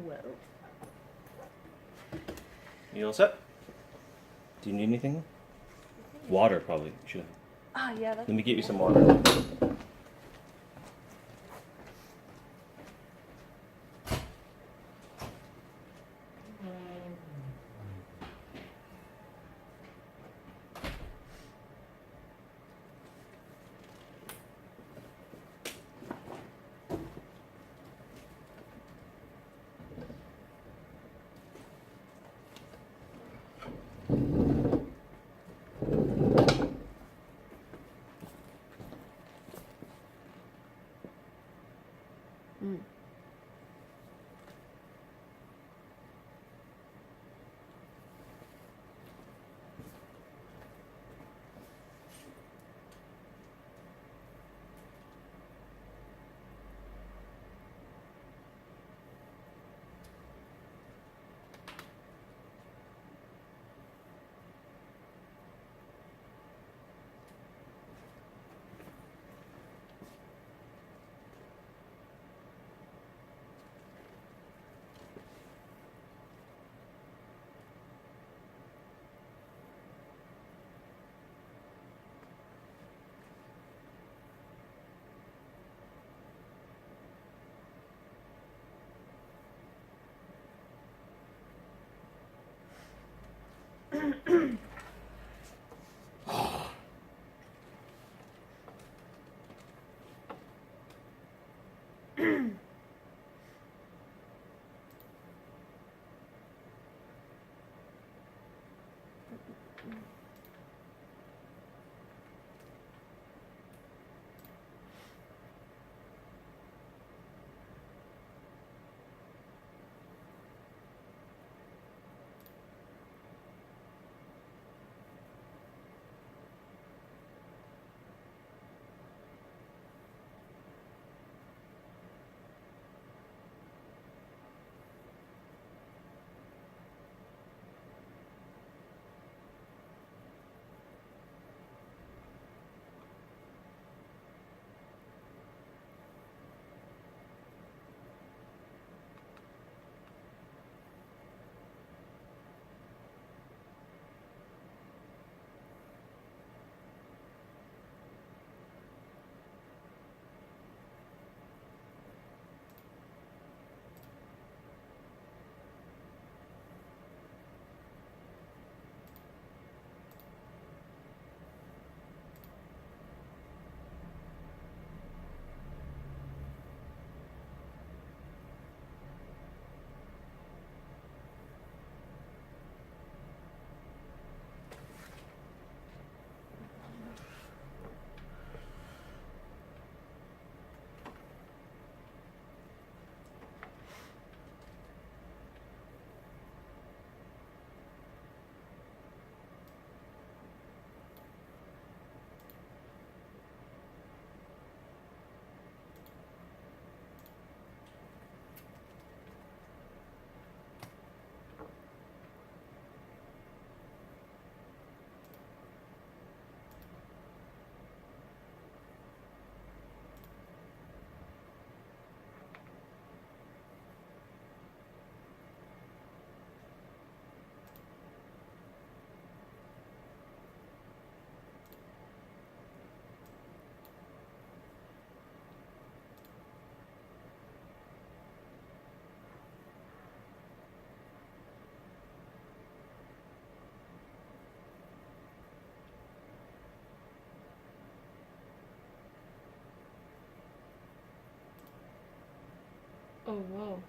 Well. You all set? Do you need anything? Water, probably. Should. Ah, yeah. That's Let me get you some water. Oh, whoa.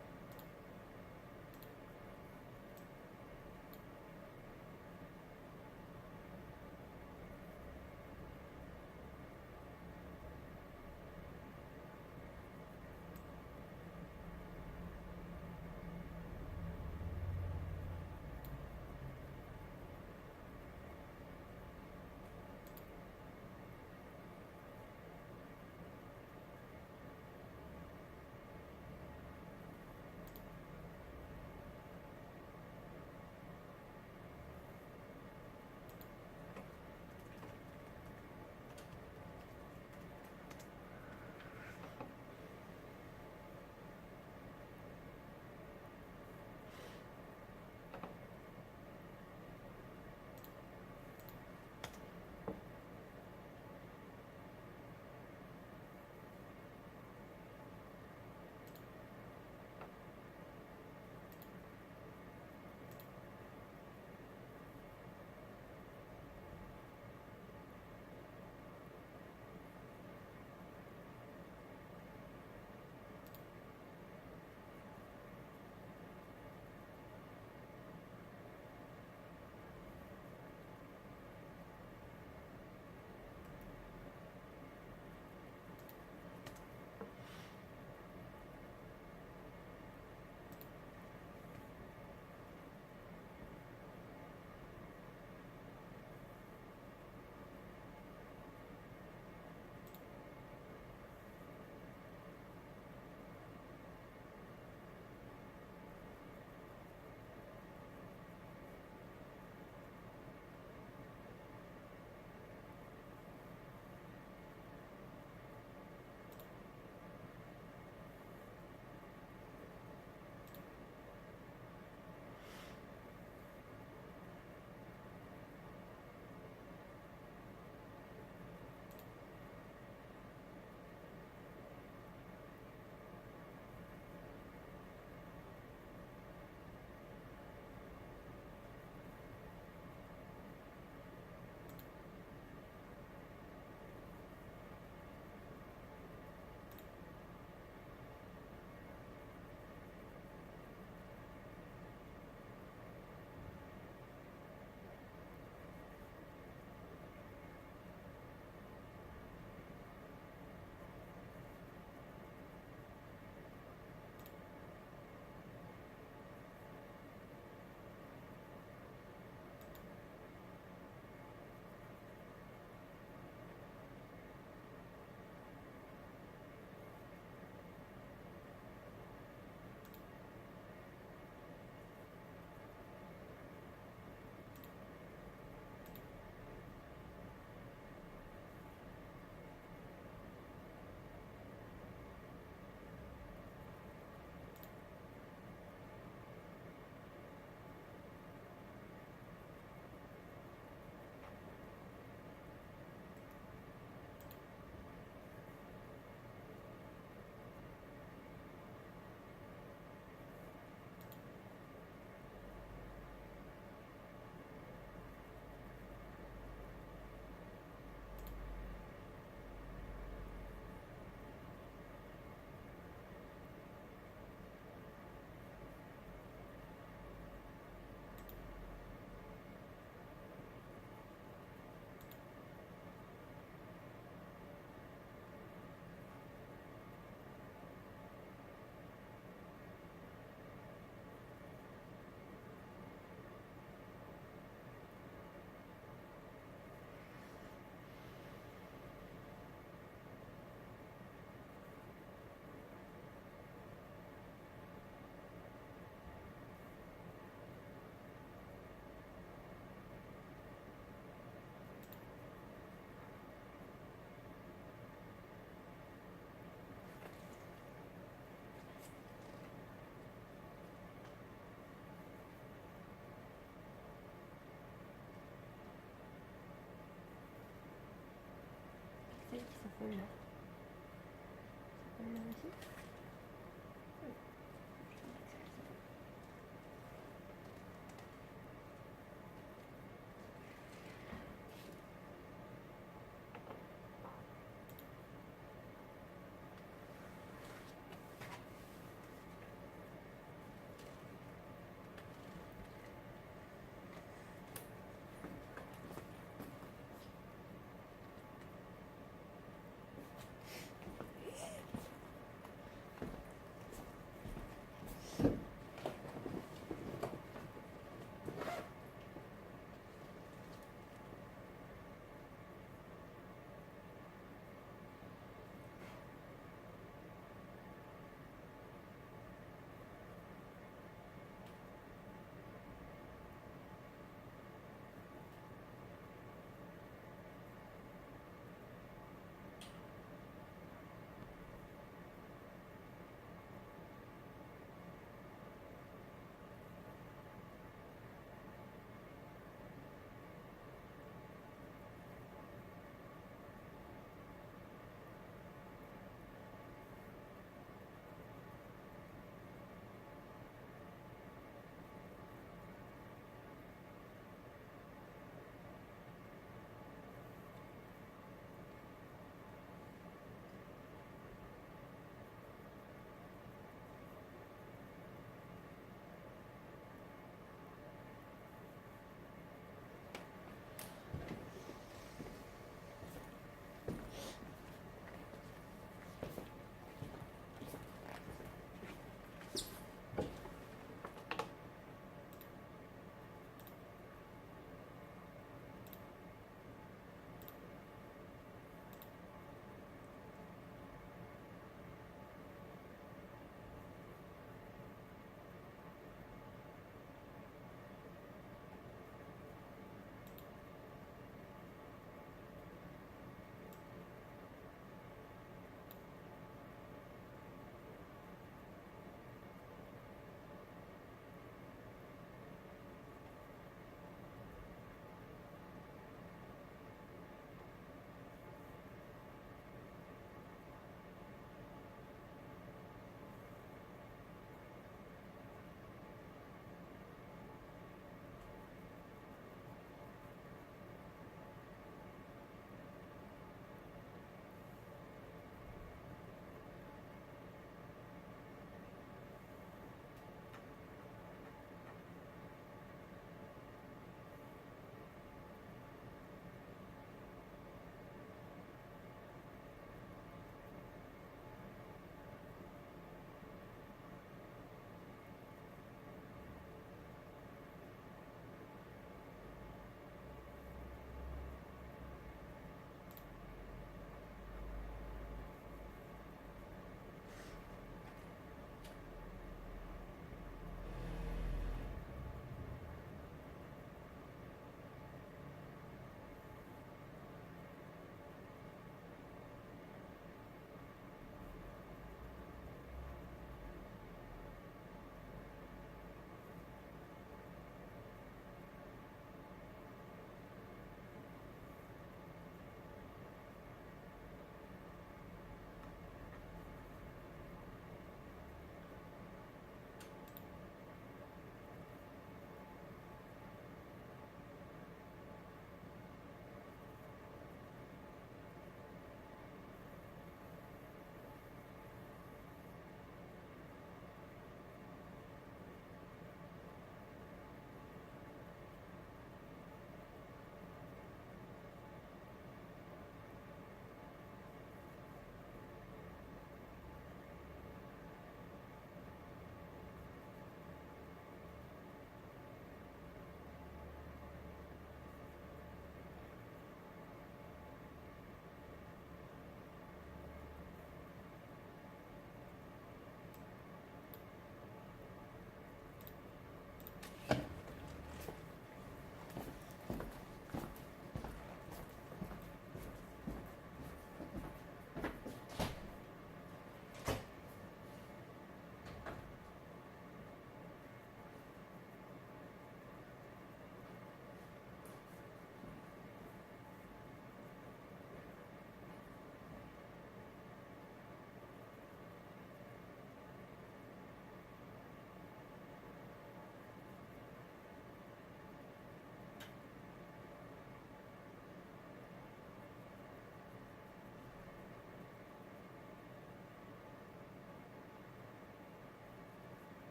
설마. 설마시?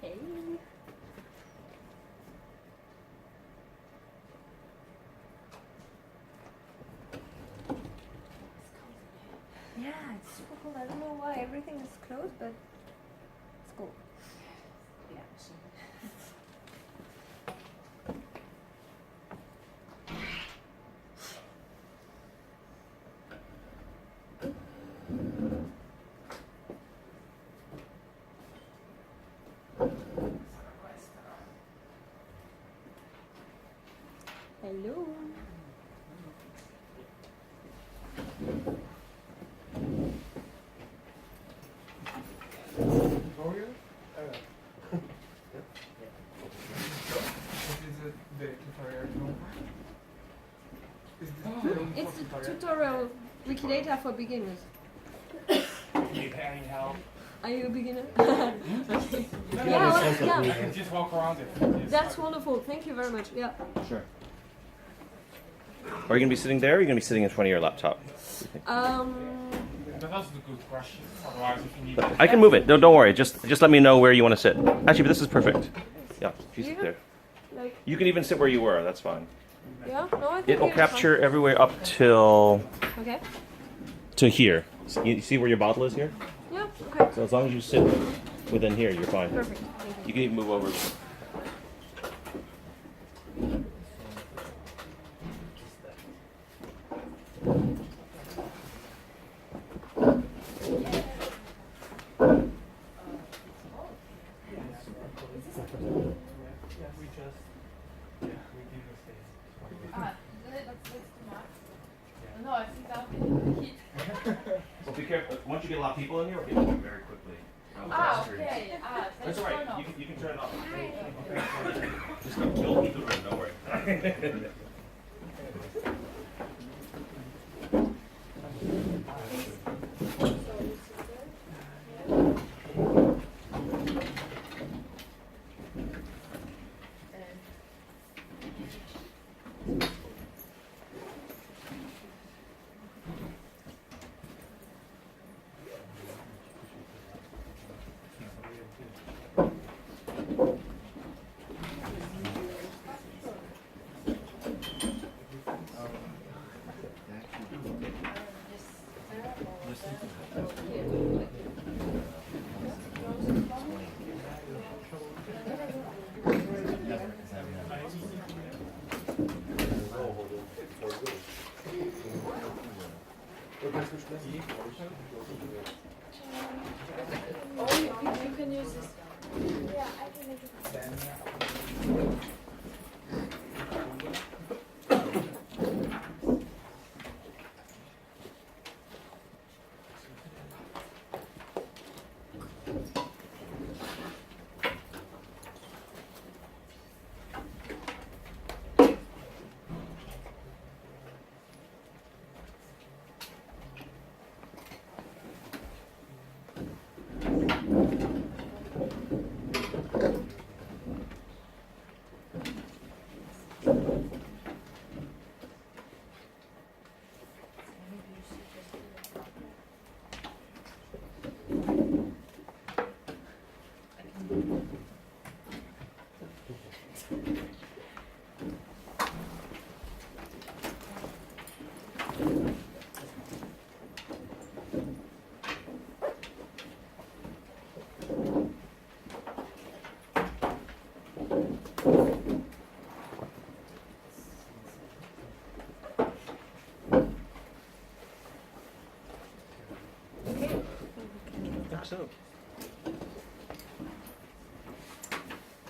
Okay. Yeah, it's super cool. I don't know why everything is closed, but it's cool. Yeah. Hello. Tutorial? What is the tutorial tool? Is this film It's for a tutorial Wikidata for beginners. Need any help? Are you a beginner? Okay. Yeah, well, I yeah. can just walk around it. That's wonderful. Thank you very much. Yeah. Sure. Are you going to be sitting there or are you going to be sitting in front of your laptop? That's a good question. Otherwise, if you need I can move it. No, don't worry. Just let me know where you want to sit. Actually, but this is perfect. Yeah, if you sit Yeah. there. Like, You can even sit where you were. That's fine. yeah. No, I think It'll it's fine. capture everywhere up till Okay. to here. You see where your bottle is here? Yeah. Okay. So as long as you sit within here, you're fine. Perfect. Thank you. You can even move over. No, I think that'll be the heat. Well, be careful. Once you get a lot of people in here, it'll get warm very quickly. Okay. That's all right. You can turn it off. Just don't heat the room. Don't worry. You can use this. Yeah, I can make it. So.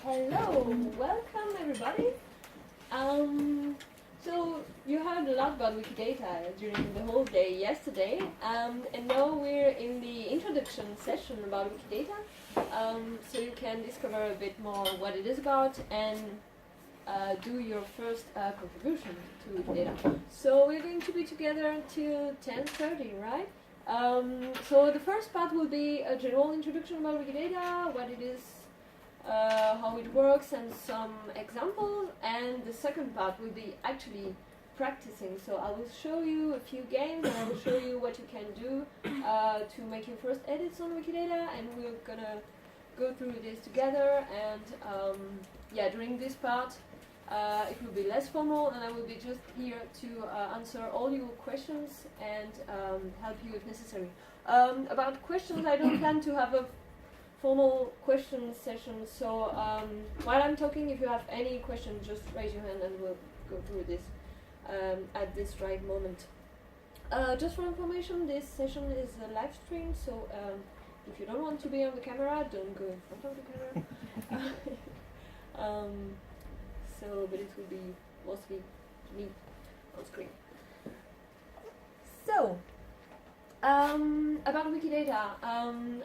Hello, welcome everybody. So you heard a lot about Wikidata during the whole day yesterday, and now we're in the introduction session about Wikidata. So you can discover a bit more what it is about and do your first contribution to Wikidata. So we're going to be together until 10:30, right? So the first part will be a general introduction about Wikidata, what it is, how it works, and some examples. And the second part will be actually practicing. So I will show you a few games, and I will show you what you can do to make your first edits on Wikidata. And we're gonna go through this together, and yeah, during this part it will be less formal, and I will be just here to answer all your questions and help you if necessary. About questions, I don't plan to have a formal question session, so while I'm talking, if you have any questions, just raise your hand and we'll go through this at this right moment. Just for information, this session is a live stream, so if you don't want to be on the camera, don't go in front of the camera. But it will be mostly me on screen. So, about Wikidata.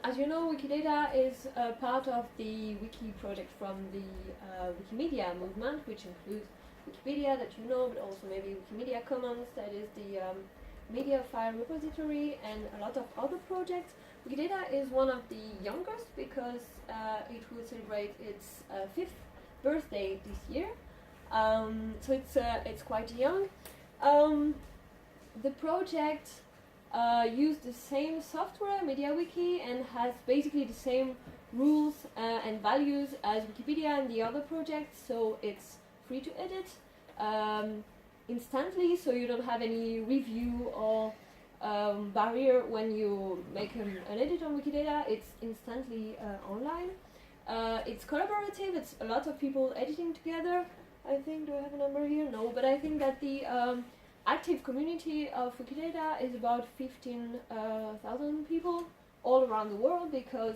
As you know, Wikidata is a part of the Wiki project from the Wikimedia movement, which includes Wikipedia, that you know, but also maybe Wikimedia Commons, that is the media file repository, and a lot of other projects. Wikidata is one of the youngest because it will celebrate its 5th birthday this year. So it's quite young. The project uses the same software, MediaWiki, and has basically the same rules and values as Wikipedia and the other projects. So it's free to edit instantly, so you don't have any review or barrier when you make an edit on Wikidata. It's instantly online. It's collaborative. It's a lot of people editing together. I think, do I have a number here? No, but I think that the active community of Wikidata is about 15,000 people all around the world, because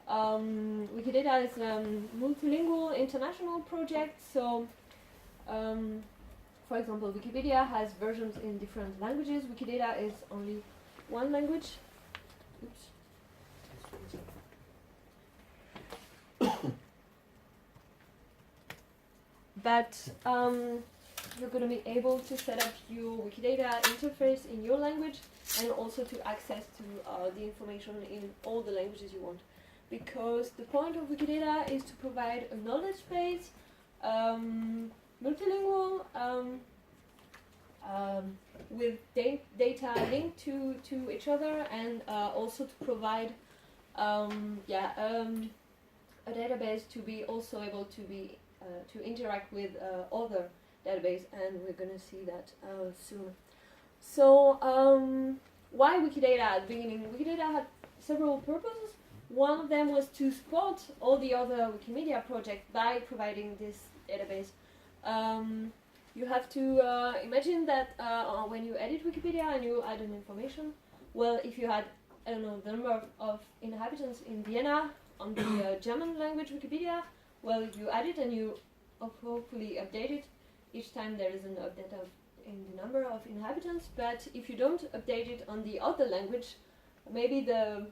Wikidata is a multilingual international project. So, for example, Wikipedia has versions in different languages. Wikidata is only one language. Oops. But you're going to be able to set up your Wikidata interface in your language, and also to access to the information in all the languages you want. Because the point of Wikidata is to provide a knowledge base, multilingual, with data linked to each other, and also to provide a database to be also able to be to interact with other database, and we're going to see that soon. So why Wikidata at the beginning? Wikidata had several purposes. One of them was to support all the other Wikimedia projects by providing this database. You have to imagine that when you edit Wikipedia and you add an information, well, if you had, I don't know, the number of inhabitants in Vienna on the German language Wikipedia, well, you add it and you hopefully update it each time there is an update in the number of inhabitants. But if you don't update it on the other language, maybe the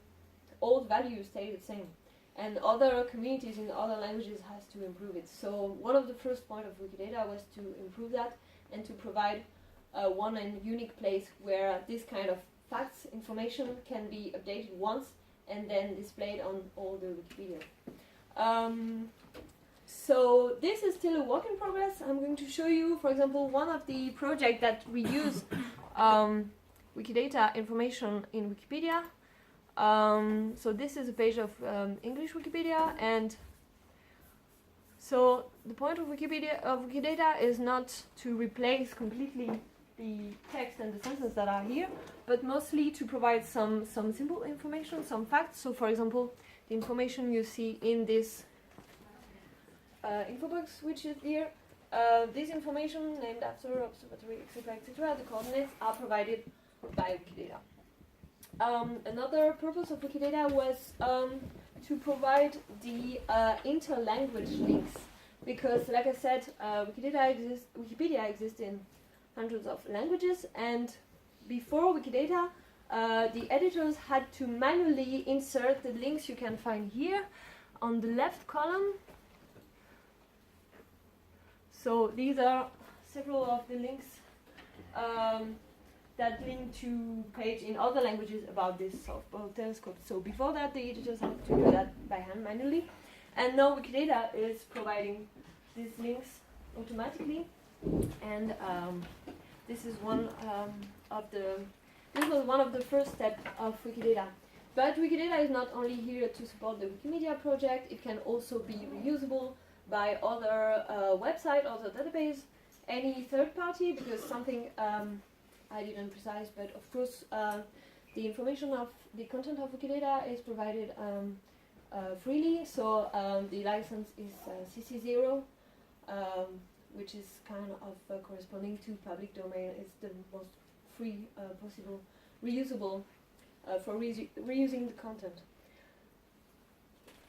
old values stay the same, and other communities in other languages has to improve it. So one of the first points of Wikidata was to improve that and to provide one and unique place where this kind of facts information can be updated once and then displayed on all the Wikipedia. So this is still a work in progress. I'm going to show you, for example, one of the projects that reuse Wikidata information in Wikipedia. So this is a page of English Wikipedia, and so the point of Wikidata is not to replace completely the text and the sentences that are here, but mostly to provide some simple information, some facts. So for example, the information you see in this info box, which is here, this information named after observatory, etc., the coordinates are provided by Wikidata. Another purpose of Wikidata was to provide the inter-language links, because, like I said, Wikipedia exists in hundreds of languages, and before Wikidata, the editors had to manually insert the links you can find here on the left column. So these are several of the links that link to page in other languages about this softball telescope. So before that, the editors had to do that by hand manually, and now Wikidata is providing these links automatically. And this is one of the first steps of Wikidata. But Wikidata is not only here to support the Wikimedia project, it can also be reusable by other website, other database, any third party, because something I didn't precise, but of course the information of the content of Wikidata is provided freely, so the license is CC0, which is kind of corresponding to public domain. It's the most free possible, reusable for reusing the content.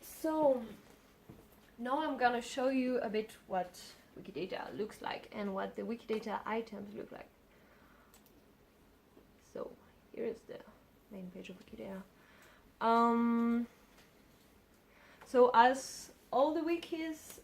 So now I'm gonna show you a bit what Wikidata looks like and what the Wikidata items look like. So here is the main page of Wikidata. So as all the wikis,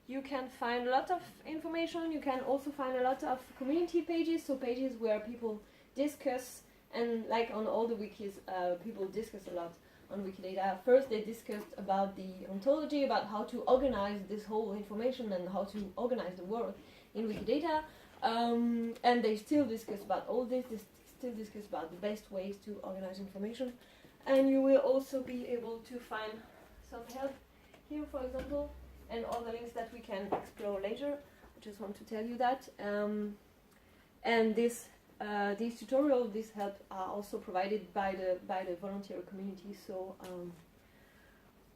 you can find a lot of information. You can also find a lot of community pages, so pages where people discuss, and like on all the wikis, people discuss a lot on Wikidata. First they discussed about the ontology, about how to organize this whole information and how to organize the world in Wikidata, and they still discuss about all this. They still discuss about the best ways to organize information, and you will also be able to find some help here, for example, and other links that we can explore later. I just want to tell you that. And these tutorials, this help are also provided by the volunteer community. So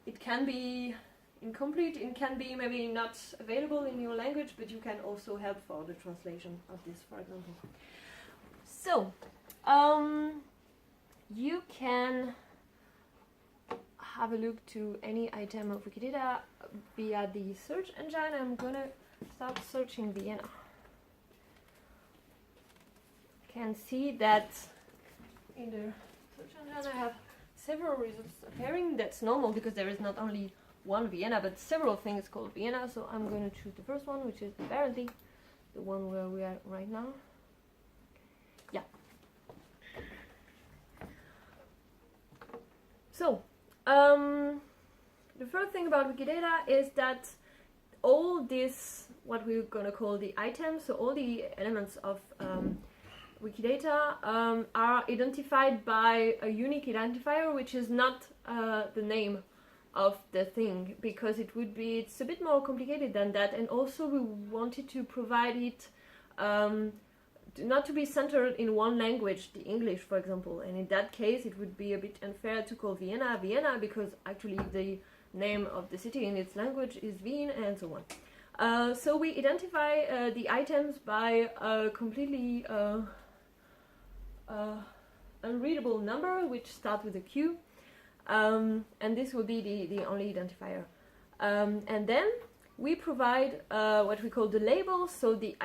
it can be incomplete, it can be maybe not available in your language, but you can also help for the translation of this, for example. So you can have a look to any item of Wikidata via the search engine. I'm gonna start searching Vienna. You can see that in the search engine I have several results appearing. That's normal because there is not only one Vienna but several things called Vienna. So I'm going to choose the first one, which is apparently the one where we are right now. Yeah. So the first thing about Wikidata is that all this, what we're going to call the items, so all the elements of Wikidata are identified by a unique identifier, which is not the name of the thing, because it's a bit more complicated than that, and also we wanted to provide it not to be centered in one language, the English, for example, and in that case it would be a bit unfair to call Vienna Vienna, because actually the name of the city in its language is Wien, and so on. So we identify the items by a completely unreadable number, which starts with a Q, and this will be the only identifier. And then we provide what we call the labels, so the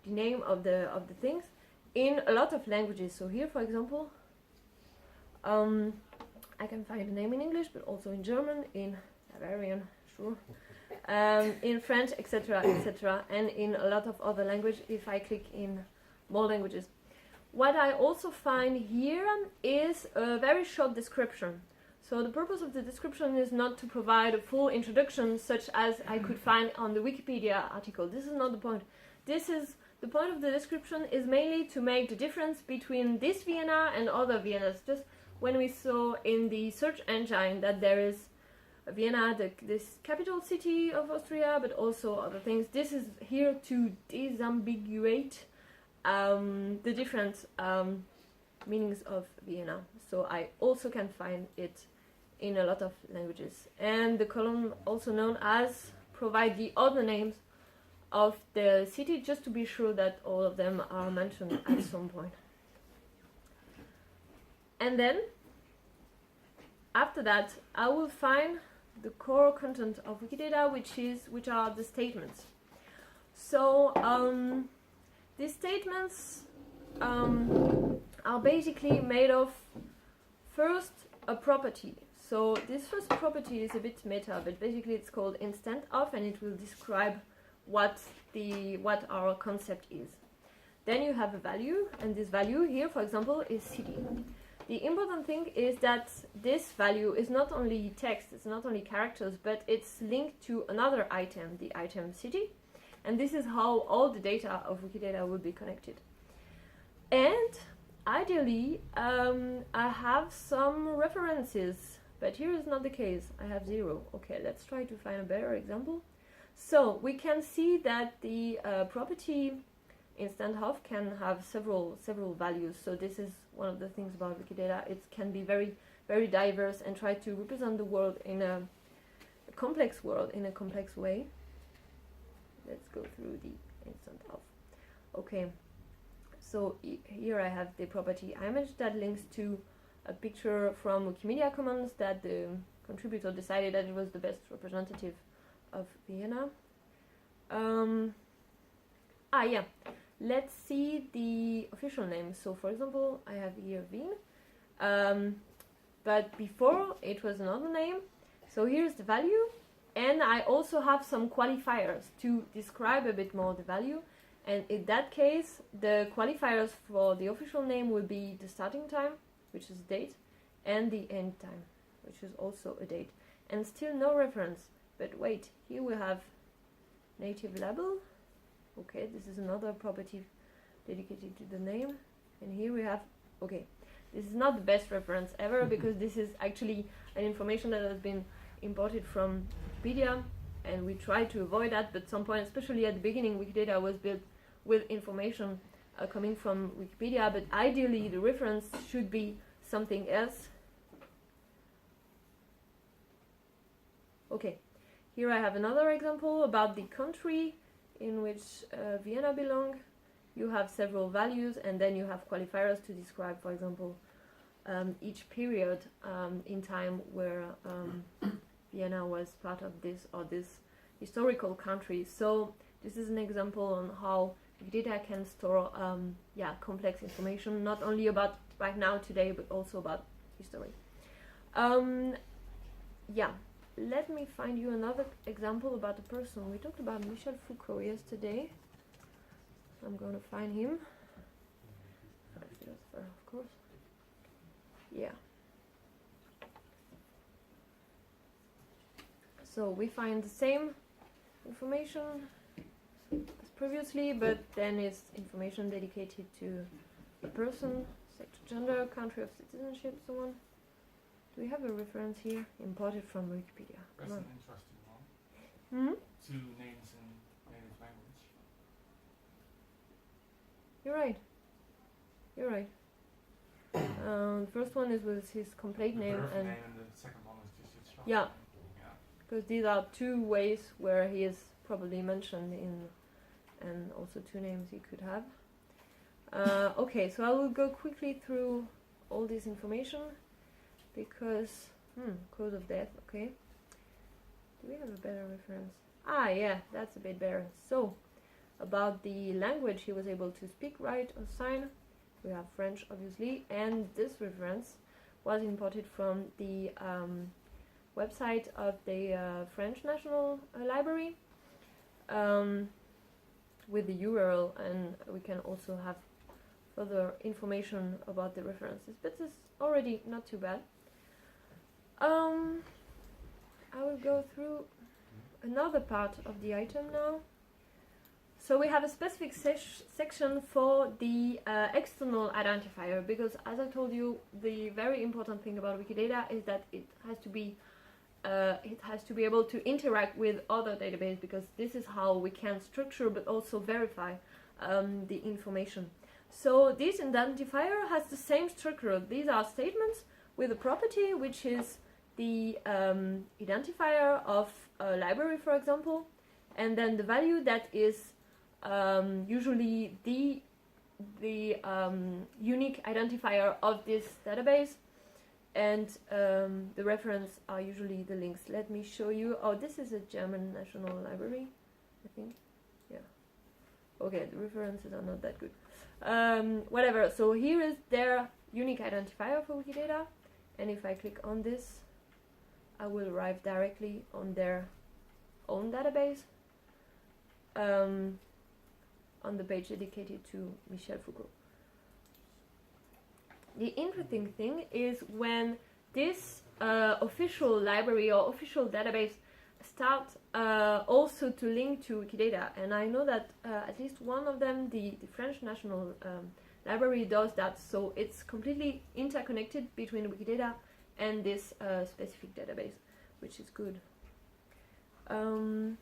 name of the things in a lot of languages. So here, for example, I can find the name in English, but also in German, in Bavarian, sure, in French, etc., etc., and in a lot of other languages if I click in more languages. What I also find here is a very short description. So the purpose of the description is not to provide a full introduction such as I could find on the Wikipedia article. This is not the point. The point of the description is mainly to make the difference between this Vienna and other Viennas. Just when we saw in the search engine that there is Vienna, this capital city of Austria, but also other things. This is here to disambiguate the different meanings of Vienna. So I also can find it in a lot of languages. And the column, also known as, provide the other names of the city, just to be sure that all of them are mentioned at some point. And then after that I will find the core content of Wikidata, which are the statements. So these statements are basically made of first a property. So this first property is a bit meta, but basically it's called instant of, and it will describe what our concept is. Then you have a value, and this value here, for example, is city. The important thing is that this value is not only text, it's not only characters, but it's linked to another item, the item city, and this is how all the data of Wikidata will be connected. And ideally, I have some references, but here is not the case. I have 0. Okay, let's try to find a better example. So we can see that the property instant of can have several values. So this is one of the things about Wikidata. It can be very diverse and try to represent the world in a complex world in a complex way. Let's go through the instant of. Okay, so here I have the property image that links to a picture from Wikimedia Commons that the contributor decided that it was the best representative of Vienna. Yeah, let's see the official name. So for example, I have here Wien, but before it was another name. So here's the value, and I also have some qualifiers to describe a bit more the value. And in that case, the qualifiers for the official name will be the starting time, which is date, and the end time, which is also a date. And still no reference. But wait, here we have native label. Okay, this is another property dedicated to the name. And here we have, okay, this is not the best reference ever because this is actually an information that has been imported from Pedia, and we try to avoid that, but at some point, especially at the beginning, Wikidata was built with information coming from Wikipedia, but ideally the reference should be something else. Okay, here I have another example about the country in which Vienna belongs. You have several values, and then you have qualifiers to describe, for example, each period in time where Vienna was part of this or this historical country. So this is an example on how Wikidata can store complex information, not only about right now, today, but also about history. Let me find you another example about a person. We talked about Michel Foucault yesterday. I'm going to find him. Philosopher, of course. Yeah. So we find the same information as previously, but then it's information dedicated to a person, sex, gender, country of citizenship, so on. Do we have a reference here? Imported from Wikipedia. That's an interesting one. Two names in native language. You're right. The first one is with his complete name, and the second one is just its short yeah, name. because these are two ways where he is probably mentioned in, and also two names he could have. Okay, so I will go quickly through all this information because cause of death. Okay, do we have a better reference? Yeah, that's a bit better. So about the language he was able to speak, write, or sign. We have French, obviously, and this reference was imported from the website of the French National Library with the URL, and we can also have further information about the references, but this is already not too bad. I will go through another part of the item now. So we have a specific section for the external identifier, because as I told you, the very important thing about Wikidata is that it has to be able to interact with other databases, because this is how we can structure but also verify the information. So this identifier has the same structure. These are statements with a property which is the identifier of a library, for example, and then the value that is usually the unique identifier of this database, and the reference are usually the links. Let me show you. Oh, this is a German National Library, I think. Yeah. Okay, the references are not that good. Whatever. So here is their unique identifier for Wikidata, and if I click on this, I will arrive directly on their own database. On the page dedicated to Michel Foucault. The interesting thing is when this official library or official database starts also to link to Wikidata, and I know that at least one of them, the French National library does that, so it's completely interconnected between Wikidata and this specific database, which is good. And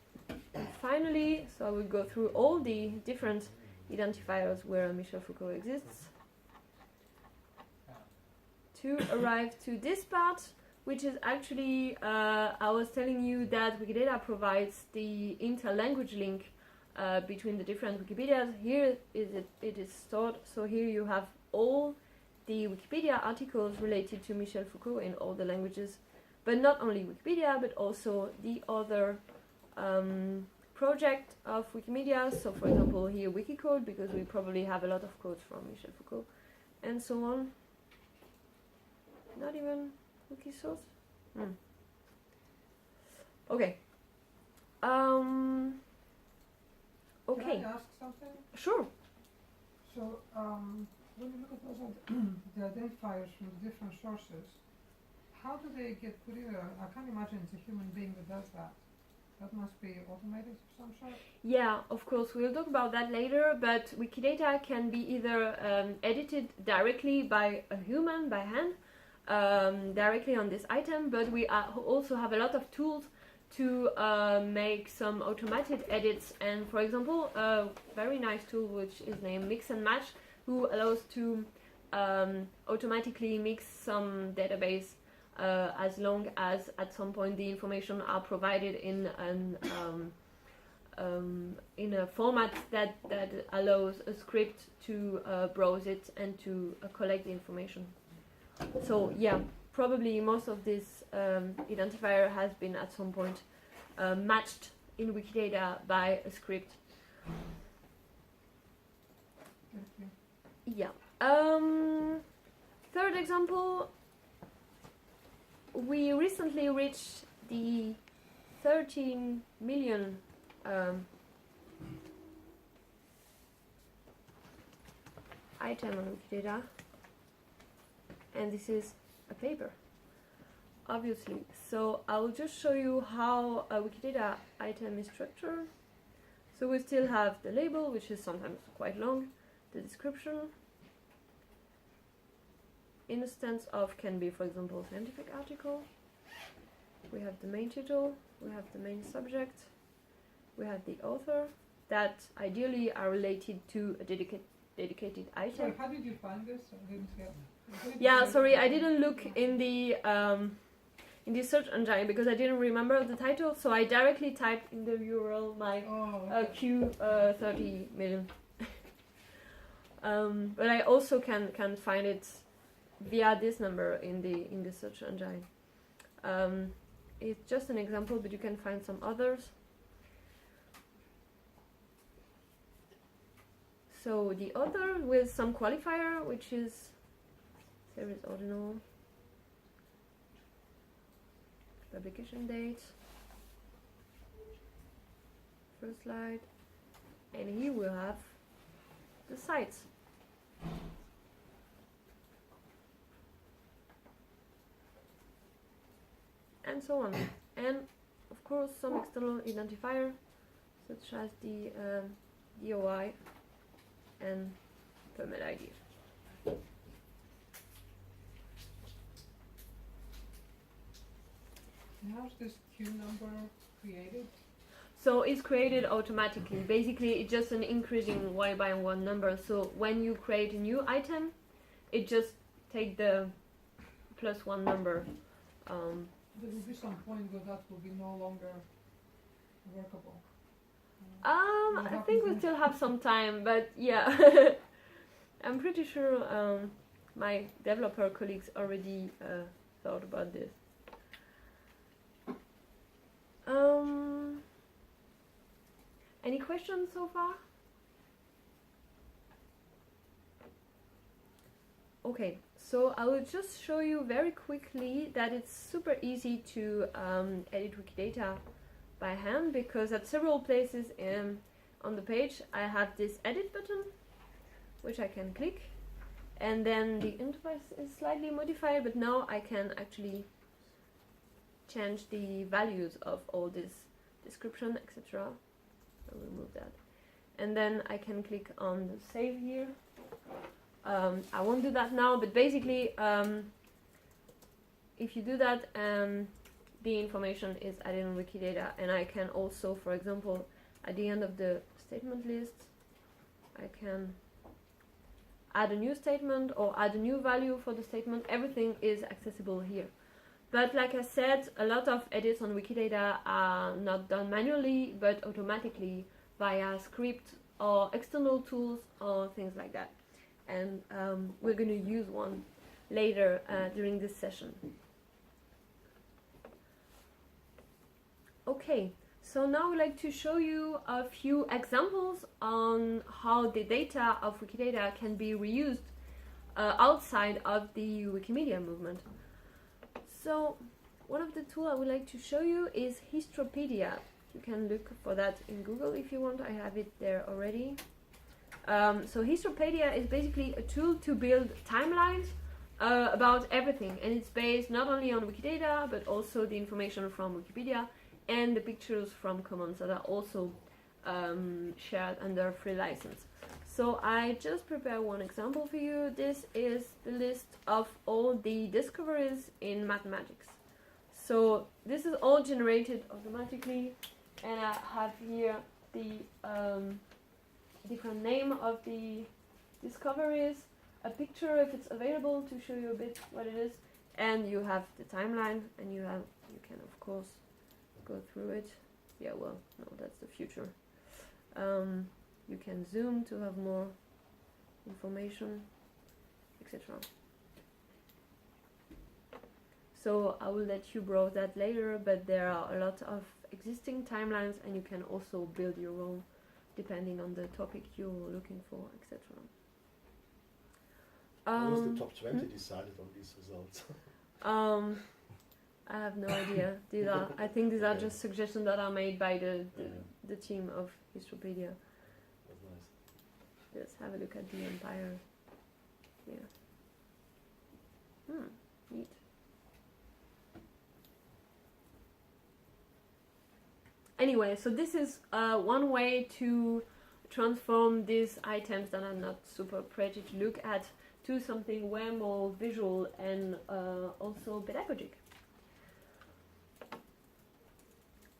finally, so I will go through all the different identifiers where Michel Foucault exists to arrive to this part, which is actually, I was telling you that Wikidata provides the interlanguage link between the different Wikipedias. Here it is stored, so here you have all the Wikipedia articles related to Michel Foucault in all the languages, but not only Wikipedia, but also the other project of Wikimedia. So for example here Wikicode, because we probably have a lot of codes from Michel Foucault, and so on. Not even Wikisource? Okay. Okay. Can I ask something? Sure. So, when you look at those the identifiers from the different sources, how do they get put in? I can't imagine it's a human being that does that. That must be automated of some sort? Yeah, of course, we'll talk about that later, but Wikidata can be either edited directly by a human, by hand, directly on this item, but we also have a lot of tools to make some automated edits. And for example, a very nice tool which is named Mix and Match, who allows to automatically mix some database as long as at some point the information are provided in a format that allows a script to browse it and to collect the information. So yeah, probably most of this identifier has been at some point matched in Wikidata by a script. Thank you. Yeah. Third example, we recently reached the 13 million item on Wikidata, and this is a paper, obviously. So I will just show you how a Wikidata item is structured. So we still have the label, which is sometimes quite long, the description, instance of can be, for example, scientific article. We have the main title, we have the main subject, we have the author that ideally are related to a dedicated item. Sorry, how did you find this? I didn't see it. Yeah, sorry, I didn't look in the search engine because I didn't remember the title, so I directly typed in the URL my Q30 million. But I also can find it via this number in the search engine. It's just an example, but you can find some others. So the author with some qualifier, which is series ordinal, publication date, first slide, and here we'll have the sites. And so on. And of course some external identifier such as the DOI and permit ID. And how's this Q number created? So it's created automatically. Basically it's just an increasing one by one number. So when you create a new item, it just takes the +1 number. There will be some point where that will be no longer workable. I think we still have some time, but yeah. I'm pretty sure my developer colleagues already thought about this. Any questions so far? Okay, so I will just show you very quickly that it's super easy to edit Wikidata by hand, because at several places on the page I have this edit button which I can click, and then the interface is slightly modified, but now I can actually change the values of all this description, etc. I'll remove that, and then I can click on the save here, I won't do that now, but basically, if you do that, the information is added on Wikidata, and I can also, for example, at the end of the statement list, I can add a new statement or add a new value for the statement. Everything is accessible here. But like I said, a lot of edits on Wikidata are not done manually, but automatically via script or external tools or things like that. And we're going to use one later during this session. Okay, so now I'd like to show you a few examples on how the data of Wikidata can be reused outside of the Wikimedia movement. So one of the tools I would like to show you is Pedia. You can look for that in Google if you want. I have it there already. So Pedia is basically a tool to build timelines about everything, and it's based not only on Wikidata but also the information from Wikipedia and the pictures from Commons that are also shared under free license. So I just prepared one example for you. This is the list of all the discoveries in mathematics. So this is all generated automatically, and I have here the different name of the discoveries, a picture if it's available to show you a bit what it is, and you have the timeline, and you can of course go through it. Yeah, well, no, that's the future. You can zoom to have more information, etc. So I will let you browse that later, but there are a lot of existing timelines, and you can also build your own depending on the topic you're looking for, etc. How was the top 20 decided on these results? I have no idea. I think these are just suggestions that are made by the team of Pedia. That's nice. Let's have a look at the Empire here. Neat. Anyway, so this is one way to transform these items that are not super pretty to look at to something way more visual and also pedagogic.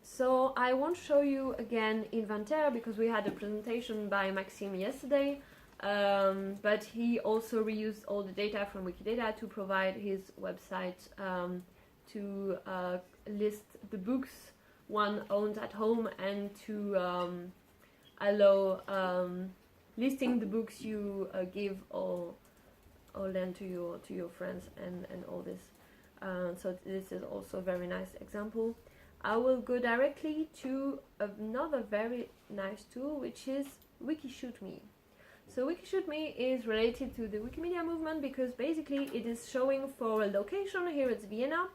So I won't show you again Identifier because we had a presentation by Maxime yesterday, but he also reused all the data from Wikidata to provide his website to list the books one owns at home, and to allow listing the books you give or lend to your friends and all this. So this is also a very nice example. I will go directly to another very nice tool, which is WikishootMe. So WikishootMe is related to the Wikimedia movement because basically it is showing for a location. Here it's Vienna.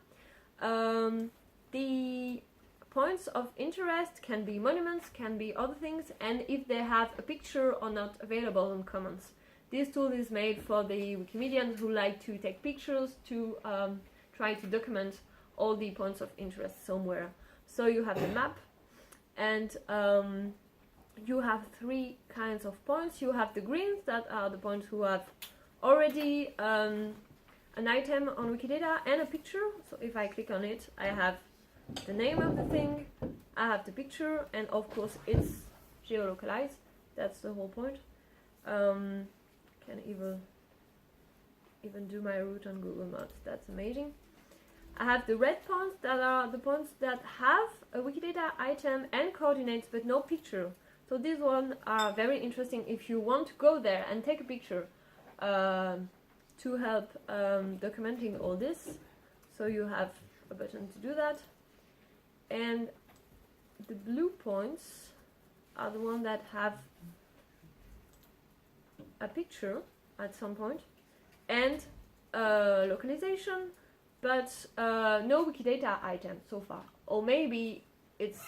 The points of interest can be monuments, can be other things, and if they have a picture or not available on Commons. This tool is made for the Wikimedians who like to take pictures to try to document all the points of interest somewhere. So you have the map, and you have three kinds of points. You have the greens, that are the points who have already an item on Wikidata and a picture. So if I click on it, I have the name of the thing, I have the picture, and of course it's geolocalized. That's the whole point. Can even do my route on Google Maps. That's amazing. I have the red points, that are the points that have a Wikidata item and coordinates but no picture. So these ones are very interesting if you want to go there and take a picture to help documenting all this. So you have a button to do that. And the blue points are the ones that have a picture at some point and localization, but no Wikidata item so far. Or maybe it's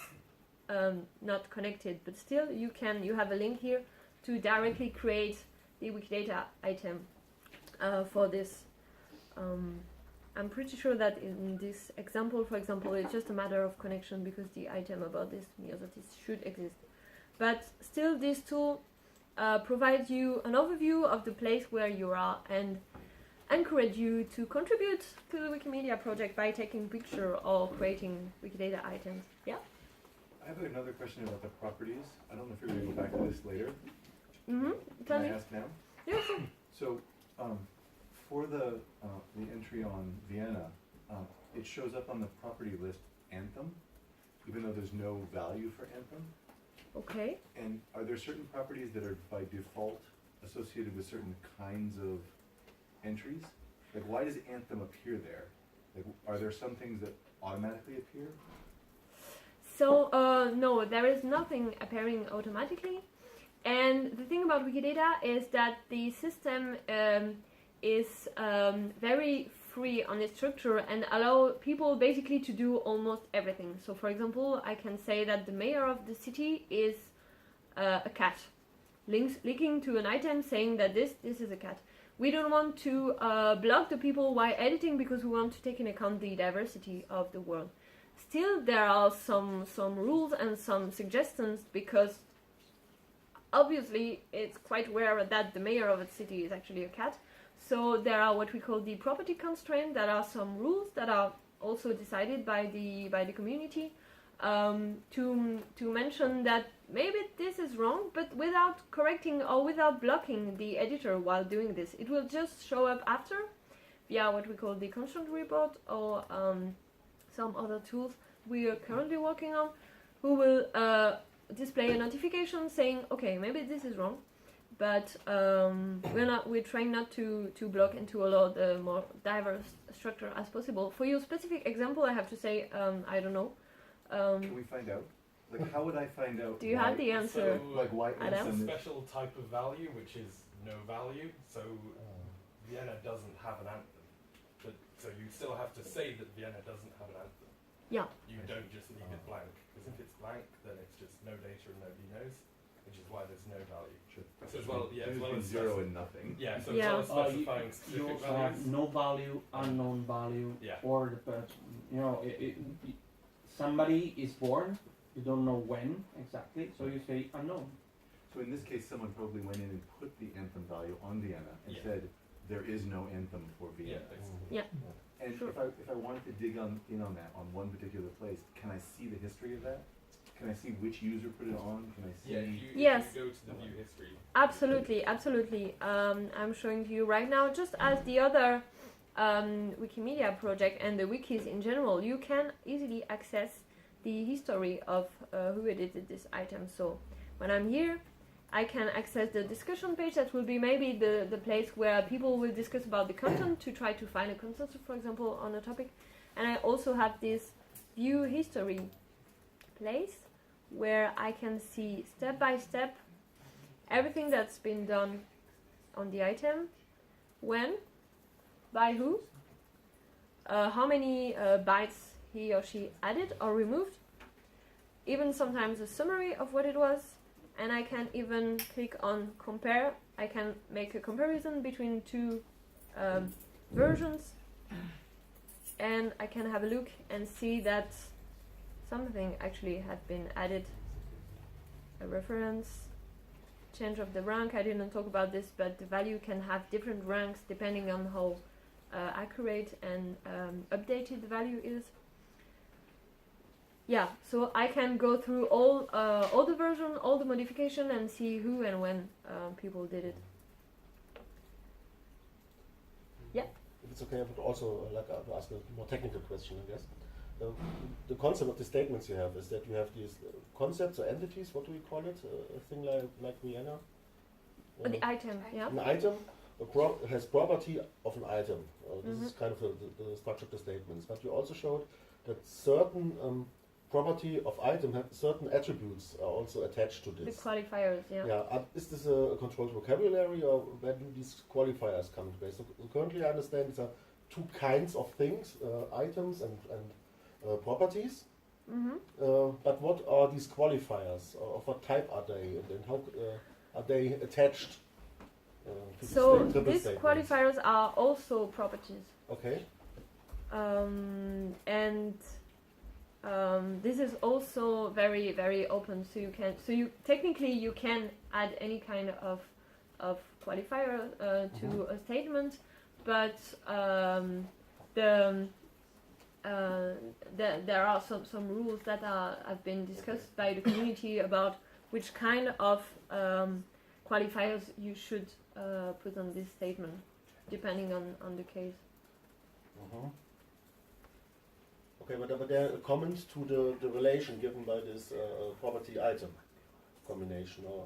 not connected, but still you have a link here to directly create the Wikidata item for this. I'm pretty sure that in this example, for example, it's just a matter of connection because the item about this Myosotis should exist. But still, this tool provide you an overview of the place where you are and encourage you to contribute to the Wikimedia project by taking picture or creating Wikidata items. Yeah? I have another question about the properties. I don't know if you're going to go back to this later. Mm-hmm. Tell Can me. I ask now? Yeah, sure. So, for the entry on Vienna, it shows up on the property list Anthem, even though there's no value for Anthem. Okay. And are there certain properties that are by default associated with certain kinds of entries? Like, why does Anthem appear there? Like, are there some things that automatically appear? So, no, there is nothing appearing automatically. And the thing about Wikidata is that the system is very free on its structure and allow people basically to do almost everything. So, for example, I can say that the mayor of the city is a cat, linking to an item saying that this is a cat. We don't want to block the people while editing because we want to take into account the diversity of the world. Still, there are some rules and some suggestions because obviously it's quite rare that the mayor of a city is actually a cat. So there are what we call the property constraint. There are some rules that are also decided by the community to mention that maybe this is wrong, but without correcting or without blocking the editor while doing this. It will just show up after via what we call the constant report or some other tools we are currently working on, who will display a notification saying, okay, maybe this is wrong, but we're trying not to block and to allow the more diverse structure as possible. For your specific example, I have to say, I don't know. Can we find out? Like, how would I find out? Do you have the answer? So, like, why Adam? Anthem is- special type of value, which is no value. So Vienna doesn't have an anthem. But, so you still have to say that Vienna doesn't have an anthem. Yeah. You don't just leave it blank, because if it's blank, then it's just no data and nobody knows, which is why there's no value. Sure. So as well, yeah, as well as zero and nothing. Yeah, so Yeah. as well as specifying specific You values. no value, unknown value, Yeah. or somebody is born, you don't know when exactly, so you say unknown. So in this case, someone probably went in and put the anthem value on Vienna and Yeah. said, there is no anthem for Yeah, Vienna. basically. Yeah. And Sure. if I wanted to dig in on that, on one particular place, can I see the history of that? Can I see which user put it on? Can I see? Yeah, if Yes. you go to the view history. Absolutely. I'm showing to you right now, just as the other Wikimedia project and the wikis in general, you can easily access the history of who edited this item. So when I'm here, I can access the discussion page. That will be maybe the place where people will discuss about the content to try to find a consensus, for example, on a topic. And I also have this view history place where I can see step by step everything that's been done on the item, when, by who, how many bytes he or she added or removed, even sometimes a summary of what it was, and I can even click on compare. I can make a comparison between two versions, and I can have a look and see that something actually had been added, a reference, change of the rank. I didn't talk about this, but the value can have different ranks depending on how accurate and updated the value is. Yeah, so I can go through all the version, all the modification, and see who and when people did it. Yeah. If it's okay, I would also like to ask a more technical question, I guess. The concept of the statements you have is that you have these concepts or entities, what do we call it? A thing like Vienna? The item, yeah. An item has property of an item. This is kind of the structure of the statements. But you also showed that certain property of item have certain attributes are also attached to The this. qualifiers, yeah. Yeah, is this a controlled vocabulary, or where do these qualifiers come into play? So currently I understand there are two kinds of things, items and properties. But what are these qualifiers? Of what type are they, and how are they attached to So the these statements? qualifiers are also properties. Okay. And this is also very, very open. So you technically you can add any kind of qualifier to a statement, but there are some rules that have been discussed by the community about which kind of qualifiers you should put on this statement, depending on the case. Okay, but there are comments to the relation given by this property item combination, or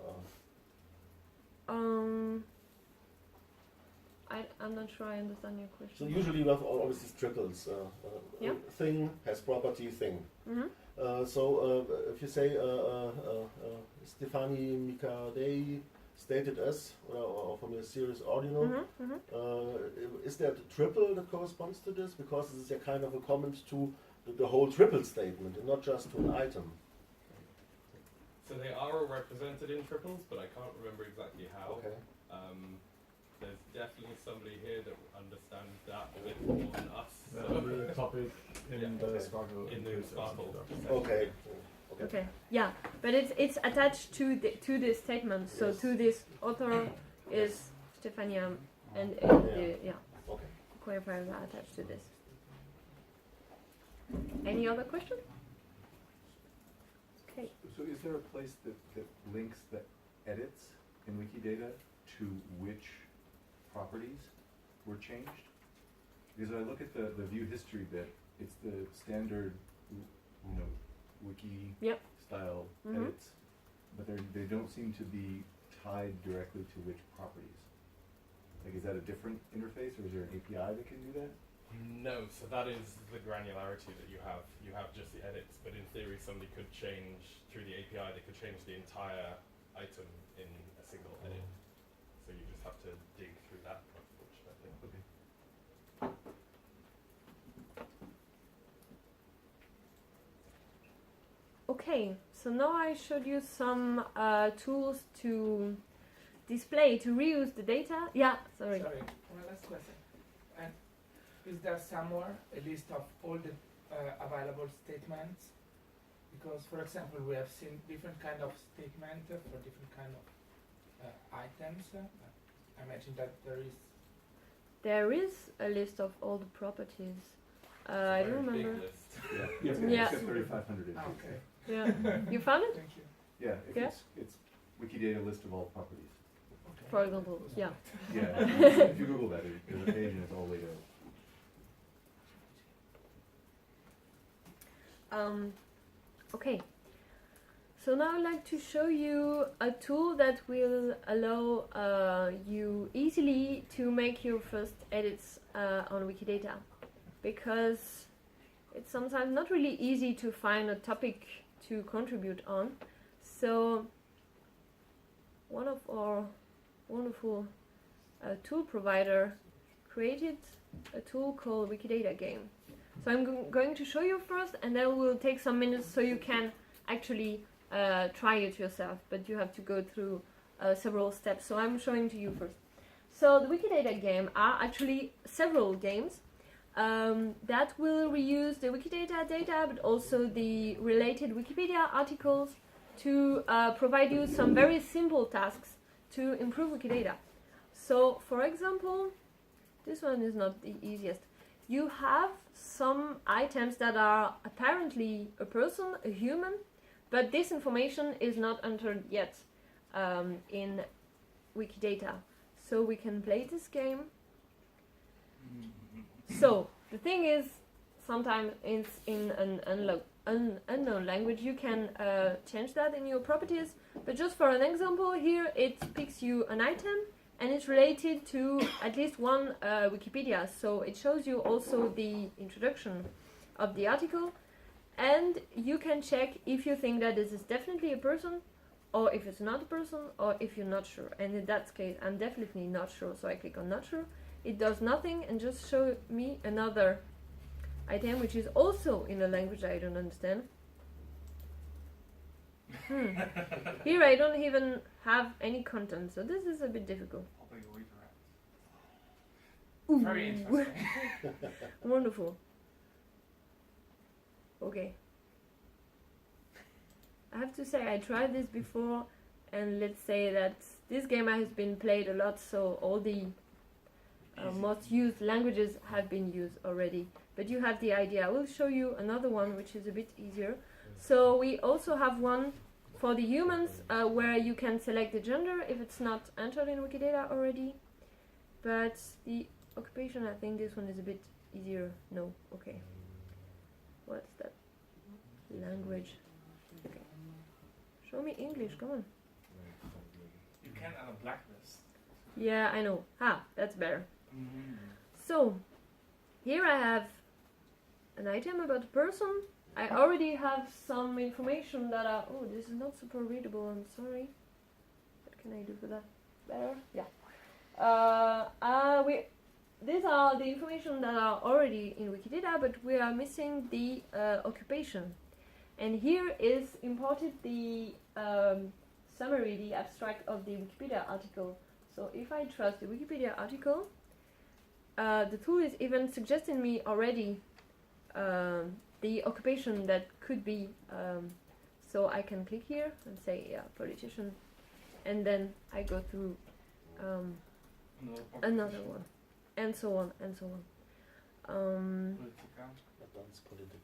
I'm not sure I understand your so question. usually we have always these triples. Yeah. Thing has property thing. Mm-hmm. So if you say Stefani Mikadei stated as, or from your series ordinal, Mm-hmm. Mm-hmm. is there a triple that corresponds to this? Because this is a kind of a comment to the whole triple statement and not just to an item. So they are all represented in triples, but I can't remember exactly how. Okay. There's definitely somebody here that understands that a bit more than us. That So will be a topic in Yeah. the Okay. SPARQL. in the SPARQL. Okay. Okay. Okay. Yeah, but it's attached to this statement. So Yes. to this author is Stefania, and the Okay. qualifiers are attached to this. Any other question? Okay. So is there a place that links the edits in Wikidata to which properties were changed? Because when I look at the view history bit, it's the standard, wiki Yep. style Mhm. edits, but they don't seem to be tied directly to which properties. Like, is that a different interface, or is there an API that can do that? No, so that is the granularity that you have. You have just the edits, but in theory somebody could change, through the API, they could change the entire item in a single edit. So you just have to dig through that, unfortunately. Okay. Okay. So now I showed you some tools to display, to reuse the data. Yeah. Sorry. Sorry, one last question. And is there somewhere a list of all the available statements? Because, for example, we have seen different kind of statement for different kind of items. I imagine that There is a list of all the properties. It's a I very don't remember. big list. Yeah, Yeah. it's got 3,500 entries. okay. Yeah. You found it? Thank you. Yeah, Yeah. it's Wikidata list of all properties. Okay. For example. Yeah. Yeah, if you Google that, there's a page and it's all laid out. Okay. So now I'd like to show you a tool that will allow you easily to make your first edits on Wikidata, because it's sometimes not really easy to find a topic to contribute on. So one of our wonderful tool provider created a tool called Wikidata Game. So I'm going to show you first, and then we'll take some minutes so you can actually try it yourself, but you have to go through several steps. So I'm showing to you first. So the Wikidata game are actually several games that will reuse the Wikidata data, but also the related Wikipedia articles to provide you some very simple tasks to improve Wikidata. So, for example, this one is not the easiest. You have some items that are apparently a person, a human, but this information is not entered yet in Wikidata. So we can play this game. So the thing is, sometimes it's in an unknown language. You can change that in your properties. But just for an example, here it picks you an item, and it's related to at least one Wikipedia. So it shows you also the introduction of the article, and you can check if you think that this is definitely a person, or if it's not a person, or if you're not sure. And in that case, I'm definitely not sure, so I click on not sure. It does nothing and just show me another item, which is also in a language I don't understand. Here I don't even have any content, so this is a bit difficult. Very interesting. Wonderful. Okay. I have to say I tried this before, and let's say that this game has been played a lot, so all the most used languages have been used already. But you have the idea. I will show you another one which is a bit easier. So we also have one for the humans where you can select the gender if it's not entered in Wikidata already. But the occupation, I think this one is a bit easier. No, okay. What's that? Language. Okay. Show me English, come on. You can on a blacklist. Yeah, I know. That's better. So, here I have an item about a person. I already have some information that are... Oh, this is not super readable, I'm sorry. What can I do for that? Better? Yeah. These are the information that are already in Wikidata, but we are missing the occupation. And here is imported the summary, the abstract of the Wikipedia article. So if I trust the Wikipedia article, the tool is even suggesting me already the occupation that could be. So I can click here and say, yeah, politician, and then I go through another one, and so on, and so on. That's political.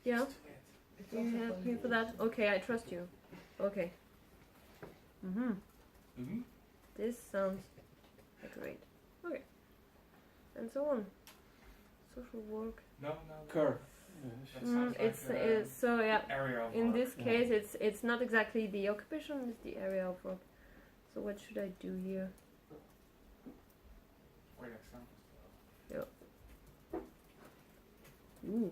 Yeah? You have me for that? Okay, I trust you. Okay. This sounds great. Okay. And so on. Social work. No. Curve. That sounds like It's so yeah. area of In work. this case, it's not exactly the occupation; it's the area of work. So what should I do here? Great example. Ooh.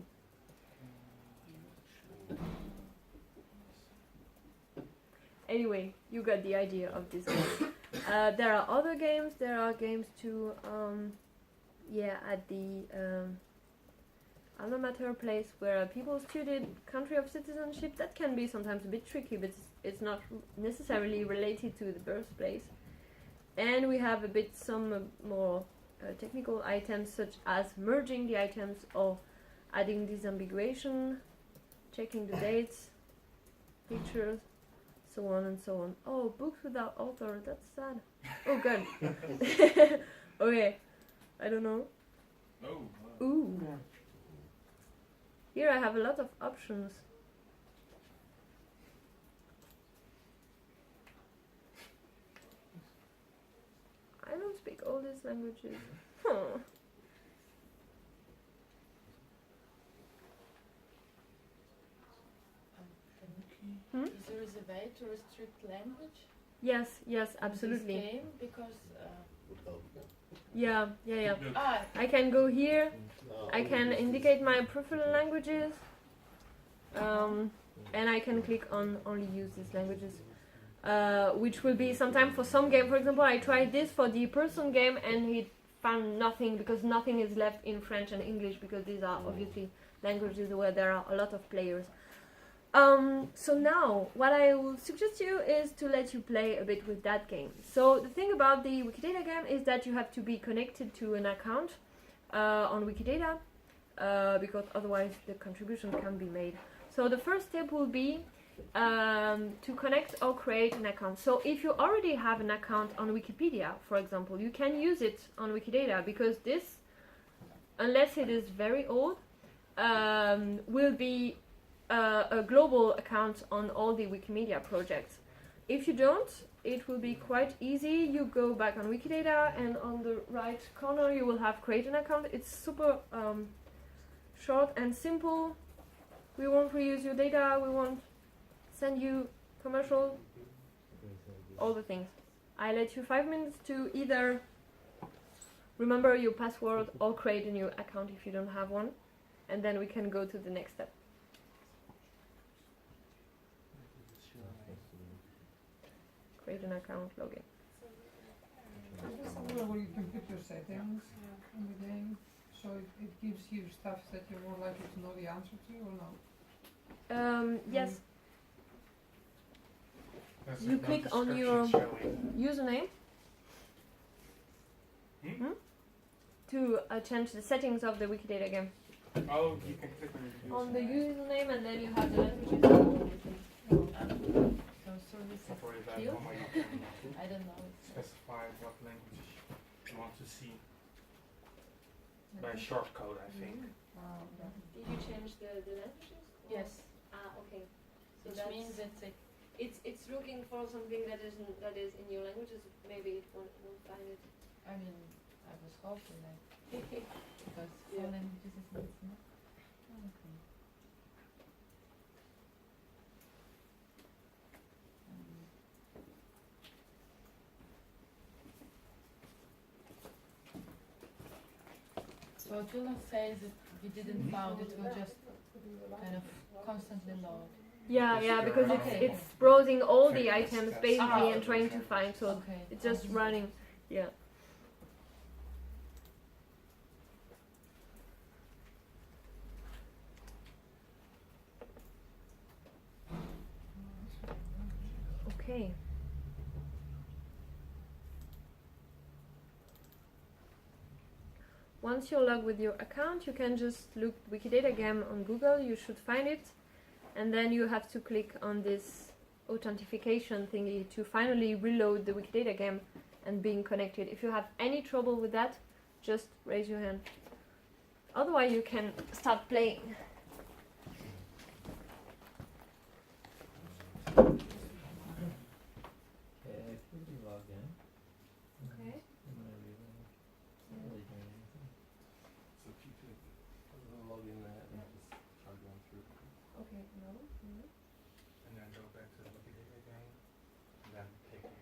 Anyway, you got the idea of this game. There are other games. There are games too. At the alma mater place where people studied country of citizenship. That can be sometimes a bit tricky, but it's not necessarily related to the birthplace. And we have some more technical items, such as merging the items or adding disambiguation, checking the dates, pictures, so on and so on. Oh, books without author, that's sad. Oh god. Okay, I don't know. Oh. Ooh. Here I have a lot of options. I don't speak all these languages. Huh. Is there a way to restrict language? Yes, absolutely. In this game? Because Yeah. Ah, I can go here. I can indicate my preferred languages, and I can click on only use these languages, which will be sometime for some game. For example, I tried this for the person game, and he found nothing because nothing is left in French and English because these are obviously languages where there are a lot of players. So now, what I will suggest you is to let you play a bit with that game. So the thing about the Wikidata game is that you have to be connected to an account on Wikidata, because otherwise the contribution can't be made. So the first step will be to connect or create an account. So if you already have an account on Wikipedia, for example, you can use it on Wikidata, because this, unless it is very old, will be a global account on all the Wikimedia projects. If you don't, it will be quite easy. You go back on Wikidata, and on the right corner you will have create an account. It's super short and simple. We won't reuse your data, we won't send you commercial, all the things. I let you 5 minutes to either remember your password or create a new account if you don't have one, and then we can go to the next step. Create an account, login. Is there somewhere where you can put your settings in the game, so it gives you stuff that you're more likely to know the answer to, or no? Yes. That's You it, no click on your description showing. username to change the settings of the Wikidata game. Oh, you can click on on the username, and then you have the languages. So service For that field? one, you can I don't know. specify what language you want to see by shortcode, I think. Did you change the languages? Or- Yes, Ah, okay. So which that's means it's a it's looking for something that is in your languages. Maybe it won't find it. I mean, I was hoping that because Yeah. foreign languages is not. Okay. So it will not say that we didn't found it. Will just kind of constantly load. Yeah, Because yeah, you're because running it's browsing all the Fair items steps. basically Ah. and trying to find. So Okay. it's just running. Yeah. Okay. Once you're logged with your account, you can just look Wikidata Game on Google. You should find it, and then you have to click on this authentication thingy to finally reload the Wikidata Game and being connected. If you have any trouble with that, just raise your hand. Otherwise, you can start playing. Okay. So if you could log in that and just try going through. Okay. No. And then go back to the Wikidata again. And then take it.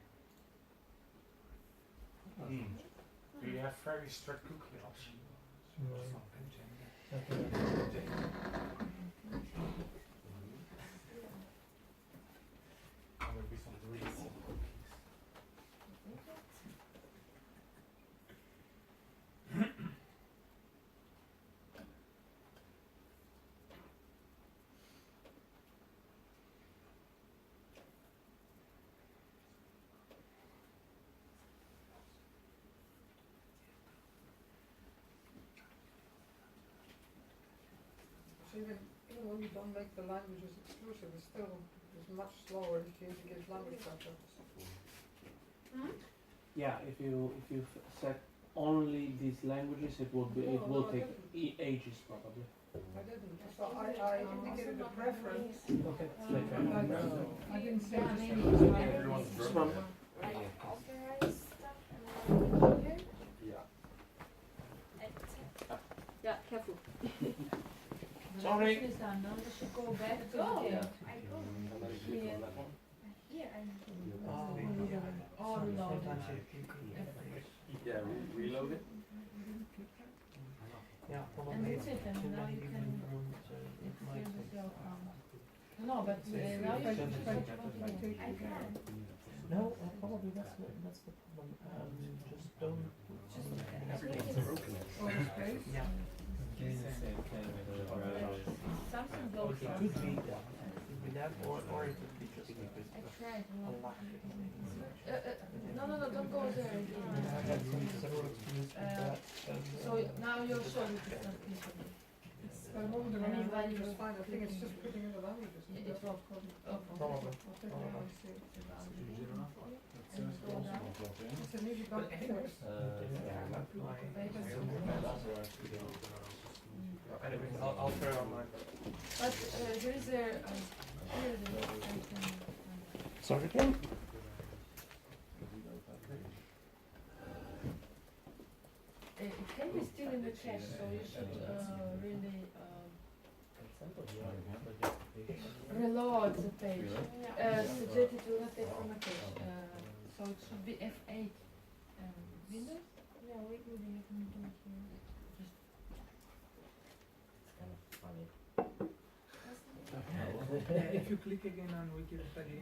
Do you have very strict cookie option? Or something, Or maybe some really cool cookies. So even when you don't make the languages exclusive, it's still much slower if you indicate language preference. Yeah, if you set only these languages, it will No, I take didn't. ages probably. I didn't. So I indicated a preference. Okay. I didn't say Yeah, just maybe. Everyone's This drunk. one. Like authorize stuff and then here. Yeah. Yeah, careful. Sorry. Is done. Now we should go back to Go. the I go. here. Here I All loaded. Yeah, reload it. Yeah, And that's it. And now you can interfere with your account. No, but now you If I should take switch it Wikidata. again. No, probably that's the problem. Just don't. Or the space. Yeah. Something goes It on. could be that, or it could be just I tried. a lot. No, don't go there again. I had several experiences with that. So now you're sure it is not feasible. But moving the And language if I is fine. I think it's just putting in the languages. It That's will. what's causing Okay. Probably. I'll take it and see. And go down. It's an easy bug to fix. Anyway, I'll turn on my. But there is a here the item. Sorry again? It can be still in the cache, so you should really reload the page. Suggest it will not take from a cache. So it should be F8. Windows? Yeah, wait, what do you can do here? If you click again on Wikipedia,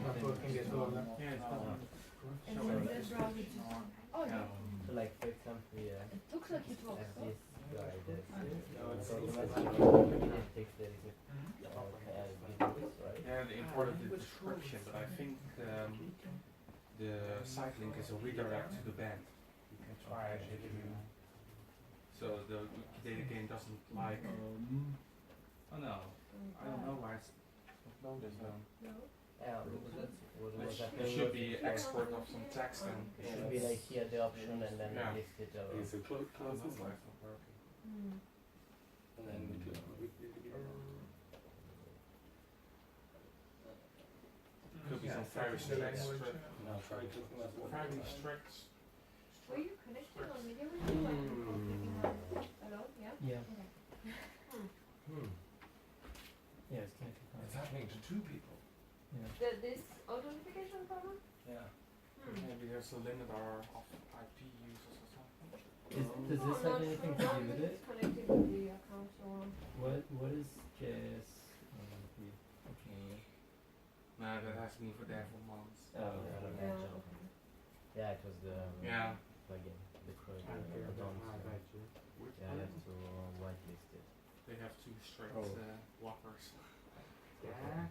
not working at all. Yeah, it's not. And then the browser just. Oh yeah. So like for example, yeah, It looks like it works. this guy does No, it's it takes the videos, right? Yeah, they imported the description, but I think the site link is a redirect to the band. You can try it if you. So the Wikidata game doesn't like. Oh no, I don't know why it's uploaded. Yeah, It should be export of some text and. it should be like here the option and then Yeah. list it. Is it close? I don't know why it's not working. And then we click on Wikipedia. Could be Yeah, some very the strict. language. Now try clicking that one. Very strict. Were you connected on video with me? Like, clicking on alone? Yeah? Yeah. Okay. Yeah, it's connected. It's happening to two people. This authentication problem? Yeah. Maybe there's a limit of IP users or something. Does this have anything to do with it? It's connected with the account, so What is JS? Okay. No, that has been for there for months. Oh, Yeah, it was the Yeah. plugin, the Croix I hear that. add-ons. Which Yeah, you one? have to whitelist it. They have two strict Oh. blockers. Yeah.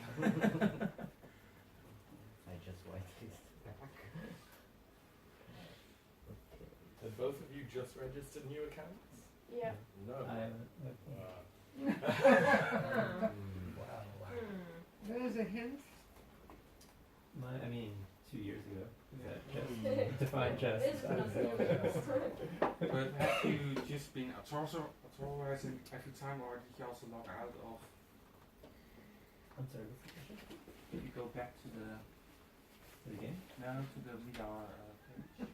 I just whitelist. Okay. Have both of you just registered new accounts? yeah. No. I haven't. Okay. There is a hint. I mean, 2 years ago. Is that just define just? It's not But have you just been authorizing every time, or did you also log out of? I'm sorry, what's the question? If you go back to the To the game? to the VDAR page.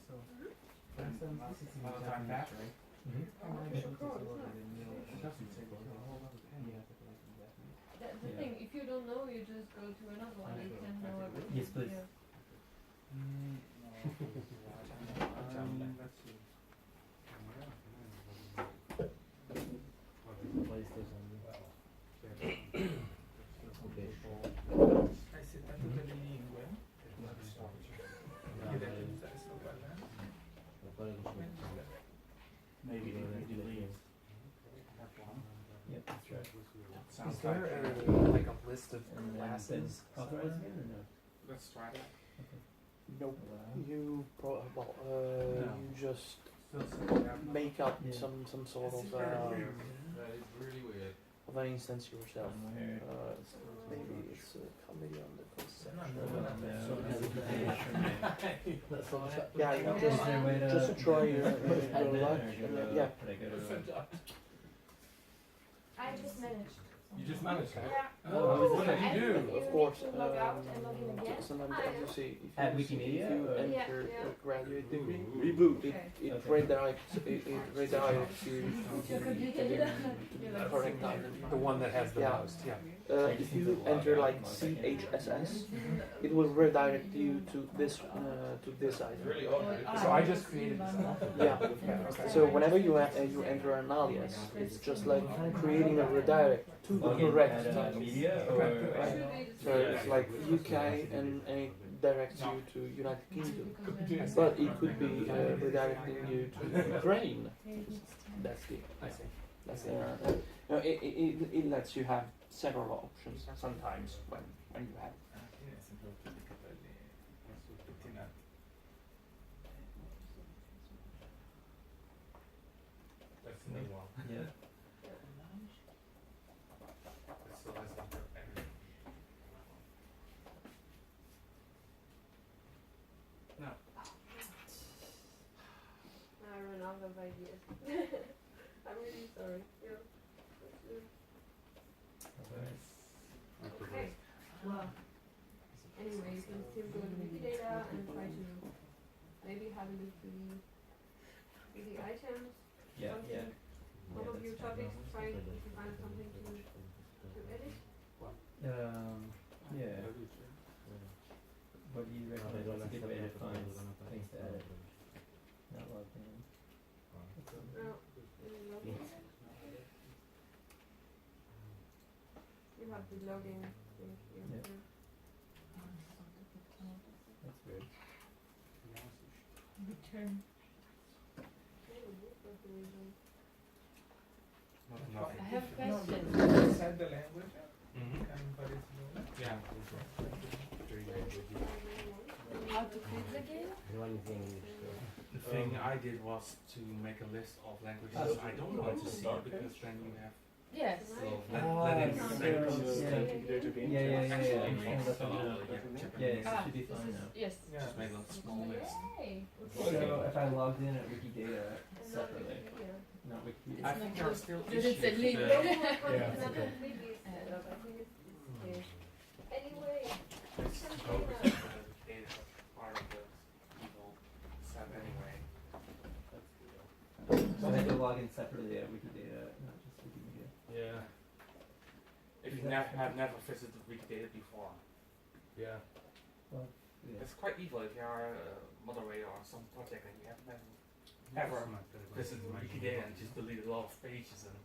So, And another time back, right? it doesn't take a whole lot of time. That's the Yeah. thing, if you don't know, you just go to another one, you can know everything. Yes, please. Yeah. Let's see. What is this on Okay. I see tanto degli web. Io devo usare sto parlando. Maybe Yeah, they delete that's that one. Yep, that's right. Sounds Is there like like a list of And then classes? authorize again or no? let's try that. Nope. You No. you just Still setting up. make up Yeah. some sort It's of very weird. That is really weird. of an instance yourself. Somewhere. Maybe it's a comedy on the concept. Yeah, you Is there a way just to try your admin luck. or go to, Yeah. could I go to? I just managed. You just managed that? Yeah. Oh, what did And you do? you Of course. need to log out and log in again. Sometimes you see if At you, Wikimedia if you or- enter Yeah. a graduate degree, Reboot. it Okay. redirects it redirects you Your to computer. the correct item. The one that has the Yeah. most, yeah. If you enter like CHSS, it will redirect you to this item. Really odd. So I just created this. Yeah. So whenever you you enter an alias, it's just like creating a redirect to the Log in correct at title. media or? So it's like UK and it directs you to United Kingdom, but it could be redirecting you to Ukraine. That's the I see. that's the it lets you have several options sometimes when you have. That's the new one. Yeah. It still has the everything. No. I ran out of ideas. I'm really sorry. Yeah. Okay. Well, anyway, you can still go to Wikidata and try to maybe have a look to the items. Yeah, yeah. One of your topics, try if you find something to edit. Yeah. What do you recommend? What's a good way to find things to edit? Not logged in. No, you have the login thing here. Yeah. That's weird. Return. Not enough. I have questions. Inside the language, Mhm. but it's no. Yeah. know anything English. So. The thing I did was to make a list of languages I don't want to see because then you have. Yes. So let it Should be fine now. Yes. Just make a small list. So if I logged in at Wikidata separately, not Wikipedia. I think there are still Did it issues say with leave? the Anyway, this code because Wikidata is part of the evil set anyway. So I have to log in separately at Wikidata, not just Wikimedia. Yeah. If you have never visited Wikidata before. Yeah. Well, yeah. It's quite evil if you are a moderator on some project and you have never visited Wikidata and just deleted a lot of pages and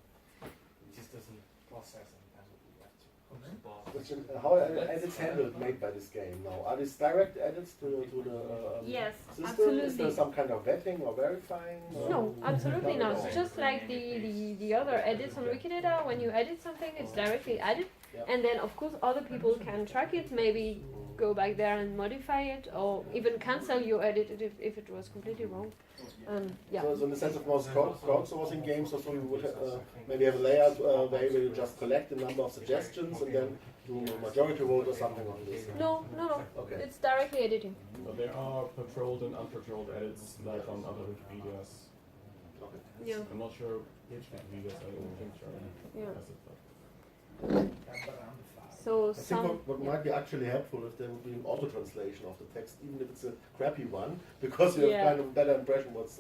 it just doesn't process and then you have to go to the boss. Question, how are edits handled made by this game now? Are these direct edits to the yes, system? absolutely. Is there some kind of vetting or verifying? Or No, absolutely not not. at all? It's just like the other edits on Wikidata. When you edit something, it's directly added, and then of course other people can track it. Maybe go back there and modify it, or even cancel your edit if it was completely wrong. Yeah. So in the sense of most crowdsourcing games, or so you would maybe have a layout where you just collect the number of suggestions and then do a majority vote or something on this. No. Okay. It's directly editing. So there are patrolled and unpatrolled edits like on other Wikipedias. Okay. Yeah. I'm not sure which Wikipedias I don't think are Yeah. So I think some. what might be actually helpful if there would be an auto translation of the text, even if it's a crappy one, because you have kind of a better impression what's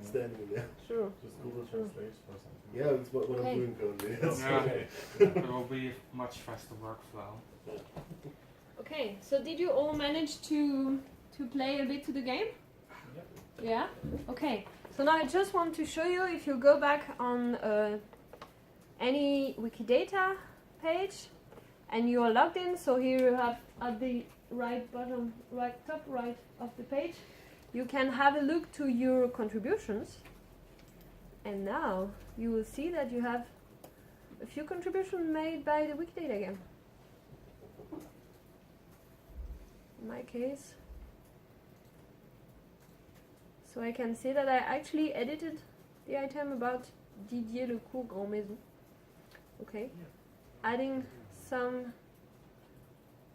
standing there. Sure. Just Google Translate or something. Yeah, that's what I'm doing currently. It will be a much faster workflow. Okay. So did you all manage to play a bit to the game? Yeah. Okay. So now I just want to show you, if you go back on any Wikidata page and you are logged in, so here you have at the top right of the page, you can have a look to your contributions, and now you will see that you have a few contributions made by the Wikidata game. In my case, so I can see that I actually edited the item about Didier Lecourt Grand Maison. Okay, adding some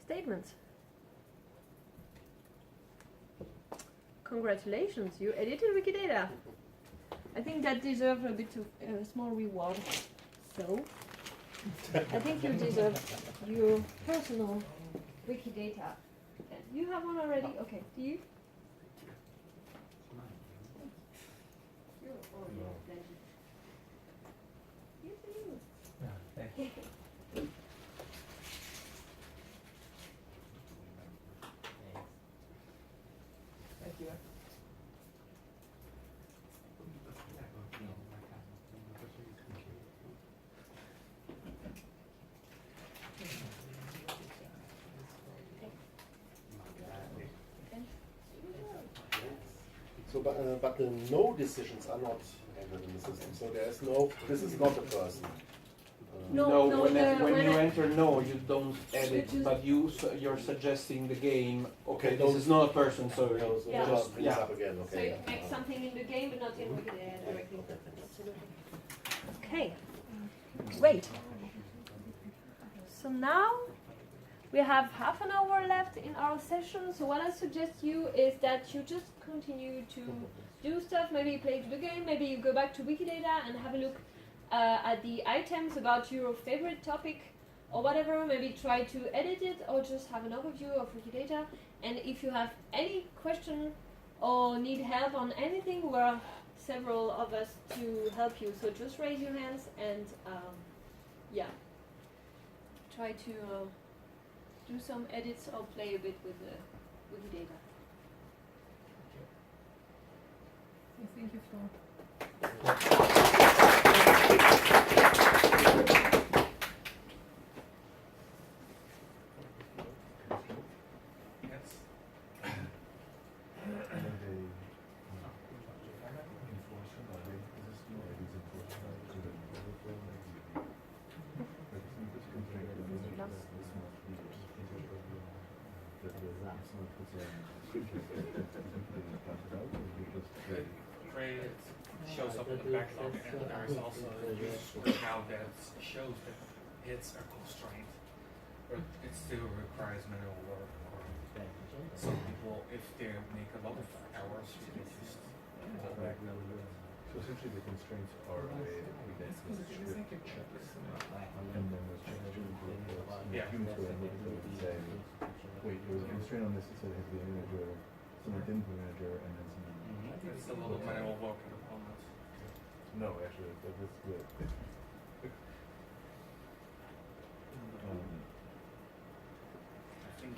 statements. Congratulations, you edited Wikidata. I think that deserves a bit of a small reward. So, I think you deserve your personal Wikidata. You have one already? Okay, do you? Yes, I do. Thank you. Thank you. So, but the no decisions are not entered in the system. So there is no. This is not a person. No, when you I- enter no, you don't edit, just- but you're suggesting the game. Okay, Okay, this don't- is not a person, so So Yeah. just brings Yeah. up again. So Okay. you make something in the game, but not in Wikidata directly. Absolutely. Okay. Great. So now we have half an hour left in our session. So what I suggest you is that you just continue to do stuff. Maybe you play the game. Maybe you go back to Wikidata and have a look at the items about your favorite topic or whatever. Maybe try to edit it or just have an overview of Wikidata. And if you have any question or need help on anything, we're several of us to help you. So just raise your hands and yeah, try to do some edits or play a bit with the Wikidata. Thank you for. shows up in the backlog, and there is also a user script now that shows that it's a constraint, but it still requires manual work. Or some people, if they make a lot of errors, you can just go back. So essentially the constraints are a script checks, and then those checks should be Yeah. humans go and look at them and say, wait, there was a constraint on this, it said it had to be an integer, someone didn't put an integer, and then someone... It's a lot of manual work at the moment. No, actually, that's good.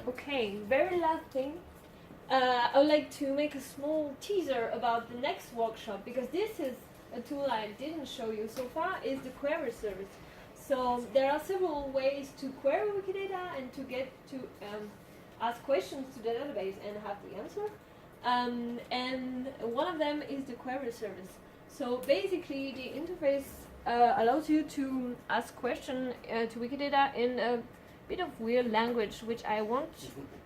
Okay, very last thing. I would like to make a small teaser about the next workshop, because this is a tool I didn't show you so far, is the query service. So there are several ways to query Wikidata and to get to ask questions to the database and have the answer. And one of them is the query service. So basically the interface allows you to ask questions to Wikidata in a bit of weird language, which I won't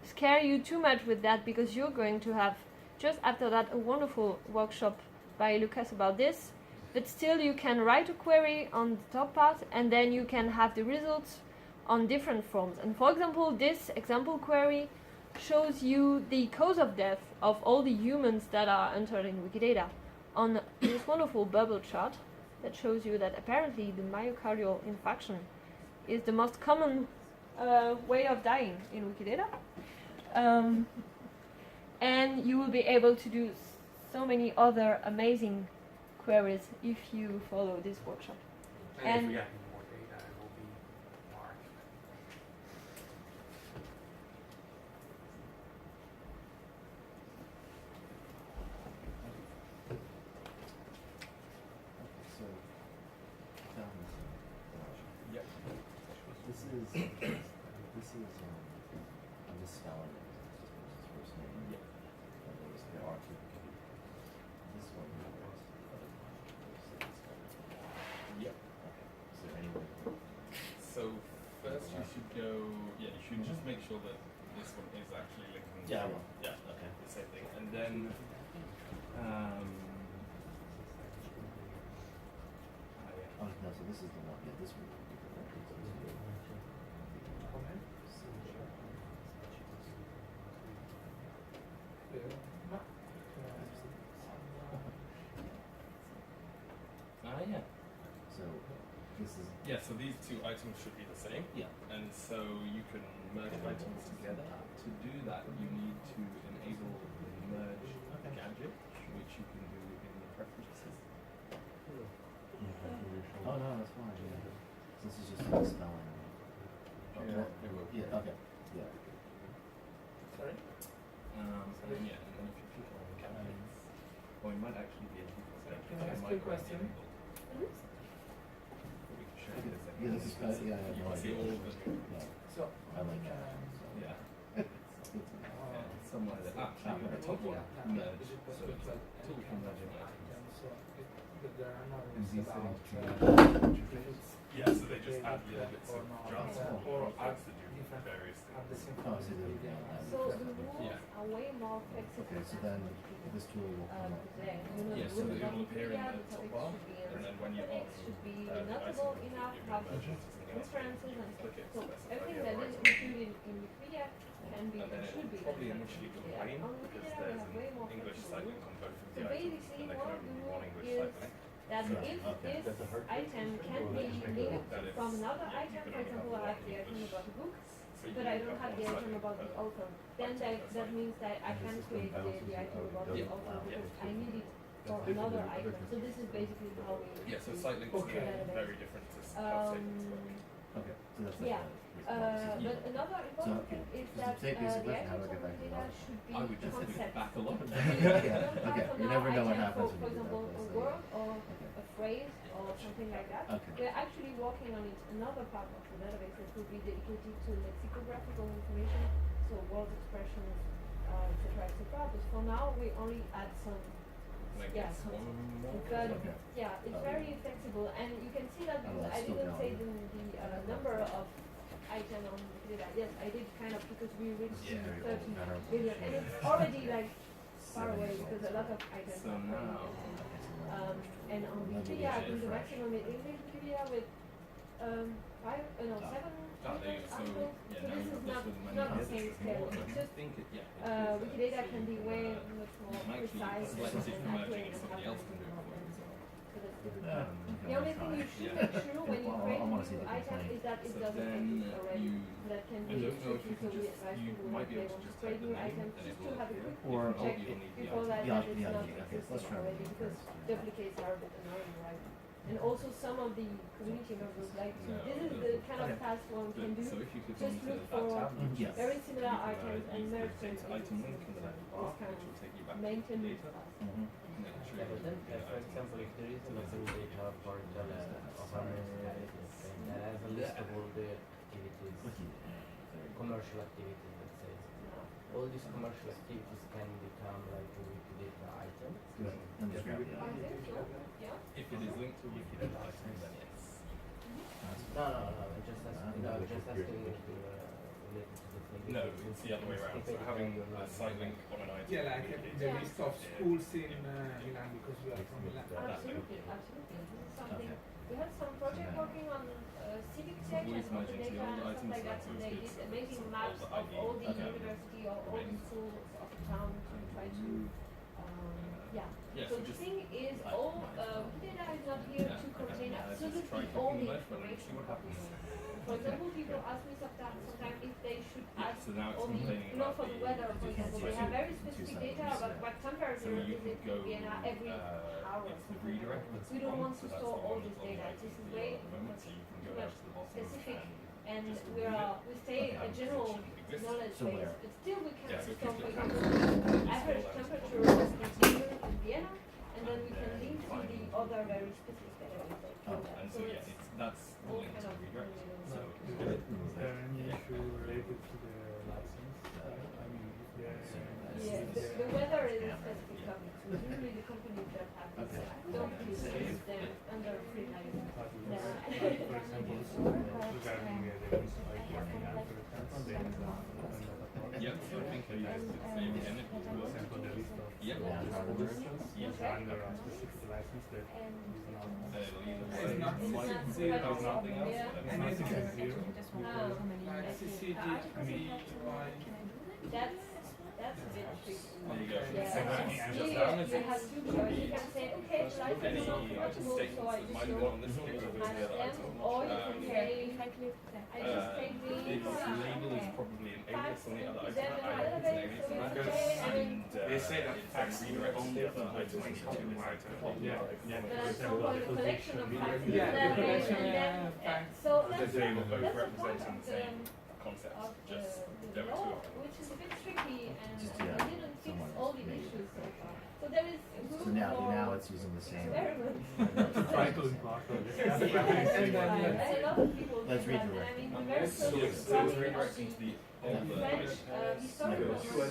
scare you too much with that, because you're going to have just after that a wonderful workshop by Lucas about this. But still you can write a query on the top part, and then you can have the results on different forms. And for example, this example query shows you the cause of death of all the humans that are entered in Wikidata on this wonderful bubble chart that shows you that apparently the myocardial infarction is the most common way of dying in Wikidata. And you will be able to do so many other amazing queries if you follow this workshop. And if we get more data, it will be marked. So, Yep. This is a misspelling of this person's first name. Yep. And there are two. This one here is the other one. Yep. Okay. Is there any way? So first you should go, yeah, you should just make sure that this one is actually linking Yeah, I to will. yeah, Okay. the same thing. And then Oh, no, so this is the one. Yeah, this one would be the reference. yeah. So this is So these two items should be the same. yeah. And so you can merge items together. To do that, you need to enable the merge gadget, which you can do in the preferences. Oh no, that's fine. Yeah. So this is just a misspelling. Okay. It will. Yeah. Okay. Yeah. Sorry? And then yeah, and then if you click on the gadgets, or you might actually be able to say, Can I ask you a question? We can show you this. Yeah, this is yeah. I have You no can see idea. all of them. Yeah. So, I like that. Yeah. It's good to know. Somewhere that actually the top one merge, so it's a tool for merging items. So there are no And rules these about settings Yeah, so they just add little bits or of not, JavaScript or add to do different various at the things. same Oh, time. so they- yeah, So the rules Yeah. are way more flexible. Okay, so then this tool will come up. Today. You know, Yeah, the so rules it of will appear in Pedia, the the top topics bar, should be and then when you're topics on should be the notable item, enough, you have can merge it to something else. references and Click it, so specify everything the that other is item. included in Wikipedia can be And then and it should will be. probably done. initially Yeah, complain on because Wikipedia we there's have way an more English flexible site rules. link on both of So the items, basically and there what can only the be rule one English is site link. that So- if Okay. this That's a hard item can be linked That is- from another yeah, you item, can for only example, I have have the one item English about the book, So you but I can don't have the one item site about the link per author. Then that means that I can create the item about the Yeah. author Yeah. because I need it for That's different another than other item. So this is basically how we Yeah, so site links Okay. are very different to how statements work. Okay, so that's like yeah. But another important thing is that take the basic question, how items do I get of back to data that? should be I would just put it concepts. back a lot. You don't Yeah, have okay. for You now never know what items happens for when you do example, that, a so word or Okay. a phrase or something like that. Okay. We're actually working on it. Another part of the database that will be dedicated to lexicographical information, so word expressions, etc., etc. But for now, we only add some. Like Yeah, it's some- one more. But Okay. yeah, it's very flexible, and you can see that because that's I still didn't say going. the number of items on Wikidata. Yes, I did kind of because we reached Yeah. 30 billion, and it's already like far away because a lot of items So are very now, and on Wikipedia, I think the maximum in English Wikipedia with 7 there you go. So, articles. yeah, So now this you is have this with not the many same articles scale. more, but It's I just think it, yeah. Wikidata can be way much more precise Let's see if and accurate merging and somebody else can do it for you. so that's different. The only thing you should make sure when you create a new item is that it So doesn't then exist already. you, That can I be don't know if tricky, you so can we just, advise you people might when be they able want to to just create type the new name items and it just to will have a appear. quick Or- check you'll need the before item. that it's not existing already because duplicates are a bit annoying, right? And also some of the community members like to, this is the kind of task one can do. So if you click Just onto look that for tab, Yes. very similar you can, items and use the merge them data item link in the left bar, this kind which will take you back of to maintenance data. task. Mhm. And then show Yeah, you but then, the for item. example, if there is an open data part of a municipality that has a list of all the activities, commercial activities, let's say, all these commercial activities can become like a Wikidata item. I think so, yeah. If it is linked to a Wikidata item, then yes. No, just asking if related to the thing. No, it's the other way around. So having a site link on an item. Yeah, like the list of schools in Milan because we are from Milan. Absolutely, absolutely. This is something, we had some project working on civic check and Always open merging data the old and stuff items, like that, so and it's they good did to amazing all maps the of ID. all the Okay. university or all the schools of the town to try to, yeah. Yeah, So so the just thing is, all Wikidata is not here to contain absolutely all the information about the world. For example, people ask me sometimes if they should add So now it's all the, complaining you know, about for the weather, for example, they have very specific data about what So temperature you is can it go, in Vienna every hour. it's the redirect that's We don't on, want so to that's store the all one this on data. right This is at way the moment, so you can go too down much to the bottom specific, and just we stay a general knowledge So base, where? but still we can Yeah, so if store, you for click example, average temperature in Vienna, and then we can link to the other very specific database like that. and so yeah, it's that's the all link kind to of the redirect. So Is there any issue related to the license? I mean, if yeah, the weather is a specific topic. So usually the companies that have this don't use them under free license. for example, regarding the municipality of Milan, for example, there is yeah, so I think it is the same again. for example, the list of Yeah. merchants Yeah. is under a specific license that is not. It's not It's zero. not something else. Yeah. It's not zero. Like CCD, That's a bit tricky. There you go. Yeah. So Here you have two choices. You can say, okay, license any is not item compatible, statements so I that just might have been on this page or the other item. or you can say, I just take Its the label is probably an alias on the other item. then I think it's an alias on that. And They say that facts redirect on the other item. to item. But at some point, a collection of facts is Yeah, there, the collection, and then, facts. so that's They will both the point represent of the same concept, of just the there are law, two of them. which is a bit tricky, and Just, we yeah, didn't fix someone all the made it. issues so far. So there is room So now for it's using the same. experiment. SPARQL and SPARQL. And And a lot of people Let's do that, and I redirect. mean, the very So first it's starting of redirecting to the older French historical Yeah. database, for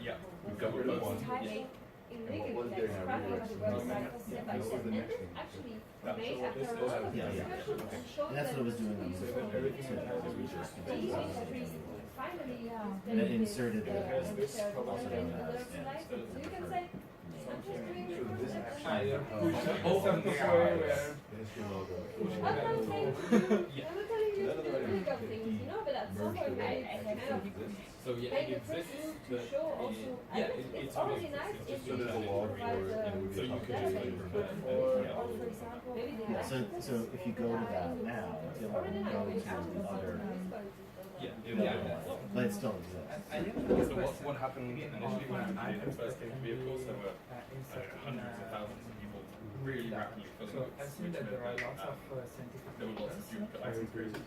Yeah. example, We've got rid of one. typing in And what was Wikidata, there now? scrapping the website step by What was step, the and next this thing? actually That's made what after this a is. lot of Yeah, yeah. discussion and showing And that's what I was doing on it's the really research. finally And it inserted the and this shared also the down other there. license. So you can say, I'm just doing So this the actually Something where Ministry logo. I'm not saying you, I'm not telling you to do illegal things, you know, but at some point maybe it's kind of So yeah, make it the first exists. move to but show also, I yeah, think it's already already nice if exists. you So there's a log provide for it, and it would So be you up to can date. just or for example, maybe the Yeah, so if you go to that now, it will already go nice. to the other, Yeah, but it still exists. So what happened initially when Wikipedia first came to be, of course, there were hundreds of thousands of people really rapidly filling So books, I've seen which that there are meant lots of scientific there were lots of papers. duplicate items created.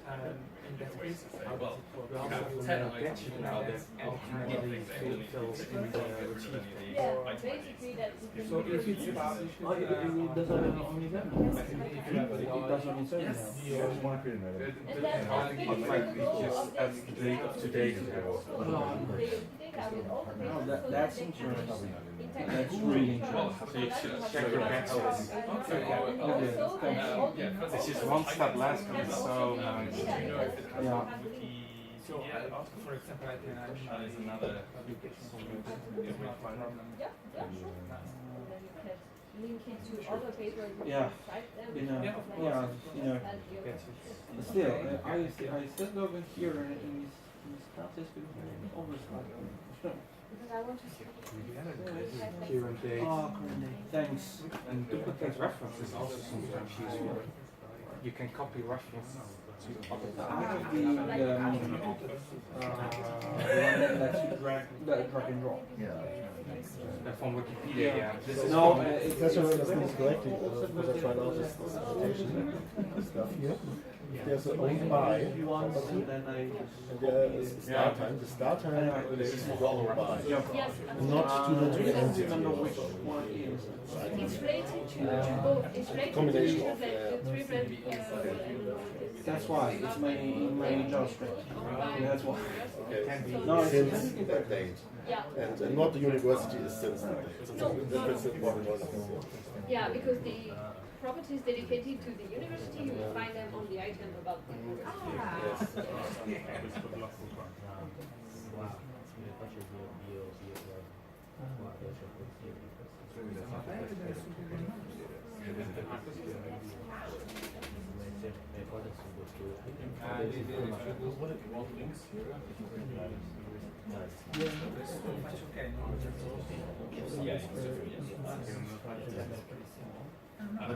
In that case, Say, how well, does it work? you have 10 items from now this, and you can get things that only fills fit in in the get rid of any of the Yeah, item basically IDs. that you can So if it's published, It does already on event. It does on event now. Yeah, I just want to create another. and that's been the goal of this Today ago. No, that's interesting. That's really interesting. Check your pencils. This is one step less, but it's so nice. Do you know if it has Yeah. a wiki So, for example, I can add That is another publication it's not a problem. Yeah, sure. And then you can link it to other papers. You Yeah. can cite them. You know, Yeah, of like, course. you know, add your- still, I still go in here in this classes because I always like Because I want to see. Current date. oh, current day. Thanks. And duplicate references also sometimes useful. You can copy references to other I have the one that lets you drag and drop. from Wikipedia. Yeah. This is No, from- That's what I understand this correctly, because I tried out this annotation stuff here. There's an own by, once and then I and there is the start time. The start time relates to the own by, Yes, not to the I don't entity. remember which one is. it's related to both. It's related Combination to of, the triplet. That's why it's my JavaScript. That's why. Okay. No, it's Since that date. Yeah. And not the university is since that date. No, That's important. Yeah, because the properties dedicated to the university, you will find them on the item about the university.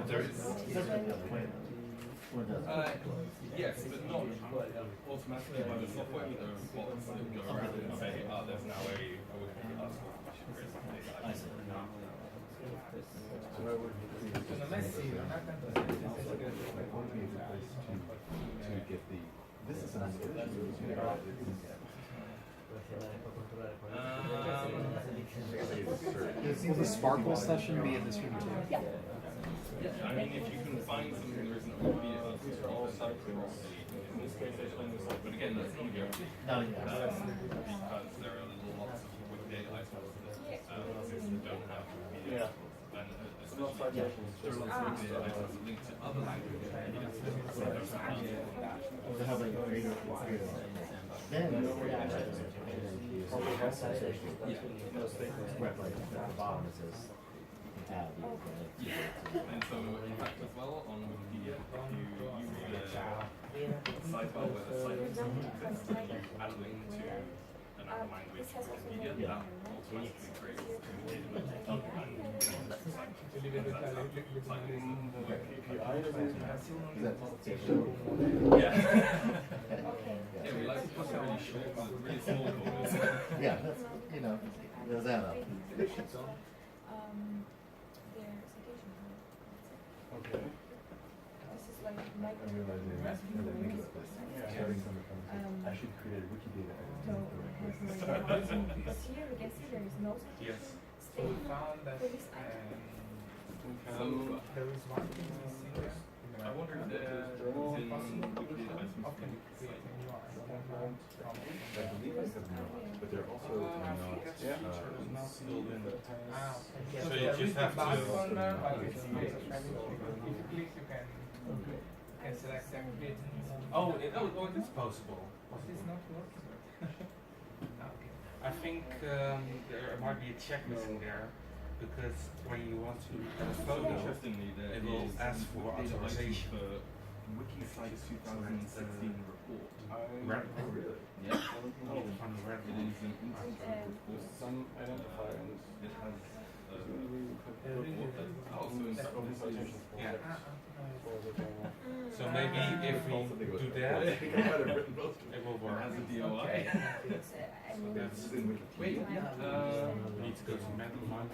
There is. Yes, but not automatically by the software. There are bots that go around and say, there's now a Wiki article which should create something. To get the, this is an Will the SPARQL session be in this room too? Yeah. I mean, if you can find something there isn't already a all site in this case, but again, that's not a guarantee. Because there are lots of Wikidata items that don't have Wikipedia. And especially, there are lots of Wikidata items that link to other languages. They have like a greater And so, in fact, as well, on Wikipedia, if you use the sidebar where the site exists, add a link to another language from Wikipedia, that automatically creates Yeah, we like to put it really short, really small corners. Yeah, that's, you know, there's that up. Their citation. Okay. This is like I realized I should create a Wikidata. Because here we can see there is no citation. Yes. So we found that For this item. so there is one thing missing there. I wonder if there's in Wikidata items. How can we create a new item from I believe I have not, but they're also not Still in the okay. So you just have to- If you click, you can select and create a new one. Oh, it is possible. It is not working. Okay. I think there might be a check missing there, because when you want to add a photo, Interestingly, there it will is ask for Wikidata authorization. for Wikicite 2016 report. Right. really? Yeah. From the red It is an interesting report. Some identifier and It has a report that also includes yeah. So maybe if we do that, it will It work. has a DOI. That's Wait, we need to go to mental mind.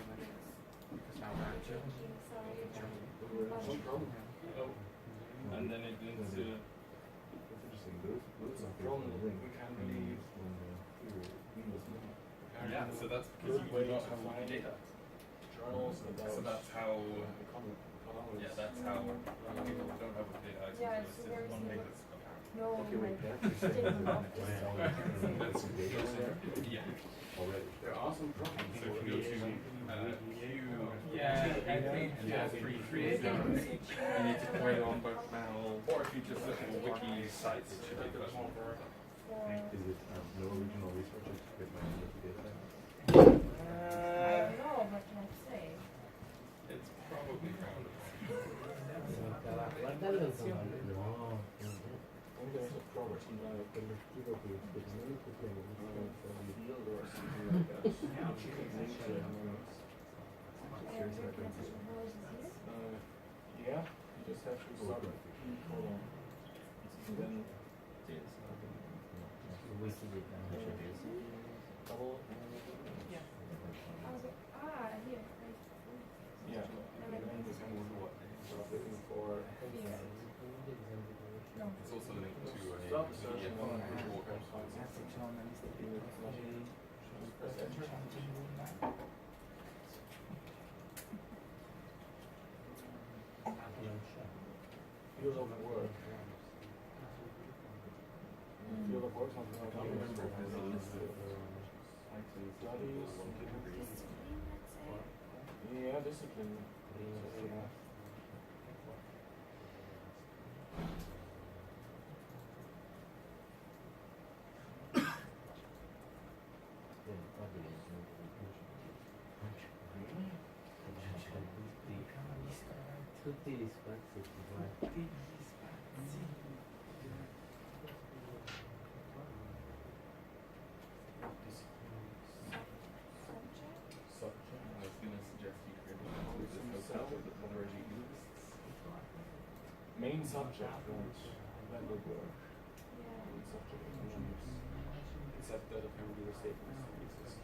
and then it links to That's interesting. Those are from the link. We can leave when yeah. So that's because you do not have Wikidata. So that's how. Yeah, that's how people who don't have Wikidata Yeah, items so listed there's on no- papers. No, Okay, wait, like, that you're saying taking off that this. that's some data Yeah. already. There are some problems. So if you go to Yeah, I think create You need to create on both manual. or if you just look at Wiki sites, it should be the best one. Is it no original research except by Wikidata? I don't know, but let's say. It's probably around. There's a property like in the keyboard with the name field or something like that. Yeah, you just have to start with the key colon. And then double. Yeah. Here. Yeah, and then this one is what? Start looking for. It's also linked to a Stop searching PDF on report. press enter. Field of work. Field of work, something like studies. Yeah, discipline. Tutti spazi I was going to suggest you create a hotel that already exists. Main subject, that would work. Main subject except that apparently the statements don't exist.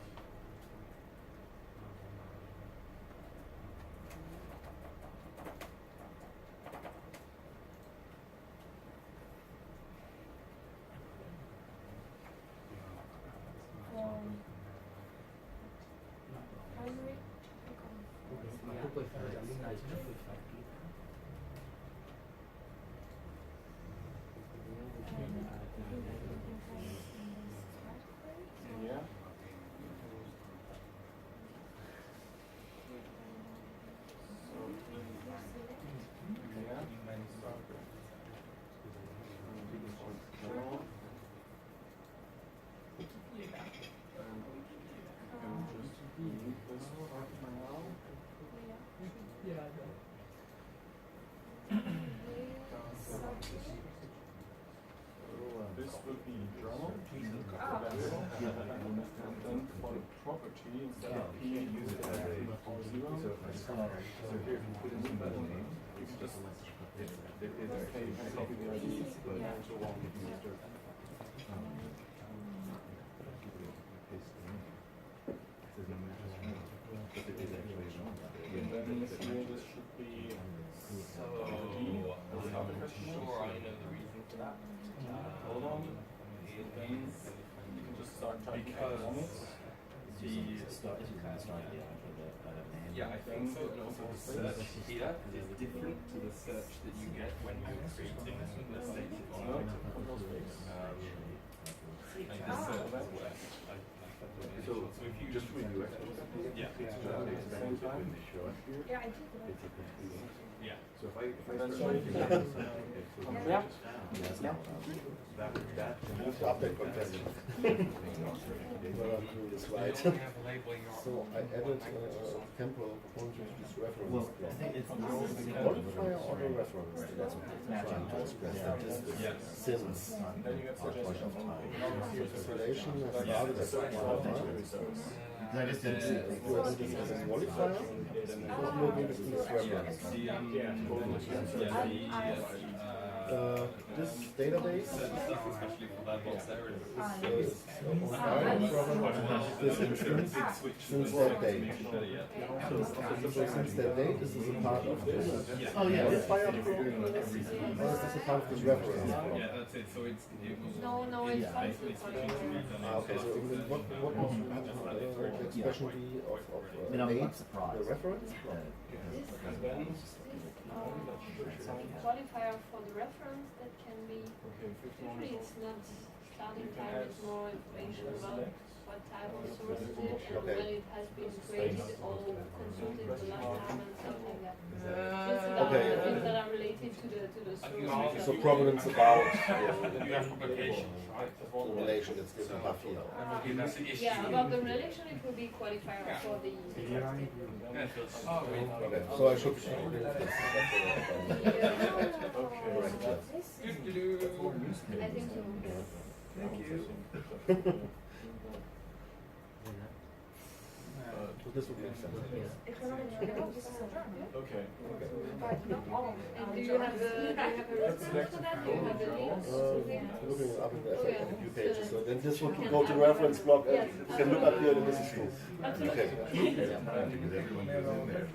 Yeah. This would be journal. And then for the property, instead of P, use it as a 0. So here, if you put in somebody's name, you can just, it's okay, you can copy the ID, but so long if you start. And then here this should be So, I'm not sure I know the reason for that. hold on. It means You can just start typing because on it. yeah, I think so. And also the search here is different to the search that you get when you're creating a static on an item. And this search is where So if you just when you export yeah. when they show up here, Yeah, I did that. it's a complete answer. Yeah. So if I That's start right. yeah. That You have to update content. This right. So I added temporal component to this reference. Well, I think it's the modifier or the reference. That's what I'm trying to express. Yeah. Since Then you get suggestions. this relation has started at certain time. I just didn't see it. You added this as a modifier. Because you're giving this reference. This database Especially for that box there is this instance since that date. So since that date, this is a part of this modifier program, or is this a part of this reference? yeah, that's it. So it was No, it's basically switching to read Okay, so what would the expression be of I mean, I'm not surprised. the reference? Qualifier for the reference that can be usually it's not starting time, it's more information about what type of source it is and when it has been created or consulted the last time and stuff like that. These are the things that are related to the So provenance about you have publication, right? the relation that's given above here. That's the issue. Yeah, about the relation, it will be qualifier for the. Okay, so I should remove this. I think so. Thank you. So this would make sense. Okay. And do you have a reference for that? Do you have the links? Looking it up in the a few pages. So then this would go to reference block and you can look up here and this is true. Okay. Because everyone goes in there.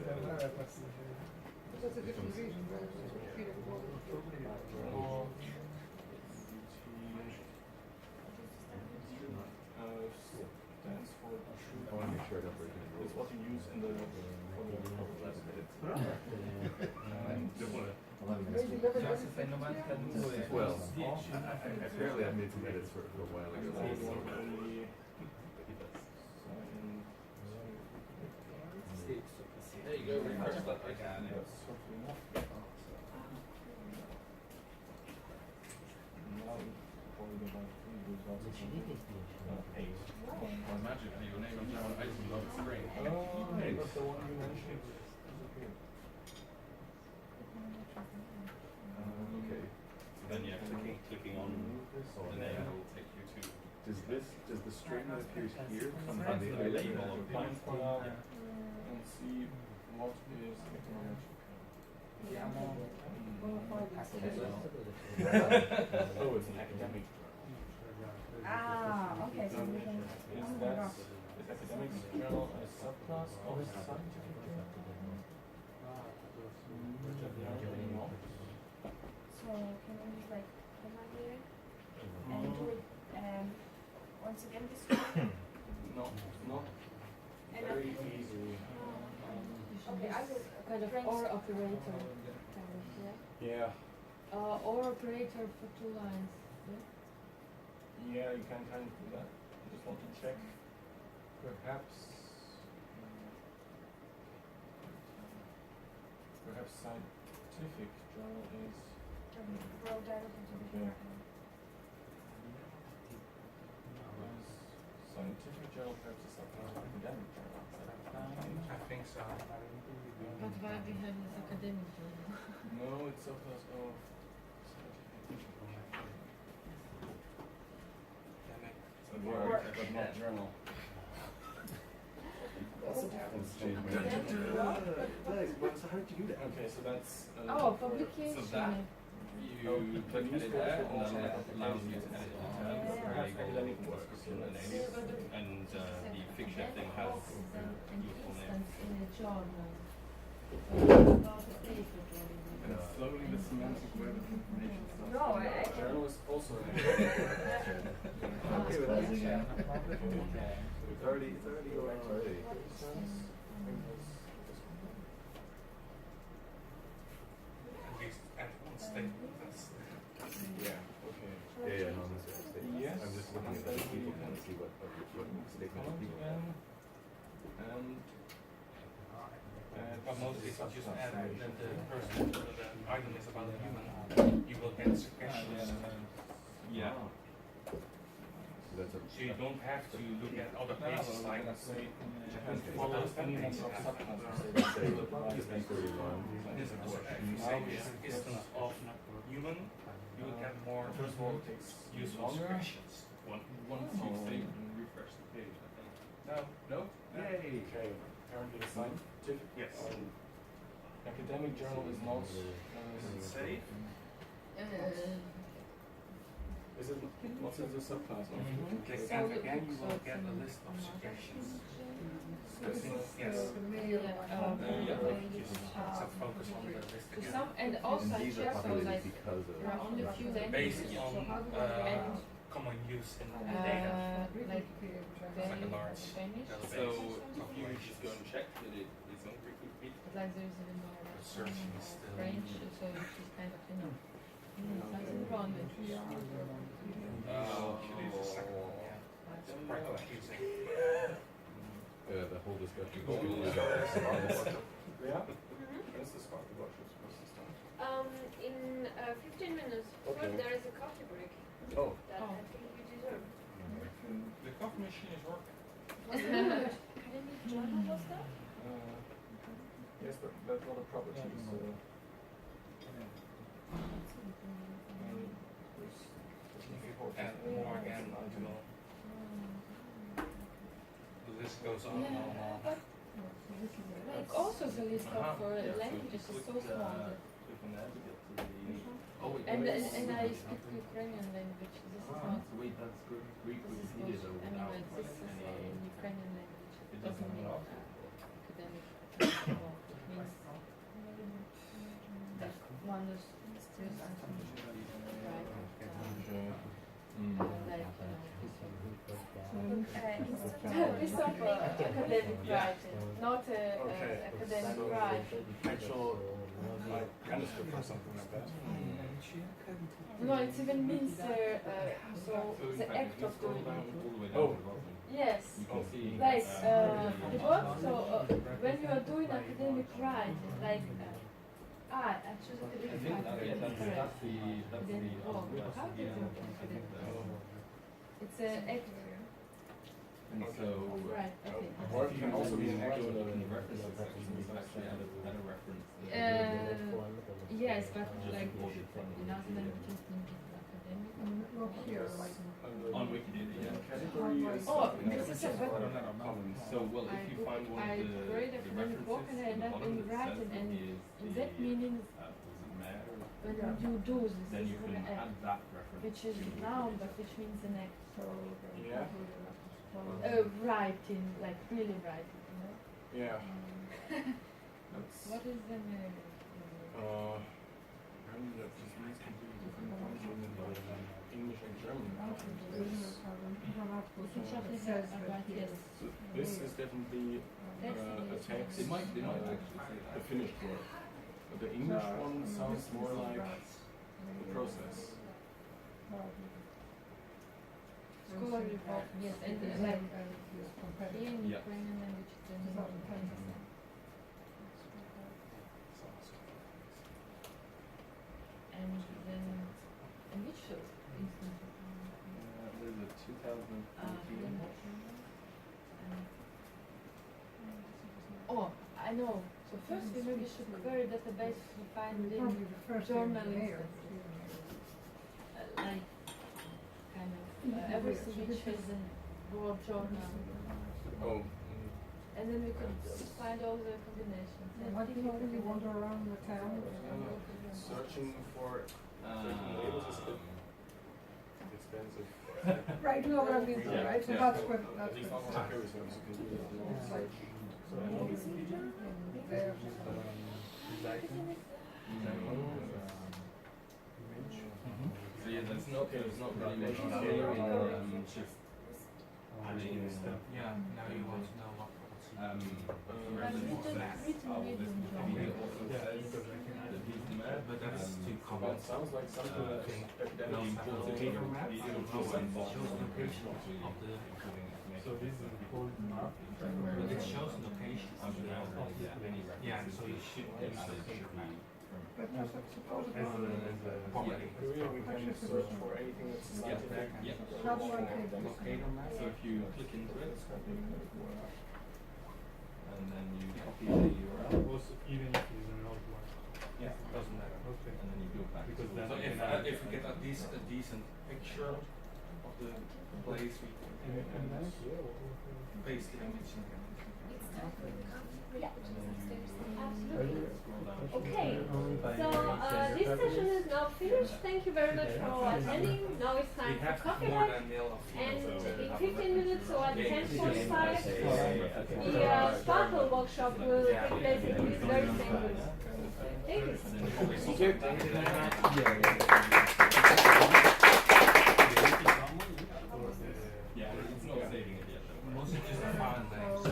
That's a different region, right? Stands for I want to make sure I don't break any rules. It's what you use in the Well, apparently I made some edits for a while ago. There you go, refresh that again. Imagine your name on Java item on the screen. But the one you mentioned disappeared. Okay. Then yeah, clicking on the name will take you to. Does the string that appears here come Find from the the item? find for now and see what is Oh, it's an academic. Okay, so we can. Is academics journal a subclass of scientific journal? So can we just like come out here and do it once again this way? No, not very easy. Okay, I will Kind of or operator. Kind of, yeah. Yeah, Or operator for 2 lines. yeah, you can kind of do that. I just want to check. Perhaps scientific journal is. Roll directly to the department. Scientific journal perhaps is like an academic journal. I think so. But why we have this academic journal? No, it's subclass of scientific. But not journal. What's the difference? So how did you do that? Okay, so that's. Publication. So that you click edit there, and then it allows you to edit the terms where label works in the name, and the fixture thing has useful name. In a journal. And slowly the semantic web of information starts. No, I Journal is also an Okay with that. It's already going already. At least at one statement. Yeah, okay. Yeah, no, that's a mistake. Yes. I'm just looking at other people kind of see what statement people have. And But most cases you just add that the person, the item is about a human, you will get suggestions. Yeah. So you don't have to look at other pages like follow the pages. This you say this instance of human, you will get more useful suggestions. once you save and refresh the page, I think. No? Yay! Okay, apparently it's scientific. Yes. Academic journal is not Save. Is it, what is the subclass of? Click and again you will get a list of suggestions. Yes. So focus on the list So again. some and also I These are check so populated like because of. there are only a few languages. Based on and common use in data. like Like a large Spanish. So if you just go and check that it is on repeat. But like there's even more Searching is still French, so it's just kind of something wrong with actually the second one, yeah. It's quite confusing. The whole discussion is really about Yeah? When's the SPARQL workshop supposed to start? In 15 minutes. Okay. First, there is a coffee break. Oh. That I think you deserve. The coffee machine is working. Academic journal was that? Yes, but what are properties? And more again, I don't know. The list goes on and on and on. Like also the list of languages is so small. And I speak Ukrainian language. This is not. Wait, that's good. Greek This is Wikipedia not. though. I mean, without this is Ukrainian language. It doesn't mean academic. Well, it means that one is still something right. Like piece of academic writing, not academic writing. Actual manuscript or something like that. No, it even means so the act of doing it. Oh. Yes, like it works. So when you are doing academic writing, like I choose academic writing. How do you do academic writing? It's an act. And so, Right, okay. work can also be an actual in the references section. You can actually add a reference. Yes, but like in other languages, academic. Look here, like. On Wikidata, yeah. Oh, this is a web. So, well, if you find one I of the read academic book and I end up in writing, and in that meaning, when you do this, then you is can an add act, that reference. which is noun, but which means an act. So, Yeah. writing, like really writing, you know? Yeah. What is the name? That just means completely different things in English and German. It says that here. So this is definitely a text. They might actually say The finished work. But the English one sounds more like the process. Scholarly book, yes, and like here in Ukrainian language, it's the name. And then, in which instance? There's a 2014. Oh, I know. So first we maybe should query database to find the Probably the first journal thing there. instances. Like kind of everything which has a broad journal. Oh. And then we could find all the combinations. And Why do you really wander around the town? Searching for certain labels is a bit expensive. Right, no, what I mean, right? So that's what, At least not on the query service, you can do it. it's like. So yeah, there's not really much theory, just adding stuff. Yeah, now you want to know what But that's too common. That sounds like something that academic Wikipedia map shows location of the. So this is a whole map. But it shows location of the. Yeah, so you should use locator map. But supposedly. Property. we can search for anything that's scientific. How do I take this? Locator map. So if you click into it, and then you copy the URL. Also, even if it's an old one. Yeah, Doesn't matter. Okay. and then you go back. Because to then So I if we get a decent picture of the place, we can paste the image. Yeah. Absolutely. Okay, so this session is now finished. Thank you very much for attending. Now it's We time for have coffee more break. than male or And female. in 15 minutes, so at 10:45, the SPARQL workshop will take place in this very same room. Thank you. Thank you very much. Yeah, it's not saving it yet. Most of it is a file name, so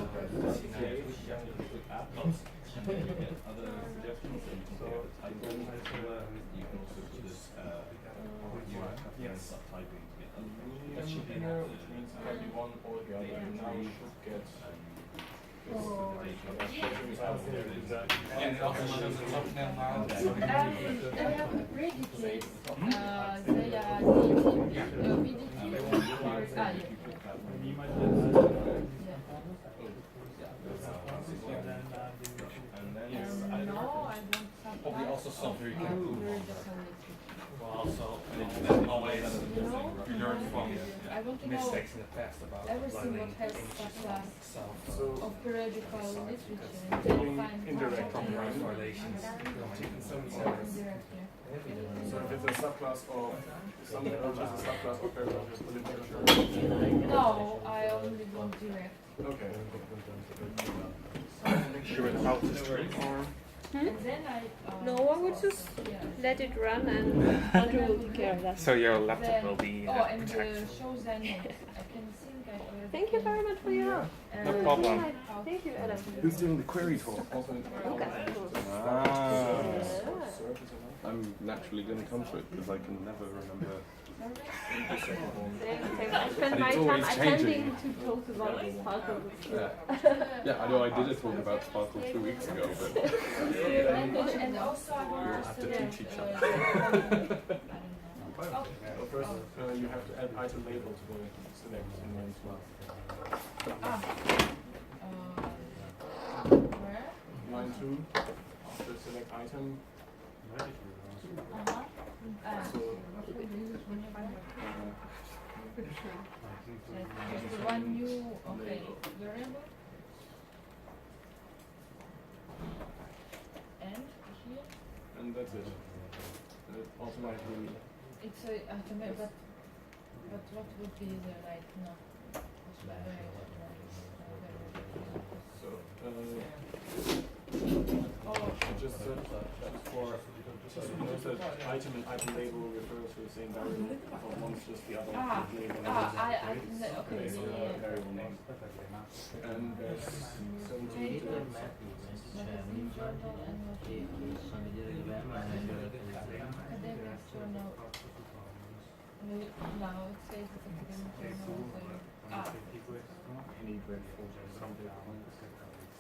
And then you get other suggestions, and you can get the title. You can also do this, subtyping to get other That should be here, which means it can be one or the other. Now we should get And it also shows a thumbnail now. I have predicates. They are no, I don't have Probably also software you can Well, also always you learn from I want to know mistakes in the past about everything what has subclass of periodical literature. Indirect copyright violations. So if it's a subclass of something or just a subclass of paragraph literature? No, I only do direct. Okay. Make sure it's out And then I No, I would just let it run and Andrew will take care of that. So your laptop will be and shows the names. I can think I already. Thank you very much for your help. No problem. Thank you, Adam. Who's doing the query talk? I'm naturally going to come to it because I can never remember. I spend my time attending to talk about SPARQL. Yeah, I know I did a talk about SPARQL 2 weeks ago, but And also I we'll want have to to teach each other. First, you have to add item label to the select in one slot. Where? Line 2, after select item. So, the one new variable. And here? and that's it. Automatically. It's a automatic, but what would be the right no? So, just for note that item and item label refer to the same variable, but one's just the other label. Okay. So, variable name. And there's 17 terms. Magazine, journal, and notification. Academic journal. Now it says that academic journal. Any web for something.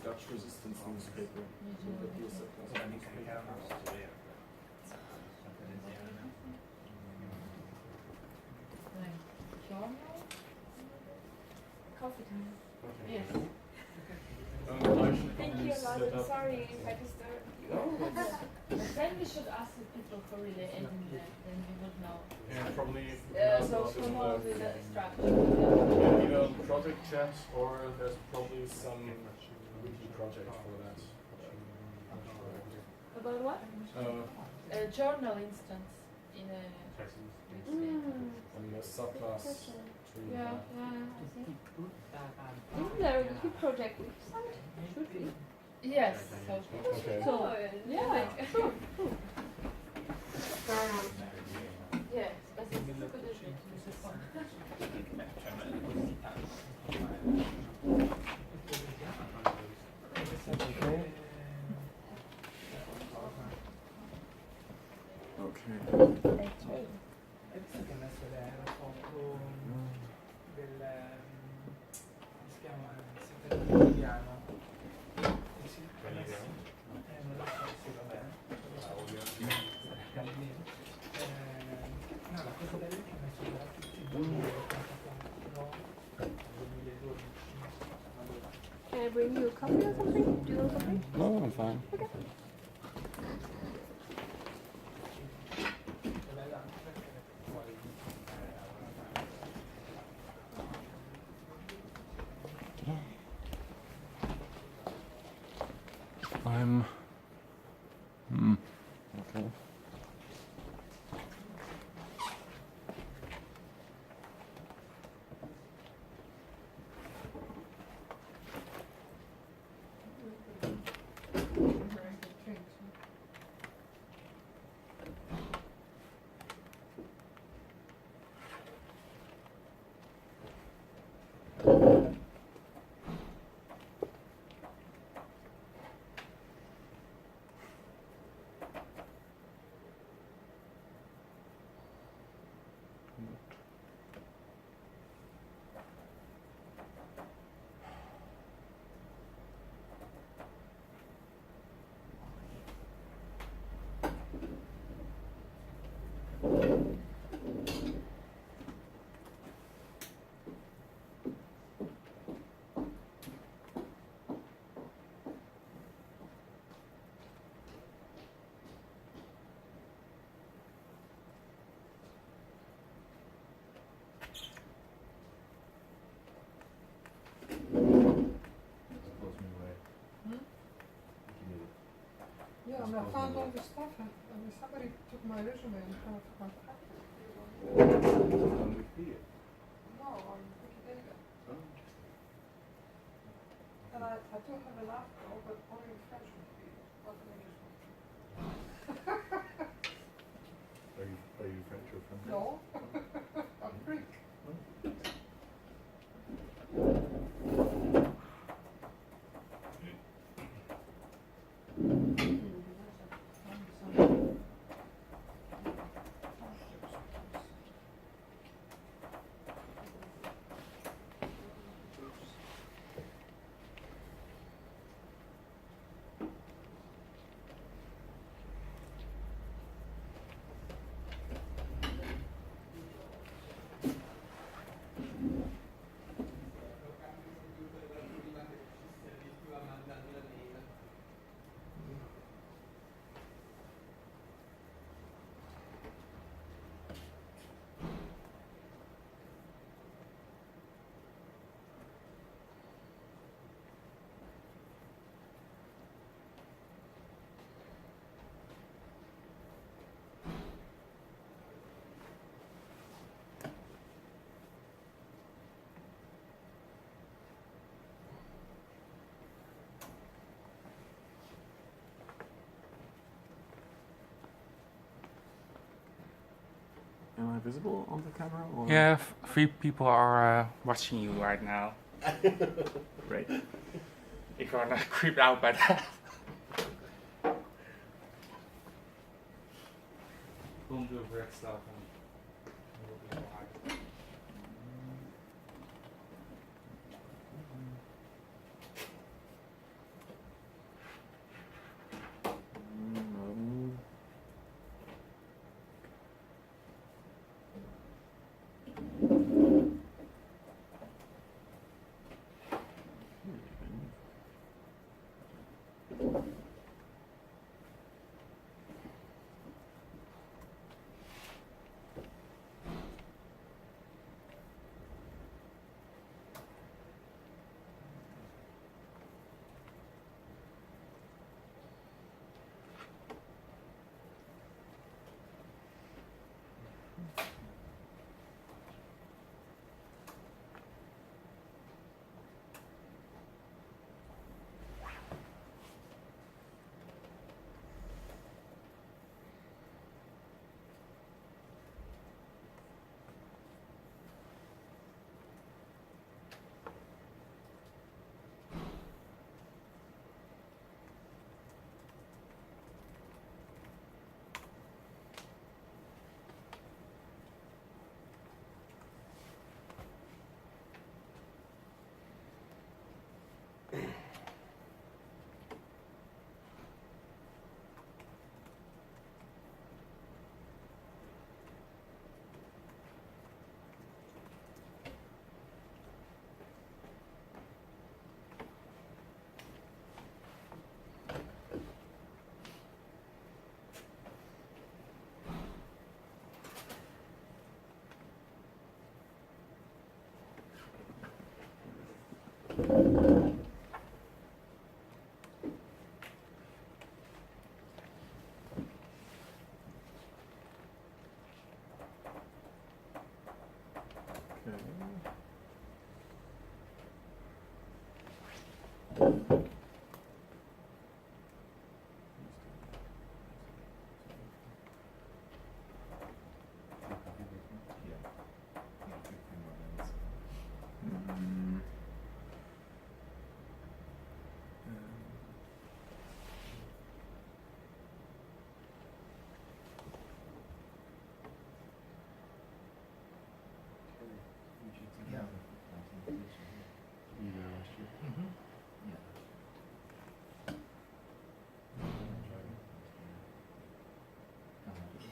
Dutch resistance newspaper. So that be a subclass of newspaper. Journal? Coffee time. Yes. Thank you, Robin. Sorry if I disturbed you. But then we should ask the people who really ending that, then we would know. Yeah, probably. So come on with the structure. Either project chat or there's probably some wiki project for that. About what? A journal instance in a. On the subclass tree. Yeah. Isn't there a wiki project website? Should be. Yes. Okay. So, yeah. Sure. Yes, das ist eine gute Idee. Okay. Penso che adesso era foto del come si chiama? Sempre quotidiano. Sì, non lo so, sì, vabbè. No, la cosa bella è che ho messo tutti i 2084, 2012. Can I bring you a coffee or something? Do you want something? No, I'm fine. Okay. I'm. Okay. Yeah, and I found all this stuff, and somebody took my resume and kind of contacted me. On Wikipedia. No, on Wikidata. Oh. And I do have an article, but only in French Wikipedia, not in English one. Are you French or from? No, I'm Greek. Am I visible on the camera? Or? Yeah, 3 people are watching you right now. Great. If you're not creeped out by that. Don't do weird stuff and we'll be quiet.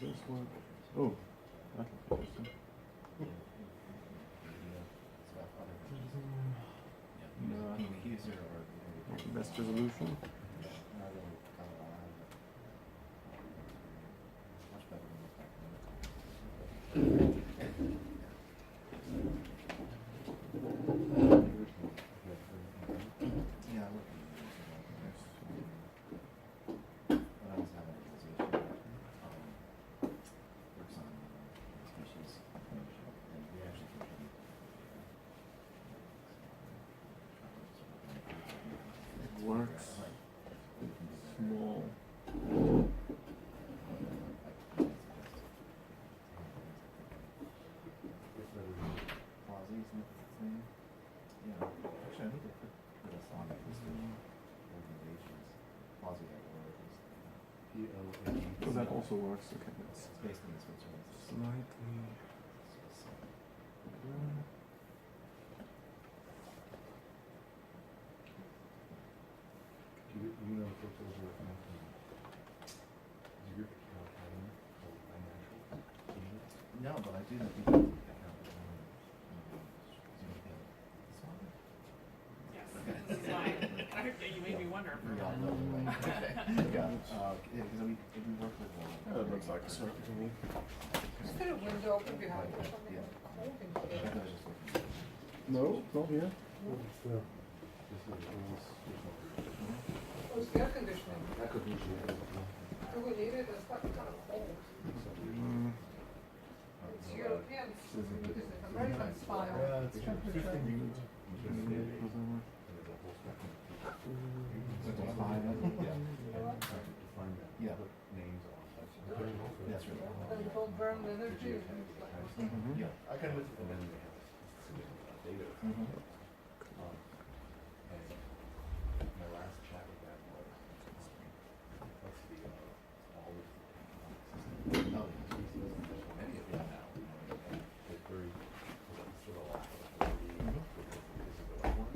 This one. Oh, that looks interesting. Best resolution. works. Small. So that also works. Okay, that's based on this one. slightly. You know the folks over at your account having financial? No, but I do know people who account. Yes, this is why you made me wonder for a Yeah, minute. because we work with. Yeah, that looks like a circle to me. Is there a window open behind you or something? Yeah. No, not here. Oh, it's the air conditioning. Air conditioning. Do we need it? It's kind of cold. It's European, it's American style temperature. Yeah. That's right. And it don't burn energy. Yeah. I can live and then they have data. And my last chat with that was what's the all of the many of them now. They're very sort of lack of this is the right one.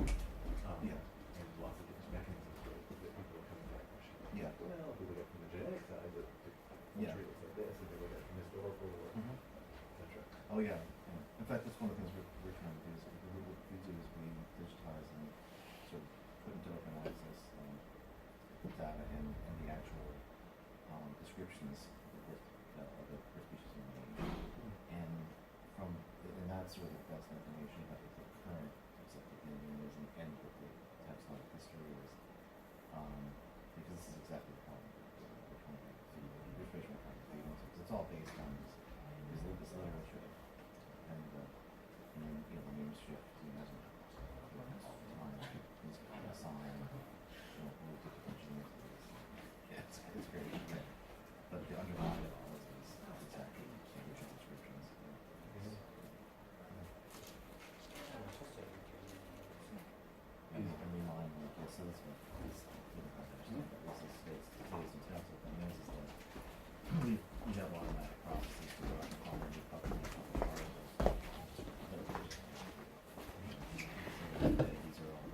Yeah. And lots of different mechanisms that people are coming back and saying, Yeah. well, we look at from the genetic side, but the Yeah. country looks like this, and they look at from historical or etc. Oh yeah. In fact, that's one of the things we're trying to do. Is what we do is we digitize and sort of put into open access data and the actual descriptions of the species and name. And that's sort of the best information about what the current accepted name is and what the taxonomic history is. Because this is exactly the problem we're trying to feed, the information we're trying to feed into. Because it's all based on this literature. And then, the name shift, as time is kind of sign, move to different genes. It's great. Yeah. But the underlying of all is these exactly original descriptions. And remind me, so that's what this states today's intensive, and this is that we have automatic processes to go out and call and decouple articles. These are all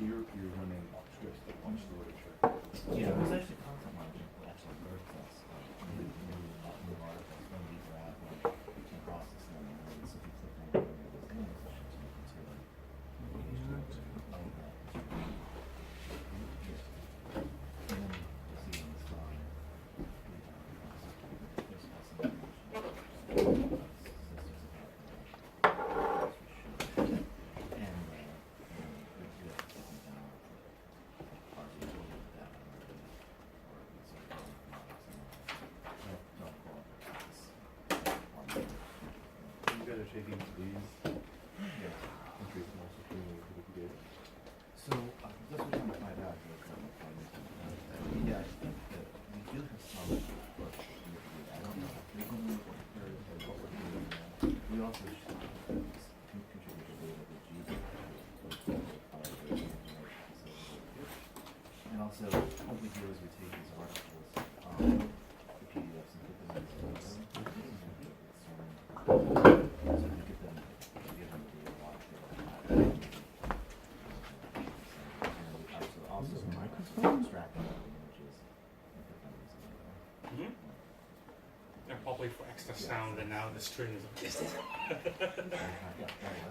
You're running scripts that punch the literature. yeah, there's actually content margin that actually works us. New articles, when we grab one, we can process them, and then so if you click on one of those names, it should take you to a page to explain that. And then you'll see on the slide, there's also information. You guys are taking these countries and also putting them into Wikidata. So, that's what we're trying to find out. Yeah, I think that we do have some work to do. I don't know how frequently or what we're doing now. We also contribute to data to G. And also, what we do is we take these articles, the PDFs, and put them into the so we get them, give them the log also extract them out of images and put them into And probably for extra sound, and now the string is.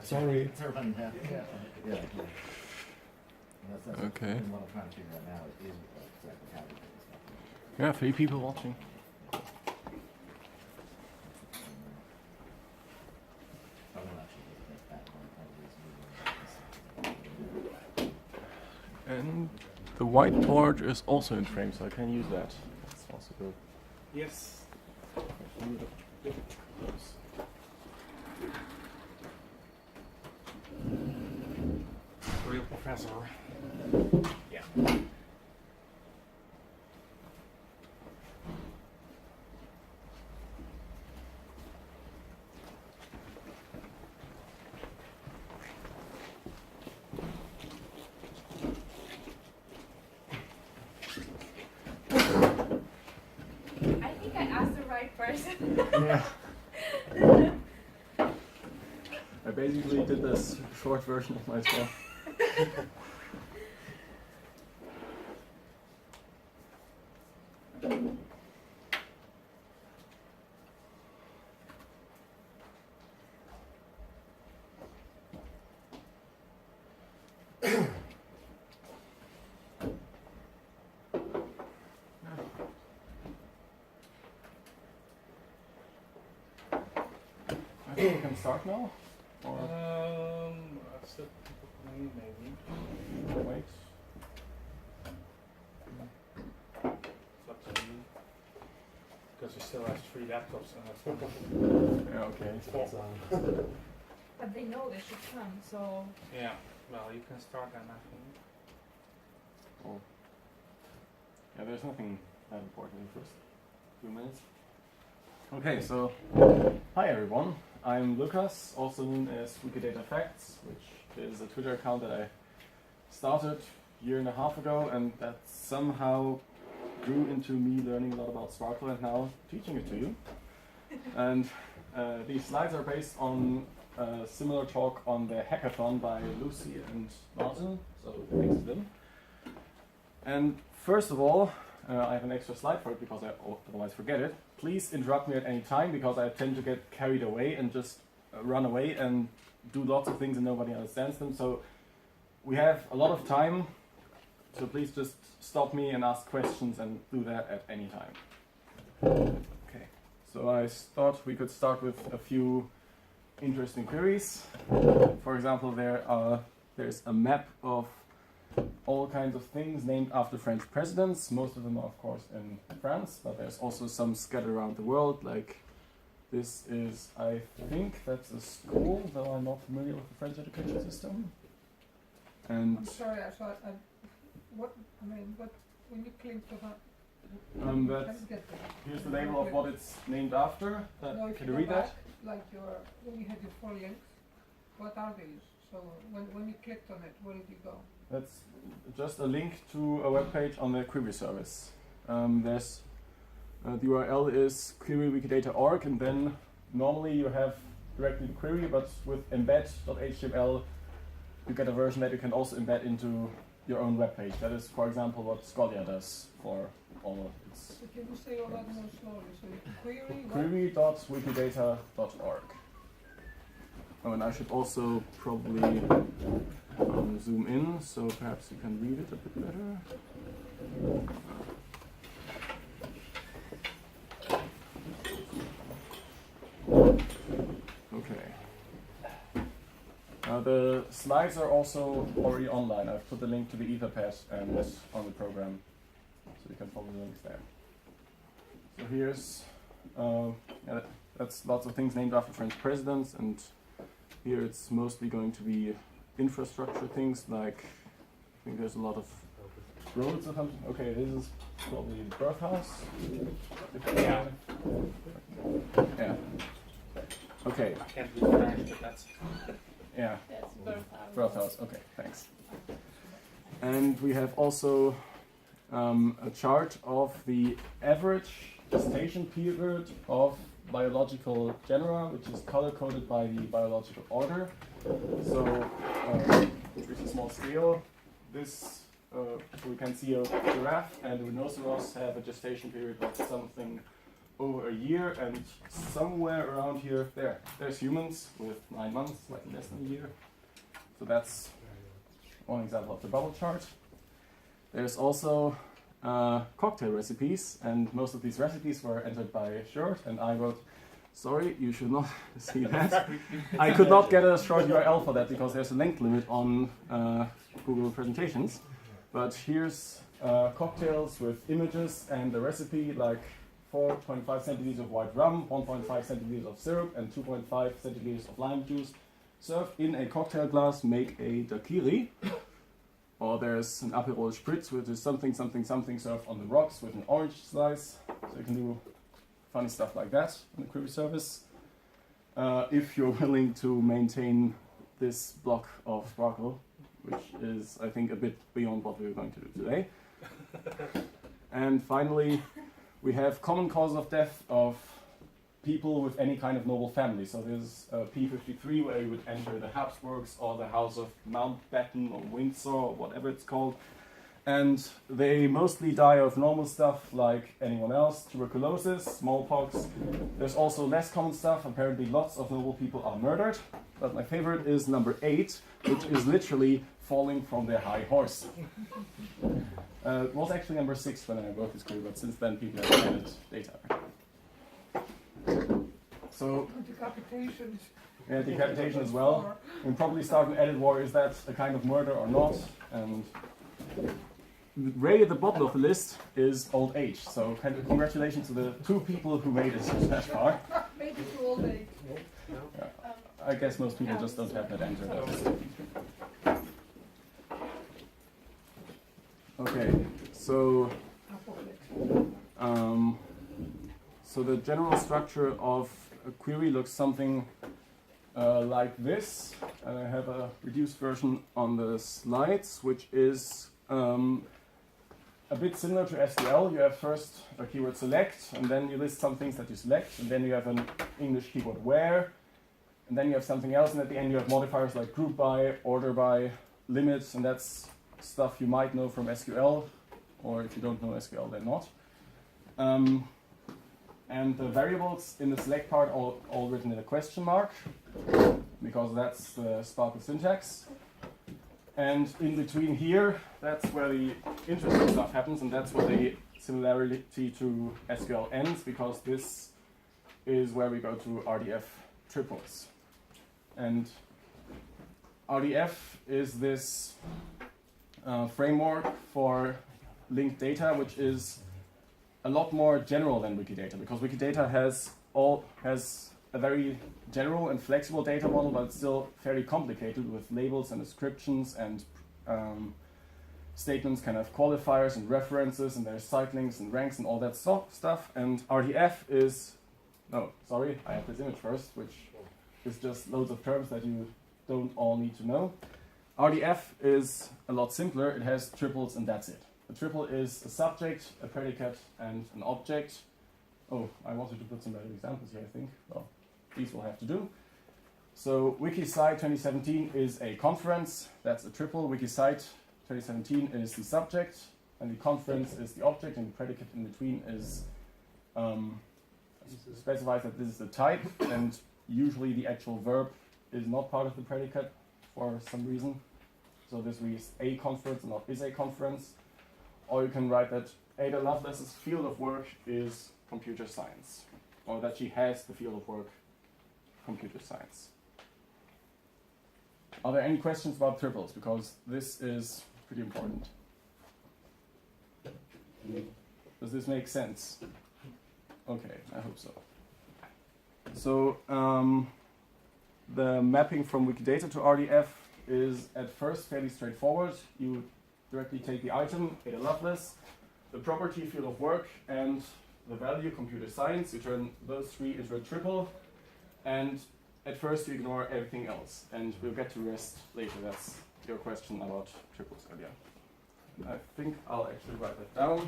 Sorry. It's urban, yeah. That's Okay. what I'm trying to figure out now is exactly how we do this stuff. Yeah, 3 people watching. I will actually look at that one. And the whiteboard is also in frame, so I can use that. That's also good. Yes. real professor. Yeah. I think I asked the right person. Yeah. I basically did this short version of myself. I think we can start now. Or Still maybe. wait. It's up to you. Because we still have 3 laptops and that's one. Yeah, okay. But they know they should come, so. Yeah, well, you can start then, I think. Oh. Yeah, there's nothing that important in the first few minutes. Okay, so hi everyone. I'm Lucas, also known as WikidataFacts, which is a Twitter account that I started a year and a half ago, and that somehow grew into me learning a lot about SPARQL and now teaching it to you. And these slides are based on a similar talk on the hackathon by Lucy and Martin, so thanks to them. And first of all, I have an extra slide for it because I otherwise forget it. Please interrupt me at any time because I tend to get carried away and just run away and do lots of things and nobody understands them. So we have a lot of time, so please just stop me and ask questions and do that at any time. Okay, so I thought we could start with a few interesting queries. For example, there's a map of all kinds of things named after French presidents. Most of them are, of course, in France, but there's also some scattered around the world. Like this is, I think, that's a school, though I'm not familiar with the French education system. And I'm sorry, what when you click to that, here's the label of what it's named after. No, Can you read that? Like when you had your 4 links, what are these? So when you clicked on it, where did you go? That's just a link to a web page on the query service. There's the URL is querywikidata.org, and then normally you have directly the query, but with embed.html you get a version that you can also embed into your own web page. That is, for example, what Scholia does for all of its. So can you say all that more slowly? So query. Query.wikidata.org. Oh, and I should also probably zoom in, so perhaps you can read it a bit better. Okay. The slides are also already online. I've put the link to the Etherpad and this on the program, so you can follow the links there. So here's, that's lots of things named after French presidents, and here it's mostly going to be infrastructure things, like I think there's a lot of roads or something. Okay, this is probably the birth house. Yeah. Yeah. Okay. I can't read French, but that's... Yeah. That's birth house. Birth house, okay, thanks. And we have also a chart of the average gestation period of biological genera, which is color-coded by the biological order. So, with a small scale, this we can see a giraffe and a rhinoceros have a gestation period of something over a year, and somewhere around here, there's humans with 9 months, slightly less than a year. So that's one example of the bubble chart. There's also cocktail recipes, and most of these recipes were entered by Shirt, and I wrote, sorry, you should not see that. I could not get a short URL for that because there's a length limit on Google presentations. But here's cocktails with images and the recipe, like 4.5 centiliters of white rum, 1.5 centiliters of syrup, and 2.5 centiliters of lime juice, served in a cocktail glass, make a daiquiri. Or there's an Aperol Spritz, which is something, something, something served on the rocks with an orange slice. So you can do funny stuff like that in the query service. If you're willing to maintain this block of SPARQL, which is, I think, a bit beyond what we're going to do today. And finally, we have common cause of death of people with any kind of noble family. So there's P53, where you would enter the Habsburgs or the House of Mountbatten or Windsor or whatever it's called. And they mostly die of normal stuff like anyone else, tuberculosis, smallpox. There's also less common stuff. Apparently lots of noble people are murdered. But my favorite is number 8, which is literally falling from their high horse. It was actually number 6 when I wrote this query, but since then people have added data. So, Decapitation. yeah, decapitation as well. We'll probably start an edit war. Is that a kind of murder or not? And Ray at the bottom of the list is old age. So congratulations to the 2 people who made it that far. Made it to old age. Yeah. I guess most people just don't have that entered. Okay, so so the general structure of a query looks something like this. And I have a reduced version on the slides, which is a bit similar to SQL. You have first a keyword select, and then you list some things that you select, and then you have an English keyword where, and then you have something else, and at the end you have modifiers like group by, order by, limits, and that's stuff you might know from SQL, or if you don't know SQL, then not. And the variables in the select part are all written in a question mark, because that's the SPARQL syntax. And in between here, that's where the interesting stuff happens, and that's where the similarity to SQL ends, because this is where we go to RDF triples. And RDF is this framework for linked data, which is a lot more general than Wikidata, because Wikidata has a very general and flexible data model, but it's still fairly complicated with labels and descriptions and statements, kind of qualifiers and references, and there's site-links and ranks and all that stuff. And RDF is, no, sorry, I have this image first, which is just loads of terms that you don't all need to know. RDF is a lot simpler. It has triples and that's it. A triple is a subject, a predicate, and an object. Oh, I wanted to put some better examples here, I think. Well, these will have to do. So Wikicite 2017 is a conference. That's a triple. Wikicite 2017 is the subject, and the conference is the object, and the predicate in between is specifies that this is the type, and usually the actual verb is not part of the predicate for some reason. So this reads a conference and not is a conference. Or you can write that Ada Lovelace's field of work is computer science, or that she has the field of work computer science. Are there any questions about triples? Because this is pretty important. Does this make sense? Okay, I hope so. So the mapping from Wikidata to RDF is at first fairly straightforward. You directly take the item, Ada Lovelace, the property, field of work, and the value, computer science. You turn those 3 into a triple, and at first you ignore everything else. And we'll get to rest later. That's your question about triples earlier. I think I'll actually write that down.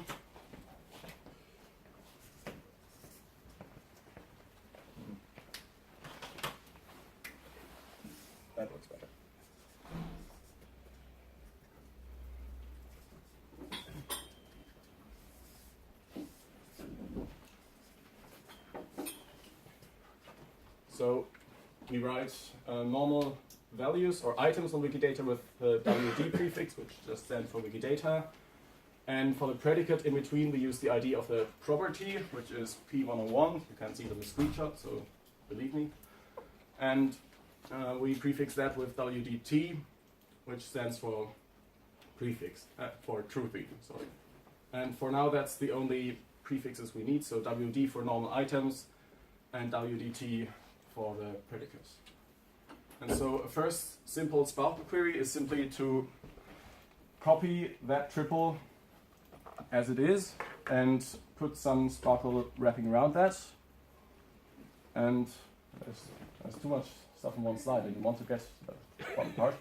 That looks better. So we write normal values or items on Wikidata with the WD prefix, which just stands for Wikidata. And for the predicate in between, we use the ID of the property, which is P101. You can see it in the screenshot, so believe me. And we prefix that with WDT, which stands for prefix, for truthy, sorry. And for now, that's the only prefixes we need. So WD for normal items and WDT for the predicates. And so a first simple SPARQL query is simply to copy that triple as it is and put some SPARQL wrapping around that. And there's too much stuff on one slide and you want to get the fun part.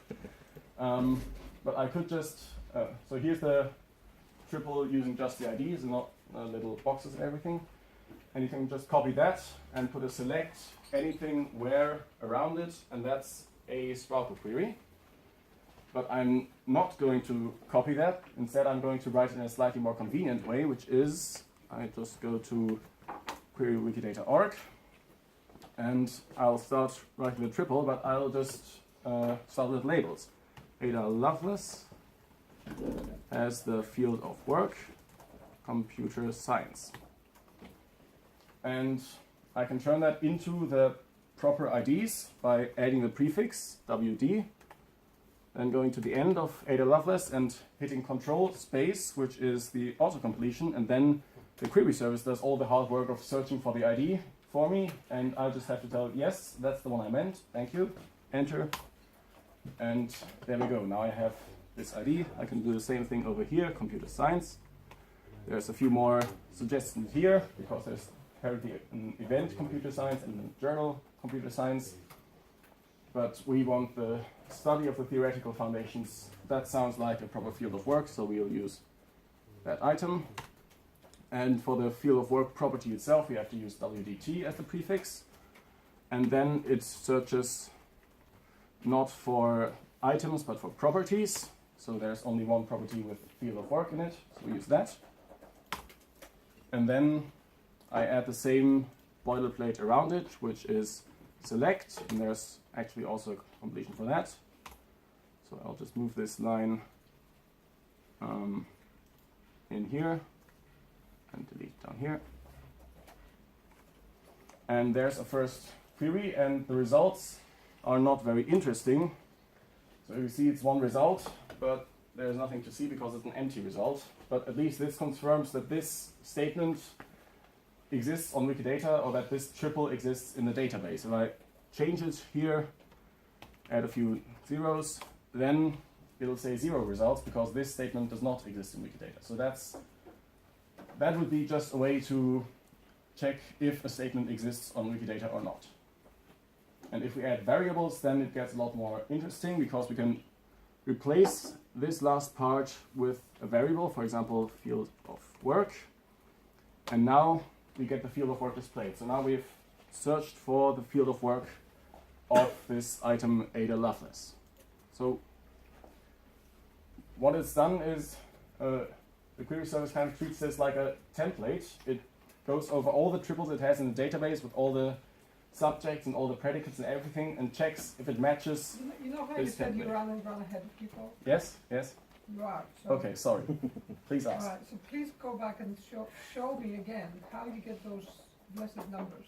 But I could just, so here's the triple using just the IDs and not little boxes and everything. And you can just copy that and put a select anything where around it, and that's a SPARQL query. But I'm not going to copy that. Instead, I'm going to write it in a slightly more convenient way, which is I just go to query Wikidata.org, and I'll start writing the triple, but I'll just start with labels. Ada Lovelace as the field of work, computer science. And I can turn that into the proper IDs by adding the prefix WD, then going to the end of Ada Lovelace and hitting Control space, which is the autocompletion, and then the query service does all the hard work of searching for the ID for me, and I just have to tell yes, that's the one I meant, thank you, enter, and there we go. Now I have this ID. I can do the same thing over here, computer science. There's a few more suggestions here because there's apparently an event computer science and a journal computer science, but we want the study of the theoretical foundations. That sounds like a proper field of work, so we'll use that item. And for the field of work property itself, we have to use WDT as the prefix, and then it searches not for items but for properties. So there's only one property with field of work in it, so we use that. And then I add the same boilerplate around it, which is select, and there's actually also a completion for that. So I'll just move this line in here and delete down here. And there's a first query, and the results are not very interesting. So you see it's one result, but there's nothing to see because it's an empty result. But at least this confirms that this statement exists on Wikidata, or that this triple exists in the database. If I change it here, add a few zeros, then it'll say 0 results because this statement does not exist in Wikidata. So that would be just a way to check if a statement exists on Wikidata or not. And if we add variables, then it gets a lot more interesting because we can replace this last part with a variable, for example, field of work. And now we get the field of work displayed. So now we've searched for the field of work of this item Ada Lovelace. So what it's done is the query service kind of treats this like a template. It goes over all the triples it has in the database with all the subjects and all the predicates and everything, and checks if it matches. You know how you said you run ahead of people? Yes, yes. You are. So Okay, sorry. Please ask. All right, so please go back and show me again how you get those blessed numbers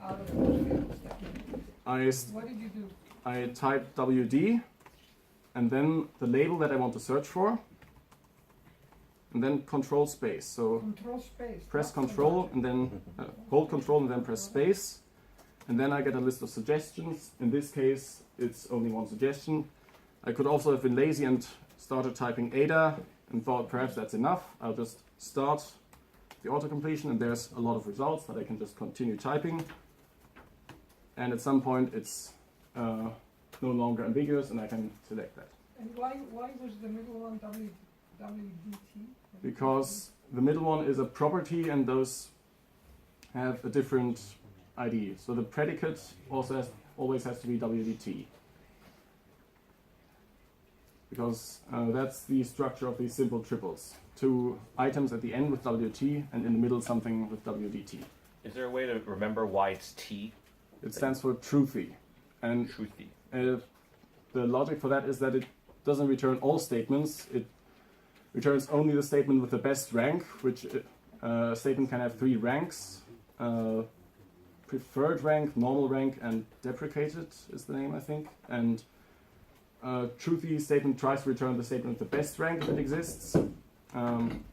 out of those fields. What did you do? I type WD, and then the label that I want to search for, and then Control space. So Control space. press Control and then hold Control and then press space, and then I get a list of suggestions. In this case, it's only one suggestion. I could also have been lazy and started typing Ada and thought perhaps that's enough. I'll just start the autocompletion, and there's a lot of results that I can just continue typing. And at some point it's no longer ambiguous and I can select that. And why was the middle one WDT? Because the middle one is a property and those have a different ID. So the predicate also always has to be WDT. Because that's the structure of these simple triples. 2 items at the end with WT and in the middle something with WDT. Is there a way to remember why it's T? It stands for truthy. And Truthy. The logic for that is that it doesn't return all statements. It returns only the statement with the best rank, which a statement can have 3 ranks. Preferred rank, normal rank, and deprecated is the name, I think. And truthy statement tries to return the statement with the best rank if it exists, and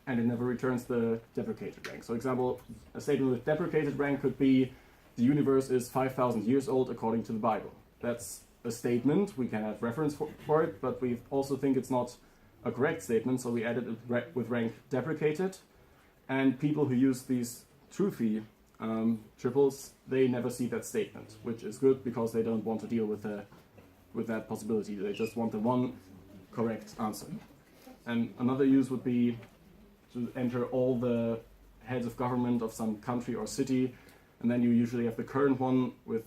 it never returns the deprecated rank. So, example, a statement with deprecated rank could be the universe is 5,000 years old according to the Bible. that's a statement. We can have reference for it, but we also think it's not a correct statement, so we added it with rank deprecated. And people who use these truthy triples, they never see that statement, which is good because they don't want to deal with that possibility. They just want the one correct answer. And another use would be to enter all the heads of government of some country or city, and then you usually have the current one with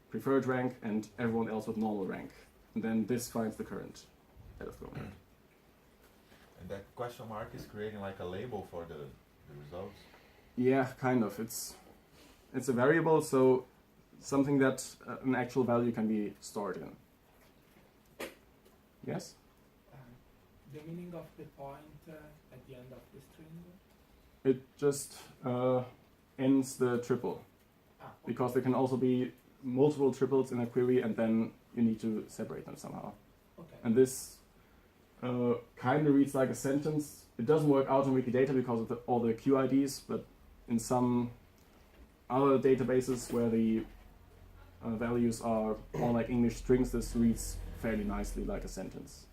preferred rank and everyone else with normal rank. And then this finds the current head of government. And that question mark is creating like a label for the results? Yeah, kind of. It's a variable, so something that an actual value can be stored in. Yes? The meaning of the point at the end of the string? It just ends the triple. Okay. Because there can also be multiple triples in a query, and then you need to separate them somehow. Okay. And this kind of reads like a sentence. It doesn't work out in Wikidata because of all the QIDs, but in some other databases where the values are more like English strings, this reads fairly nicely like a sentence.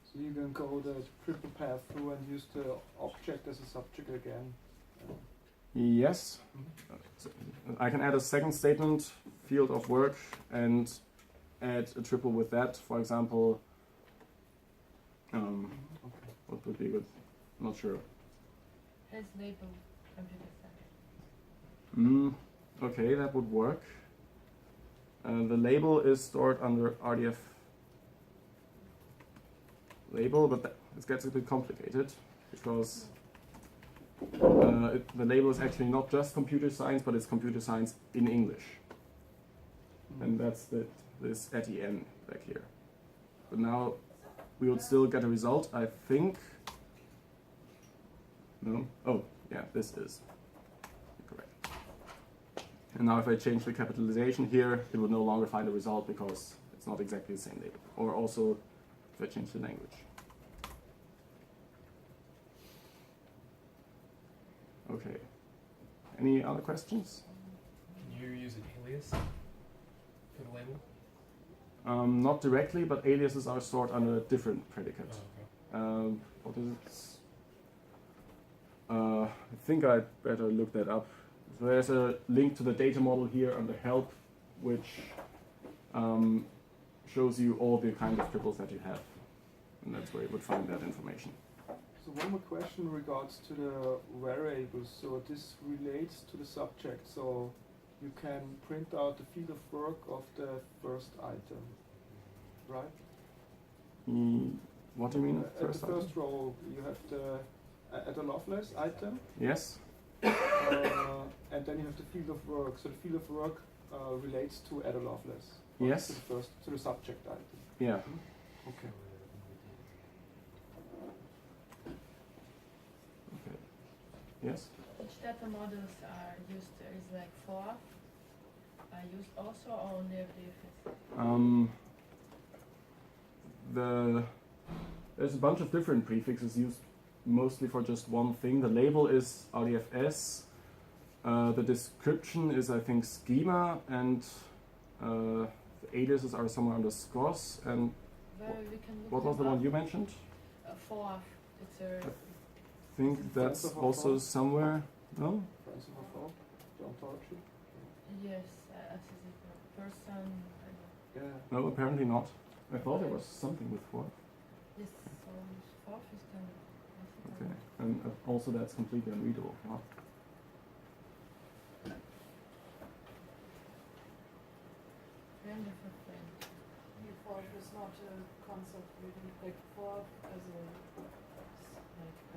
So you can go the triple path through and use the object as a subject again. Yes. So I can add a second statement, field of work, and add a triple with that. For example, what would be good? I'm not sure. Has label computer science. Okay, that would work. The label is stored under RDF label, but it gets a bit complicated because the label is actually not just computer science, but it's computer science in English. And that's this ATN back here. But now we would still get a result, I think. No? Oh, yeah, this is correct. And now if I change the capitalization here, it will no longer find a result because it's not exactly the same label. Or also if I change the language. Okay. Any other questions? Can you use an alias for the label? Not directly, but aliases are stored under a different predicate. Oh, okay. What is it? I think I'd better look that up. So there's a link to the data model here under help, which shows you all the kind of triples that you have. And that's where you would find that information. So one more question in regards to the variables. So this relates to the subject. So you can print out the field of work of the first item, right? What do you mean? At the first row, you have the Ada Lovelace item. Yes. And then you have the field of work. So the field of work relates to Ada Lovelace. Yes. To the subject item. Yeah. Okay. Okay. Yes. Which data models are used? Is like for are used also, or only RDFs? There's a bunch of different prefixes used mostly for just one thing. The label is RDFS. The description is, I think, schema, and the aliases are somewhere under SCOS. And what was the one you mentioned? For it's a. I think that's also somewhere. No. Yes, as a person. Yeah. No, apparently not. I thought there was something with for. Yes, so for is kind of. Okay, and also that's completely unreadable. Huh? For is not a concept really like for as a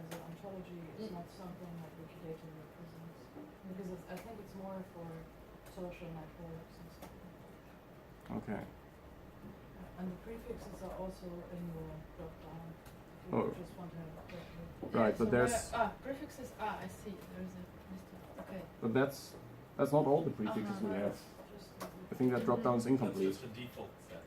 ontology is not something that Wikidata represents because I think it's more for social networks and stuff like that. Okay. And the prefixes are also in the drop down. If you just want to have a Right, but there's prefixes. I see. There's a mistake. Okay. But that's not all the prefixes we have. I think that drop down is incomplete. That's just the default set.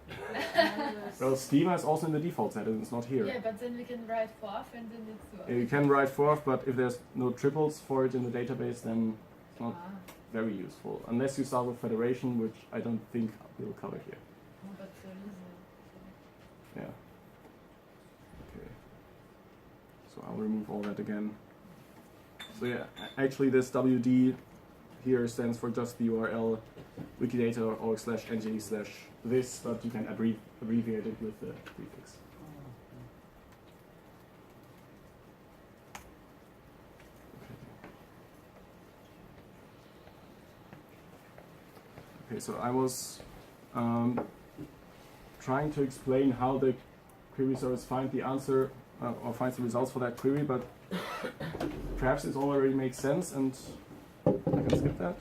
Well, schema is also in the default set, and it's not here. Yeah, but then we can write forth, and then it's. You can write forth, but if there's no triples for it in the database, then it's not very useful. Unless you start with federation, which I don't think we'll cover here. I'll remove all that again. So yeah, actually this WD here stands for just the URL wikidata.org/ng/this, but you can abbreviate it with the prefix. Okay, so I was trying to explain how the query service finds the answer or finds the results for that query, but perhaps it already makes sense, and I can skip that.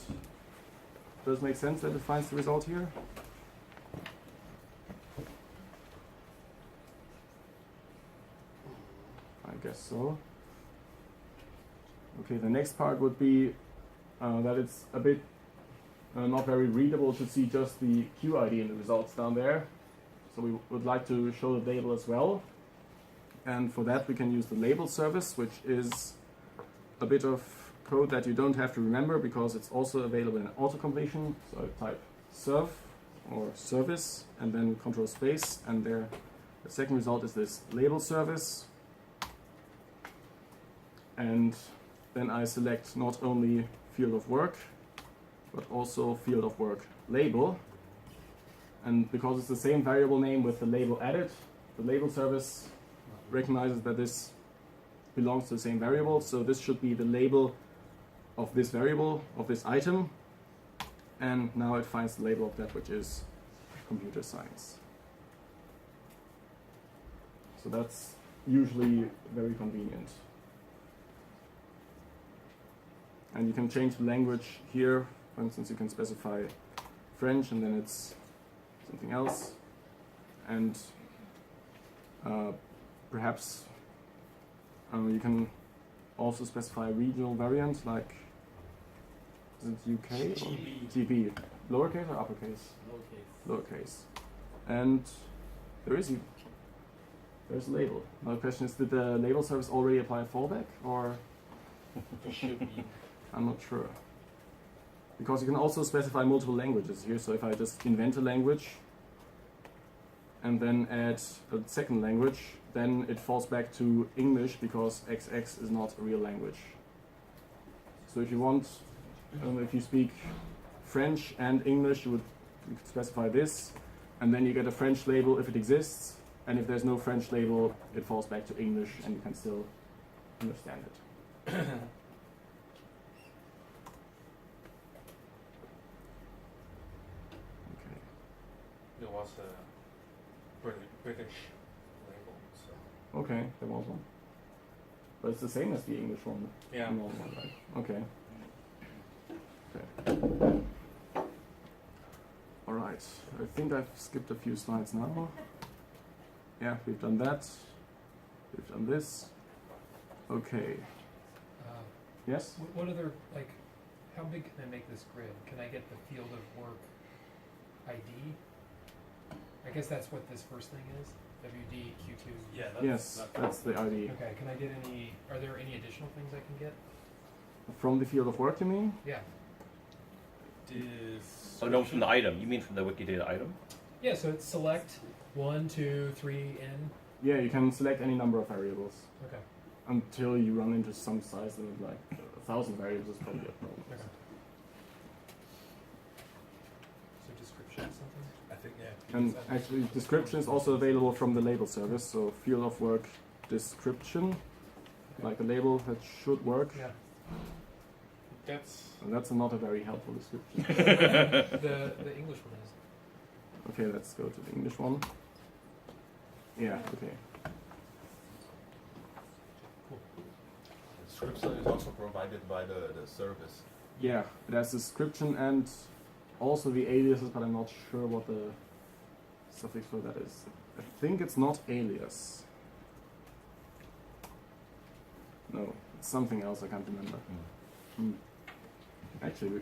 Does it make sense that it finds the result here? I guess so. Okay, the next part would be that it's a bit not very readable to see just the QID in the results down there. So we would like to show the label as well. And for that we can use the label service, which is a bit of code that you don't have to remember because it's also available in auto-completion. So I type serve or service and then control space, and there the second result is this label service. And then I select not only field of work, but also field of work label. And because it's the same variable name with the label added, the label service recognizes that this belongs to the same variable. So this should be the label of this variable, of this item. And now it finds the label of that, which is computer science. So that's usually very convenient. And you can change the language here. For instance, you can specify French and then it's something else. And perhaps you can also specify a regional variant, like, is it UK or GB? Lowercase or uppercase? Lowercase. And there's a label. Now the question is, did the label service already apply a fallback, or? It should be. I'm not sure. Because you can also specify multiple languages here. So if I just invent a language and then add a second language, then it falls back to English because XX is not a real language. So if you want, if you speak French and English, you could specify this, and then you get a French label if it exists, and if there's no French label, it falls back to English and you can still understand it. There was a British label, so. Okay, there was one. But it's the same as the English one. Yeah. The normal one, right? Okay. Alright, I think I've skipped a few slides now. Yeah, we've done that. We've done this. Okay. Yes? What other, like, how big can I make this grid? Can I get the field of work ID? I guess that's what this first thing is. WD Q2. Yeah. That's the ID. Okay. Can I get any? Are there any additional things I can get? From the field of work, you mean? Yeah. Oh no, from the item. You mean from the Wikidata item? Yeah. So it's select 1, 2, 3, n. Yeah, you can select any number of variables. Okay. Until you run into some size limit, like 1,000 variables is probably a problem. Okay. So description or something? I think, yeah. And actually, description is also available from the label service. So field of work description, like a label that should work. Yeah. That's not a very helpful description. the English one is. Okay, let's go to the English one. Yeah. Okay. Description is also provided by the service. Yeah, it has description and also the aliases, but I'm not sure what the suffix for that is. I think it's not alias. No, it's something else I can't remember. Actually,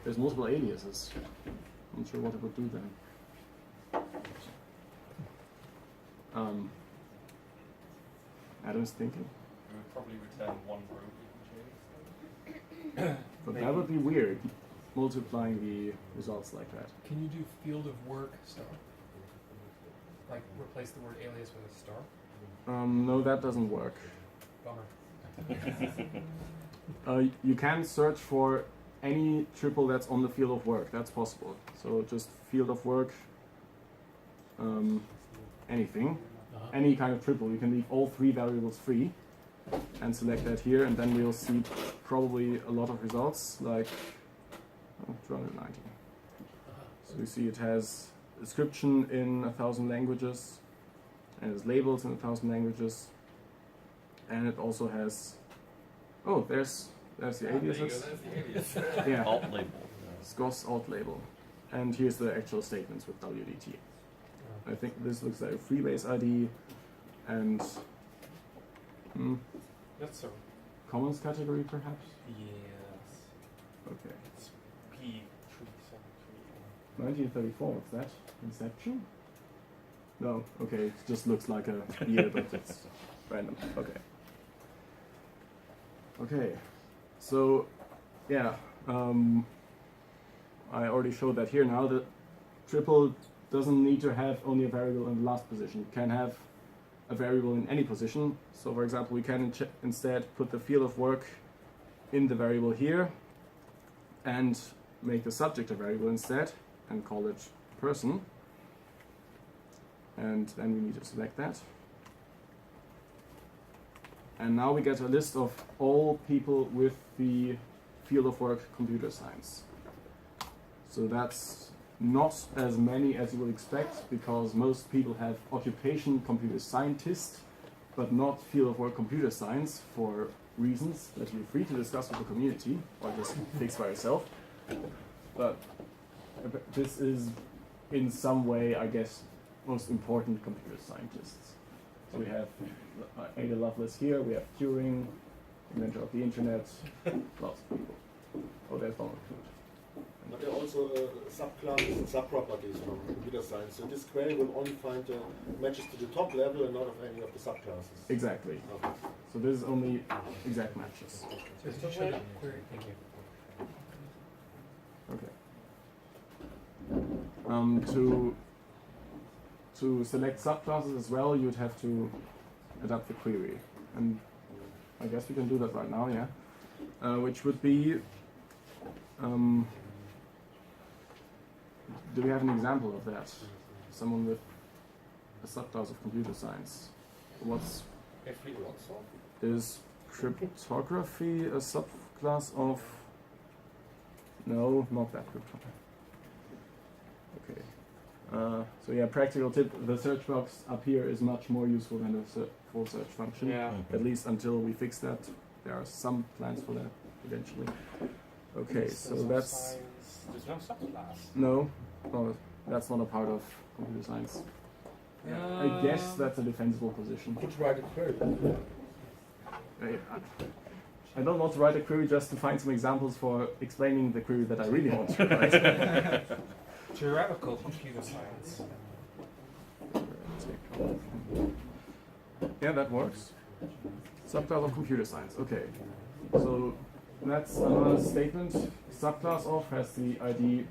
there's multiple aliases. I'm not sure what it would do then. Adam's thinking. We would probably return one row you can change. But that would be weird, multiplying the results like that. Can you do field of work star? Like replace the word alias with a star? No, that doesn't work. Bummer. You can search for any triple that's on the field of work. That's possible. So just field of work, anything, any kind of triple. You can leave all three variables free and select that here, and then we'll see probably a lot of results, like 290. So you see it has description in 1,000 languages, and it has labels in 1,000 languages, and it also has, oh, there's the aliases. Yeah. Alt label. SCOS alt label. And here's the actual statements with WDT. I think this looks like a Freebase ID and That's so. commons category perhaps? Yes. Okay. It's P373. 1934, what's that? Inception? No, okay, it just looks like a year, but it's random. Okay. Okay, so yeah, I already showed that here now. The triple doesn't need to have only a variable in the last position. You can have a variable in any position. So for example, we can instead put the field of work in the variable here and make the subject a variable instead and call it person. And then we need to select that. And now we get a list of all people with the field of work computer science. So that's not as many as you would expect, because most people have occupation computer scientist, but not field of work computer science for reasons that you're free to discuss with the community or just fix by yourself. But this is in some way, I guess, most important computer scientists. So we have Ada Lovelace here, we have Turing, inventor of the internet, lots of people. Oh, there's Donald Knuth. But there are also subclasses and subproperties from computer science. So this query will only find matches to the top level and not of any of the subclasses. Exactly. Okay. So this is only exact matches. So show the query. Thank you. Okay. To select subclasses as well, you'd have to adapt the query, and I guess we can do that right now. Yeah, which would be. Do we have an example of that? Someone with a subclass of computer science. What's is cryptography a subclass of? No, not that cryptography. Okay. So yeah, practical tip: the search box up here is much more useful than the full search function. Yeah. At least until we fix that. There are some plans for that eventually. Okay, so that's. There's no subclass. No, well, that's not a part of computer science. I guess that's a defensible position. Could write a query. I don't want to write a query just to find some examples for explaining the query that I really want to write. Theoretical computer science. Yeah, that works. Subclass of computer science. Okay, so that's another statement. Subclass of has the ID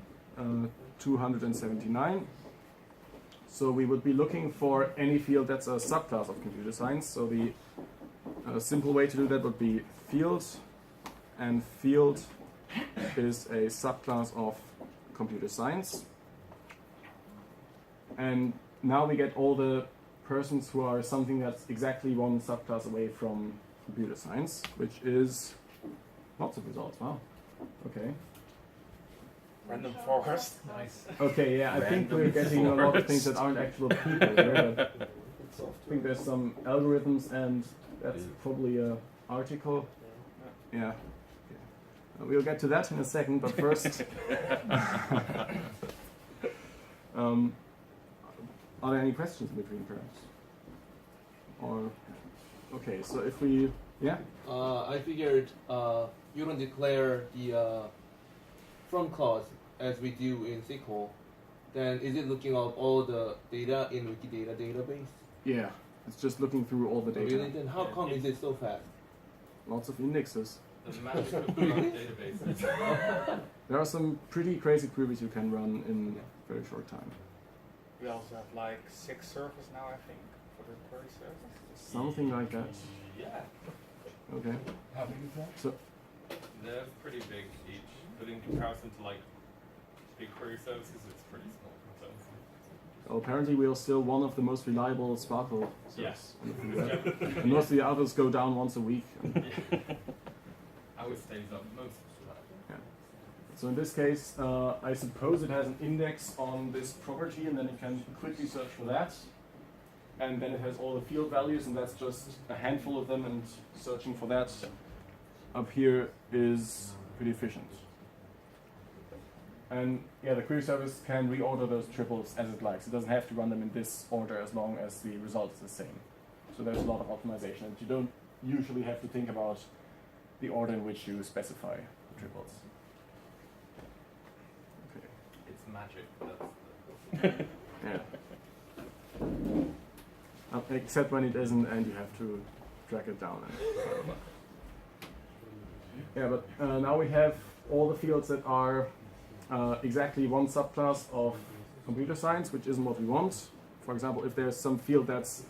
279. So we would be looking for any field that's a subclass of computer science. So the simple way to do that would be field, and field is a subclass of computer science. And now we get all the persons who are something that's exactly one subclass away from computer science, which is lots of results. Wow. Okay. Random forest. Nice. Okay, yeah, I think we're getting a lot of things that aren't actual people here, but I think there's some algorithms, and that's probably an article. Yeah. Okay. We'll get to that in a second, but first, are there any questions in between, perhaps? Or, okay, so if we, yeah? I figured you don't declare the from clause as we do in SQL, then is it looking up all the data in Wikidata database? Yeah, it's just looking through all the data. Really? Then how come is it so fast? Lots of indexes. The magic of databases. There are some pretty crazy queries you can run in a very short time. We also have like 6 servers now, I think, for query service? Something like that. Yeah. Okay. How big is that? So They're pretty big each, but in comparison to like BigQuery services, it's pretty small. So. well, apparently we are still one of the most reliable SPARQL Yes. on the web. And most of the others go down once a week. Ours stays up most of the time. Yeah. So in this case, I suppose it has an index on this property, and then you can quickly search for that. And then it has all the field values, and that's just a handful of them, and searching for that up here is pretty efficient. And yeah, the query service can reorder those triples as it likes. It doesn't have to run them in this order as long as the result is the same. So there's a lot of optimization, and you don't usually have to think about the order in which you specify the triples. Okay. It's magic. That's Yeah. Except when it isn't, and you have to track it down. Yeah, but now we have all the fields that are exactly one subclass of computer science, which isn't what we want. For example, if there's some field that's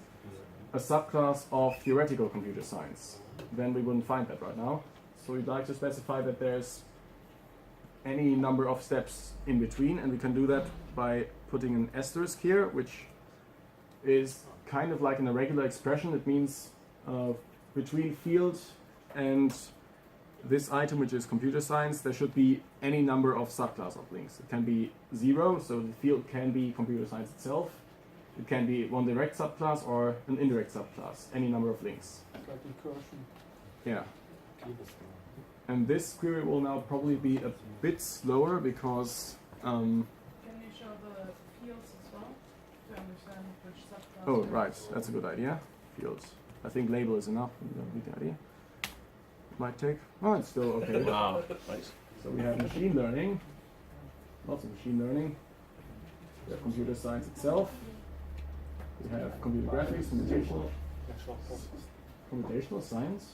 a subclass of theoretical computer science, then we wouldn't find that right now. So we'd like to specify that there's any number of steps in between, and we can do that by putting an asterisk here, which is kind of like an irregular expression. It means between field and this item, which is computer science, there should be any number of subclass of links. It can be 0, so the field can be computer science itself. It can be one direct subclass or an indirect subclass, any number of links. It's like recursion. Yeah. And this query will now probably be a bit slower because... Can you show the fields as well to understand which subclass? oh, right, that's a good idea. Fields. I think label is enough. Good idea. Might take... oh, it's still okay. Wow, nice. So we have machine learning, lots of machine learning. We have computer science itself. We have computer graphics, computational science.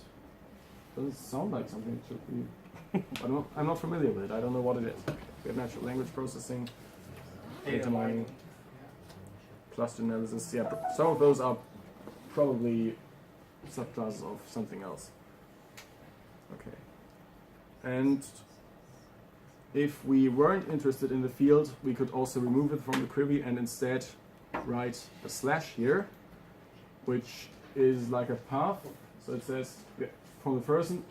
Doesn't sound like something that should be... I'm not familiar with it. I don't know what it is. We have natural language processing, data mining, cluster analysis. Yeah, some of those are probably subclasses of something else. Okay. And if we weren't interested in the field, we could also remove it from the query and instead write a slash here, which is like a path. So it says from person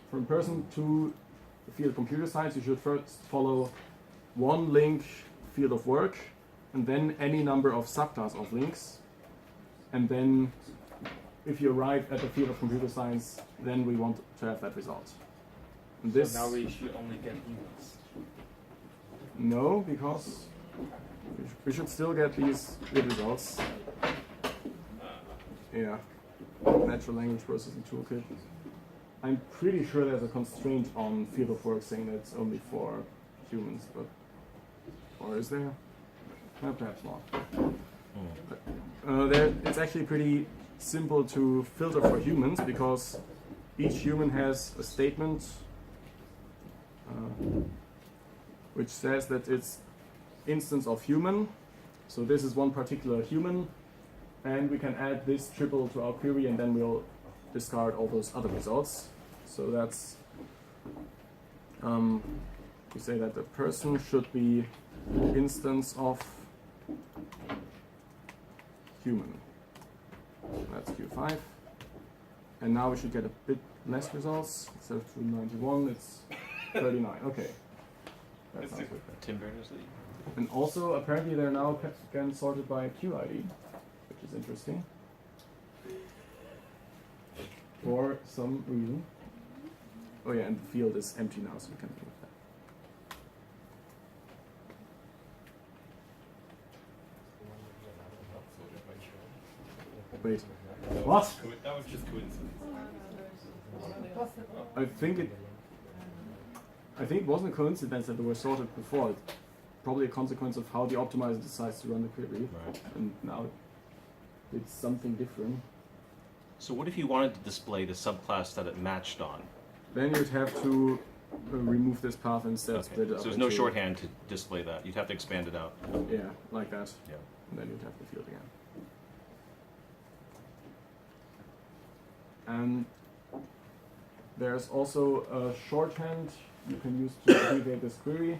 to the field computer science, you should first follow one link field of work, and then any number of subclass of links. And then if you arrive at the field of computer science, then we want to have that result. And this So now we should only get humans. No, because we should still get these good results. Yeah. Natural language processing toolkit. I'm pretty sure there's a constraint on field of work saying that it's only for humans, but or is there? Perhaps not. It's actually pretty simple to filter for humans because each human has a statement which says that it's instance of human. So this is one particular human, and we can add this triple to our query, and then we'll discard all those other results. So that's we say that the person should be instance of human. That's Q5. And now we should get a bit less results. Instead of 291, it's 39. Okay. That sounds good. Tim Berners-Lee. And also, apparently, they're now again sorted by QID, which is interesting. For some reason. Oh yeah, and the field is empty now, so we can remove that. Wait. What? That was just coincidence. I think it wasn't a coincidence that they were sorted before. It's probably a consequence of how the optimizer decides to run the query. Right. And now it's something different. So what if you wanted to display the subclass that it matched on? Then you'd have to remove this path and instead split it up. So there's no shorthand to display that. You'd have to expand it out. Yeah, like that. Yeah. And then you'd have the field again. And there's also a shorthand you can use to abbreviate this query,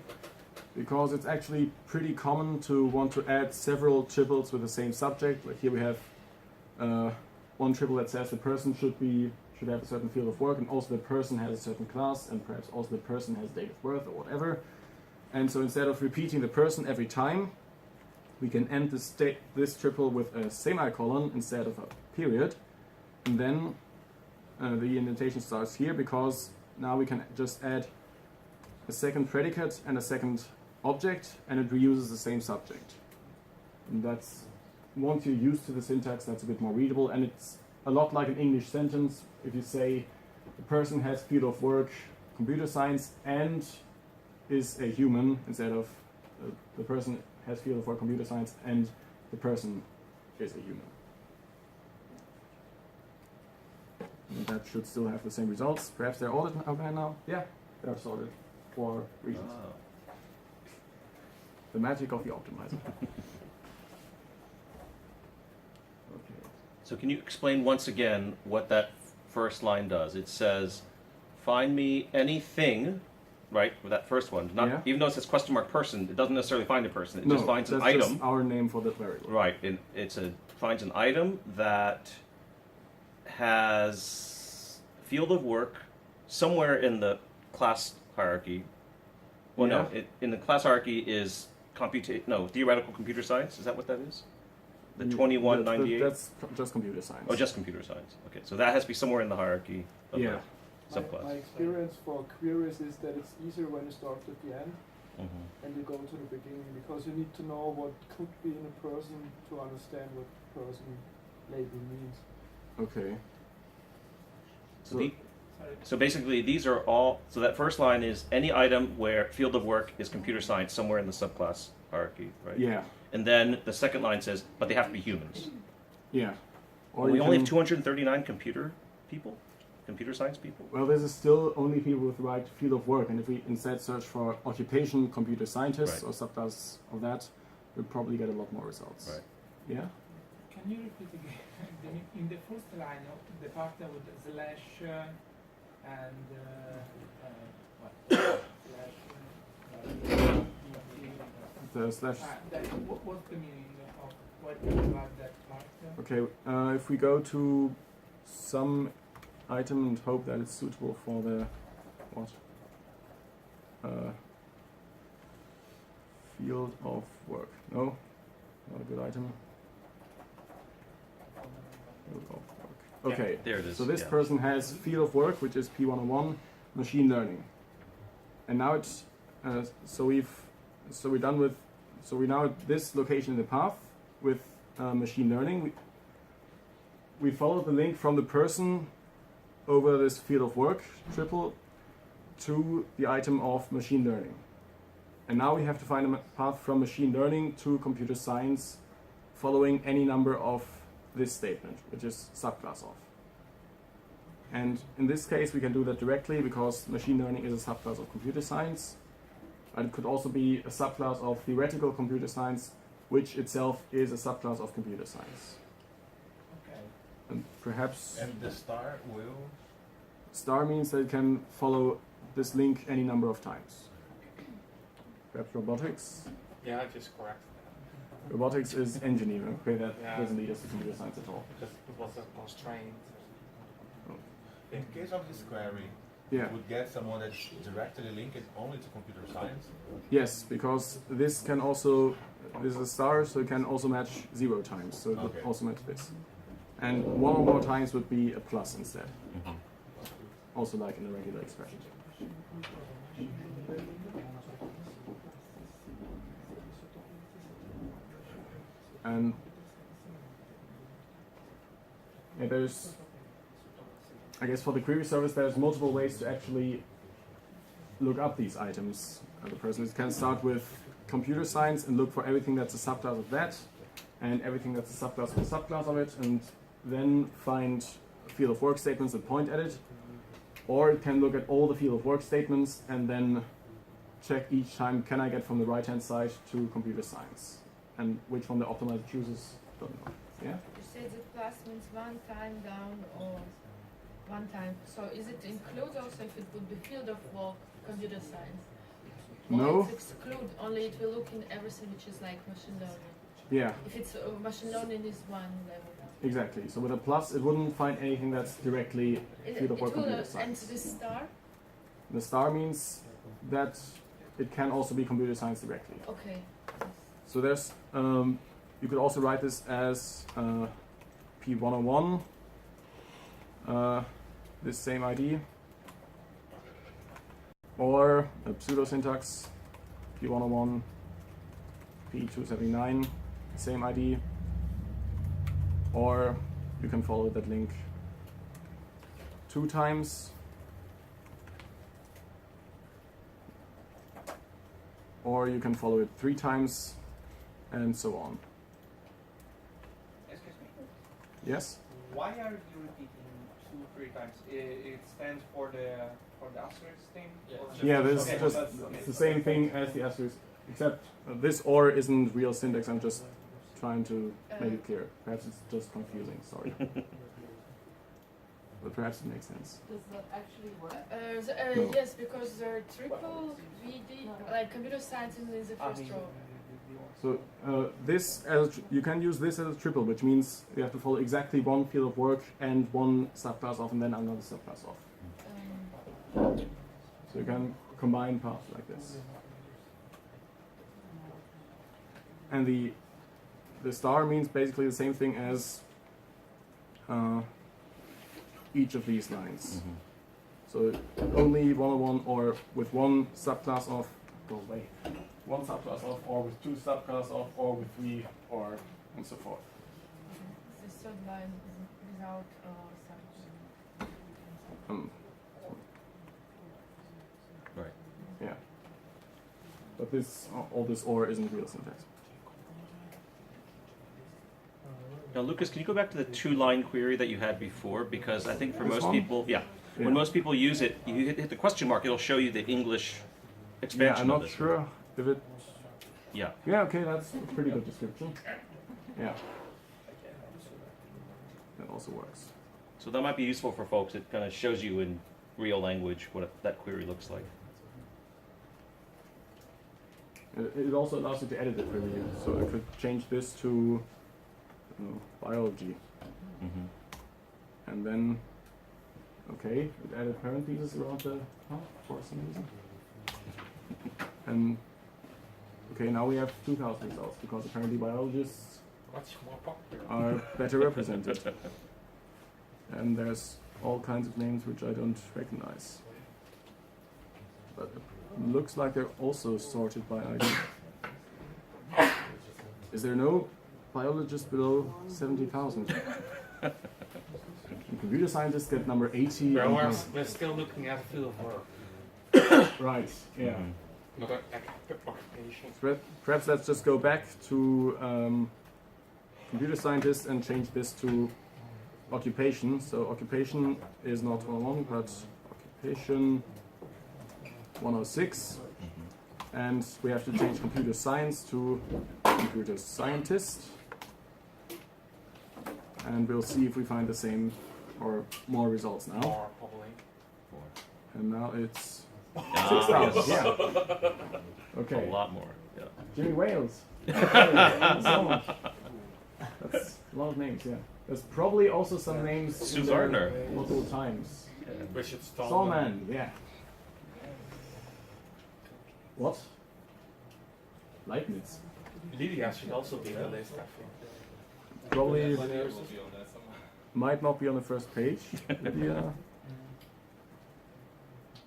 because it's actually pretty common to want to add several triples with the same subject. Like here we have one triple that says the person should have a certain field of work, and also the person has a certain class, and perhaps also the person has date of birth or whatever. And so instead of repeating the person every time, we can end this triple with a semicolon instead of a period, and then the indentation starts here, because now we can just add a second predicate and a second object, and it reuses the same subject. And that's, once you're used to the syntax, that's a bit more readable, and it's a lot like an English sentence. If you say the person has field of work computer science and is a human, instead of the person has field of work computer science and the person is a human. And that should still have the same results. Perhaps they're ordered by now? Yeah, they're sorted for reasons. Wow. The magic of the optimizer. So can you explain once again what that first line does? It says, find me anything, right, with that first one. Not, Yeah. Even though it says question mark person, it doesn't necessarily find a person. It No, just finds an that's item. just our name for that variable. Right, and finds an item that has field of work somewhere in the class hierarchy. Well, no, in the class hierarchy is theoretical computer science. Is that what that is? The 2198? That's just computer science. Oh, just computer science. Okay, so that has to be somewhere in the hierarchy of the subclass. My experience for queries is that it's easier when you start at the end and you go to the beginning, because you need to know what could be in a person to understand what person label means. Okay. So basically, these are all. So that first line is any item where field of work is computer science somewhere in the subclass hierarchy, right? Yeah. And then the second line says, but they have to be humans. Yeah. Or we only have 239 computer science people. Well, this is still only people with the right field of work, and if we instead search for occupation computer scientists or subclass of that, we'll probably get a lot more results. Right. Yeah. Can you repeat again? In the first line, the part with the slash and what? The slash. What's the meaning of what you have that part? Okay, if we go to some item and hope that it's suitable for the field of work. No, not a good item. Field of work. Okay, yeah, there it is. So this person has field of work, which is P101, machine learning, and now it's we're now at this location in the path with machine learning. We followed the link from the person over this field of work triple to the item of machine learning. And now we have to find a path from machine learning to computer science following any number of this statement, which is subclass of. And in this case, we can do that directly because machine learning is a subclass of computer science. And it could also be a subclass of theoretical computer science, which itself is a subclass of computer science. Okay. And perhaps... And the star will? Star means that it can follow this link any number of times. Perhaps robotics? Yeah, I just corrected that. Robotics is engineering. Okay, that doesn't lead us to computer science at all. Just it was a constraint. In case of this query, you would get someone that directly link it only to computer science? Yes, because this can also, this is a star, so it can also match 0 times, so it would also match this. And 1 or more times would be a plus instead. Also like in a regular expression. And there's, I guess for the query service, there's multiple ways to actually look up these items. The person can start with computer science and look for everything that's a subclass of that, and everything that's a subclass of a subclass of it, and then find field of work statements and point at it. Or it can look at all the field of work statements and then check each time, can I get from the right-hand side to computer science? And which one the optimizer chooses, don't know. Yeah? You say the class means one time down or one time. So is it include also if it would be field of work, computer science? No. Or it's exclude, only it will look in everything which is like machine learning. Yeah. If it's machine learning is one level. Exactly. So with a plus, it wouldn't find anything that's directly field of work computer And science. this star? The star means that it can also be computer science directly. Okay. So there's, you could also write this as P101, this same ID, or a pseudo syntax, P101, P279, same ID, or you can follow that link 2 times, or you can follow it 3 times, and so on. Excuse me. Yes? Why are you repeating 2-3 times? It stands for the asterisk thing? Yeah, this okay, is just it's the same thing as the asterisk, except this or isn't real syntax. I'm just trying to make it clear. Perhaps it's just confusing, sorry. But perhaps it makes sense. Does that actually work? No. Yes, because the triple VD, like computer science is in the first row. So this as you can use this as a triple, which means you have to follow exactly one field of work and one subclass of, and then another subclass of. So you can combine paths like this. And the star means basically the same thing as each of these lines. So only 101 or with one subclass of, go away, one subclass of, or with 2 subclass of, or with 3, or and so forth. The third line is without subject. Right. Yeah. But this, all this or isn't real syntax. Now, Lucas, can you go back to the 2-line query that you had before? Because I think for This most one? people, when most people use it, you hit the question mark, it'll show you the English expansion Yeah, I'm of not this. sure if it. Yeah. Yeah, okay, that's a pretty good description. Yeah. That also works. So that might be useful for folks. It kind of shows you in real language what that query looks like. It also allows you to edit it really. So I could change this to biology. And then, okay, it added parentheses around the for some reason. And okay, now we have 2,000 results because apparently biologists are better represented. And there's all kinds of names which I don't recognize. But it looks like they're also sorted by ID. Is there no biologist below 70,000? Computer scientists get number 80. Well, we're still looking at field of work. Right, yeah. Not occupation. Perhaps let's just go back to computer scientists and change this to occupation. So occupation is not 101, but occupation 106. And we have to change computer science to computer scientist. And we'll see if we find the same or more results now. More, probably. And now it's Ah, 6,000. yes. Yeah. Okay. A lot more. Yeah. Jimmy Wales. Thank you so much. That's a lot of names, yeah. There's probably also some names Sue in the Gardner. multiple times. Richard Stallman, yeah. What? Leibniz. Lydia should also be on the list, I think. Probably Lydia will be on there somewhere. might not be on the first page. Yeah.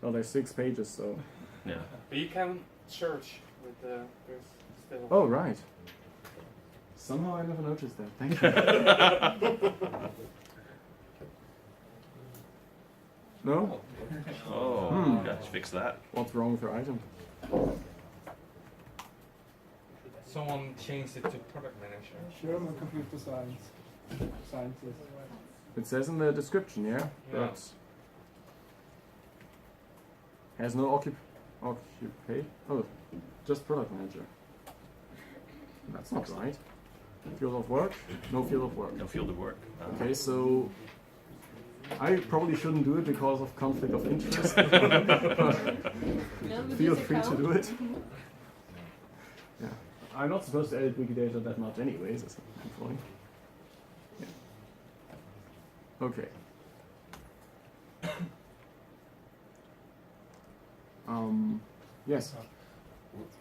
Well, there's 6 pages, so. Yeah. But you can search with the. There's still. Oh, right. Somehow I never noticed that. Thank you. No? Oh, gotta fix that. What's wrong with your item? Someone changed it to product manager. German computer scientist. It says in the description, yeah? Yeah. But has no occupation. Oh, just product manager. That's not right. Field of work? No field of work. No field of work. Okay, so I probably shouldn't do it because of conflict of interest. Feel free to do it. Yeah, I'm not supposed to edit Wikidata that much anyways, as I'm following. Yeah. Okay. Yes.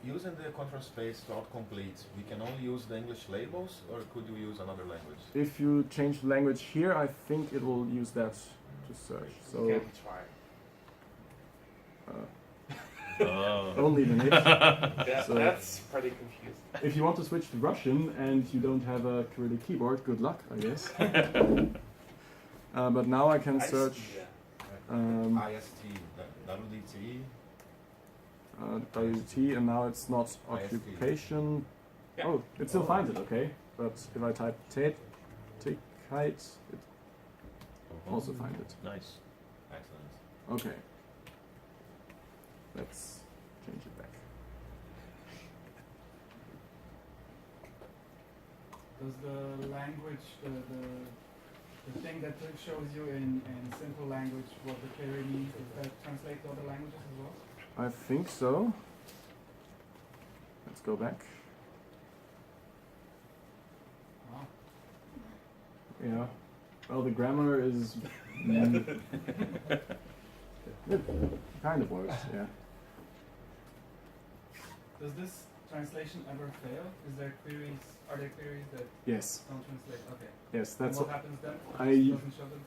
Using the control space .complete, we can only use the English labels, or could you use another language? If you change the language here, I think it will use that to search. So You can try. only the niche. That's pretty confusing. If you want to switch to Russian and you don't have a Cyrillic keyboard, good luck, I guess. But now I can search. IST, WDT. WT, and now it's not occupation. Yeah. Oh, it still finds it, okay. But if I type Tickheit, it also finds it. Nice. Excellent. Okay. Let's change it back. Does the language, the thing that shows you in simple language what the query means, does that translate to other languages as well? I think so. Let's go back. Ah. Yeah. Well, the grammar is. It kind of works, yeah. Does this translation ever fail? Are there queries that Yes. don't translate? Okay. Yes, that's and what happens then? I Doesn't show them?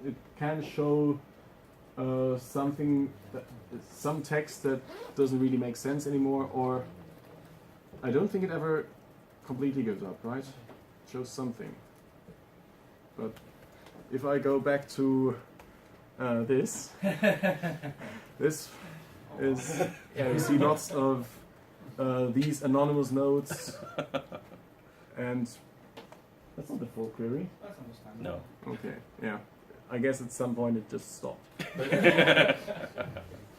it can show something some text that doesn't really make sense anymore, or I don't think it ever completely gives up, right? It shows something. But if I go back to this, this is, yeah, you see lots of these anonymous nodes, and that's not the full query. That's understandable. No. Okay, yeah. I guess at some point it just stopped.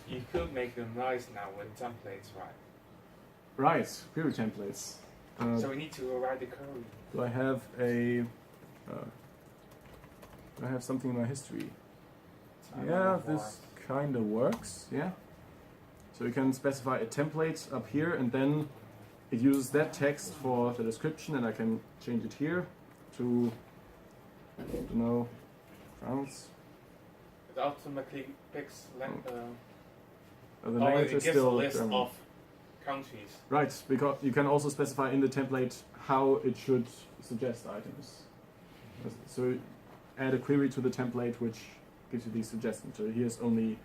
You could make them nice now with templates, right? Right, query templates. So we need to write the query. Do I have a? Do I have something in my history? Yeah, this kind of works. Yeah. So you can specify a template up here, and then it uses that text for the description, and I can change it here to, I don't know, France. It automatically picks The language it is gives still a list German. of countries. Right, because you can also specify in the template how it should suggest items. So add a query to the template which gives you these suggestions. So here's only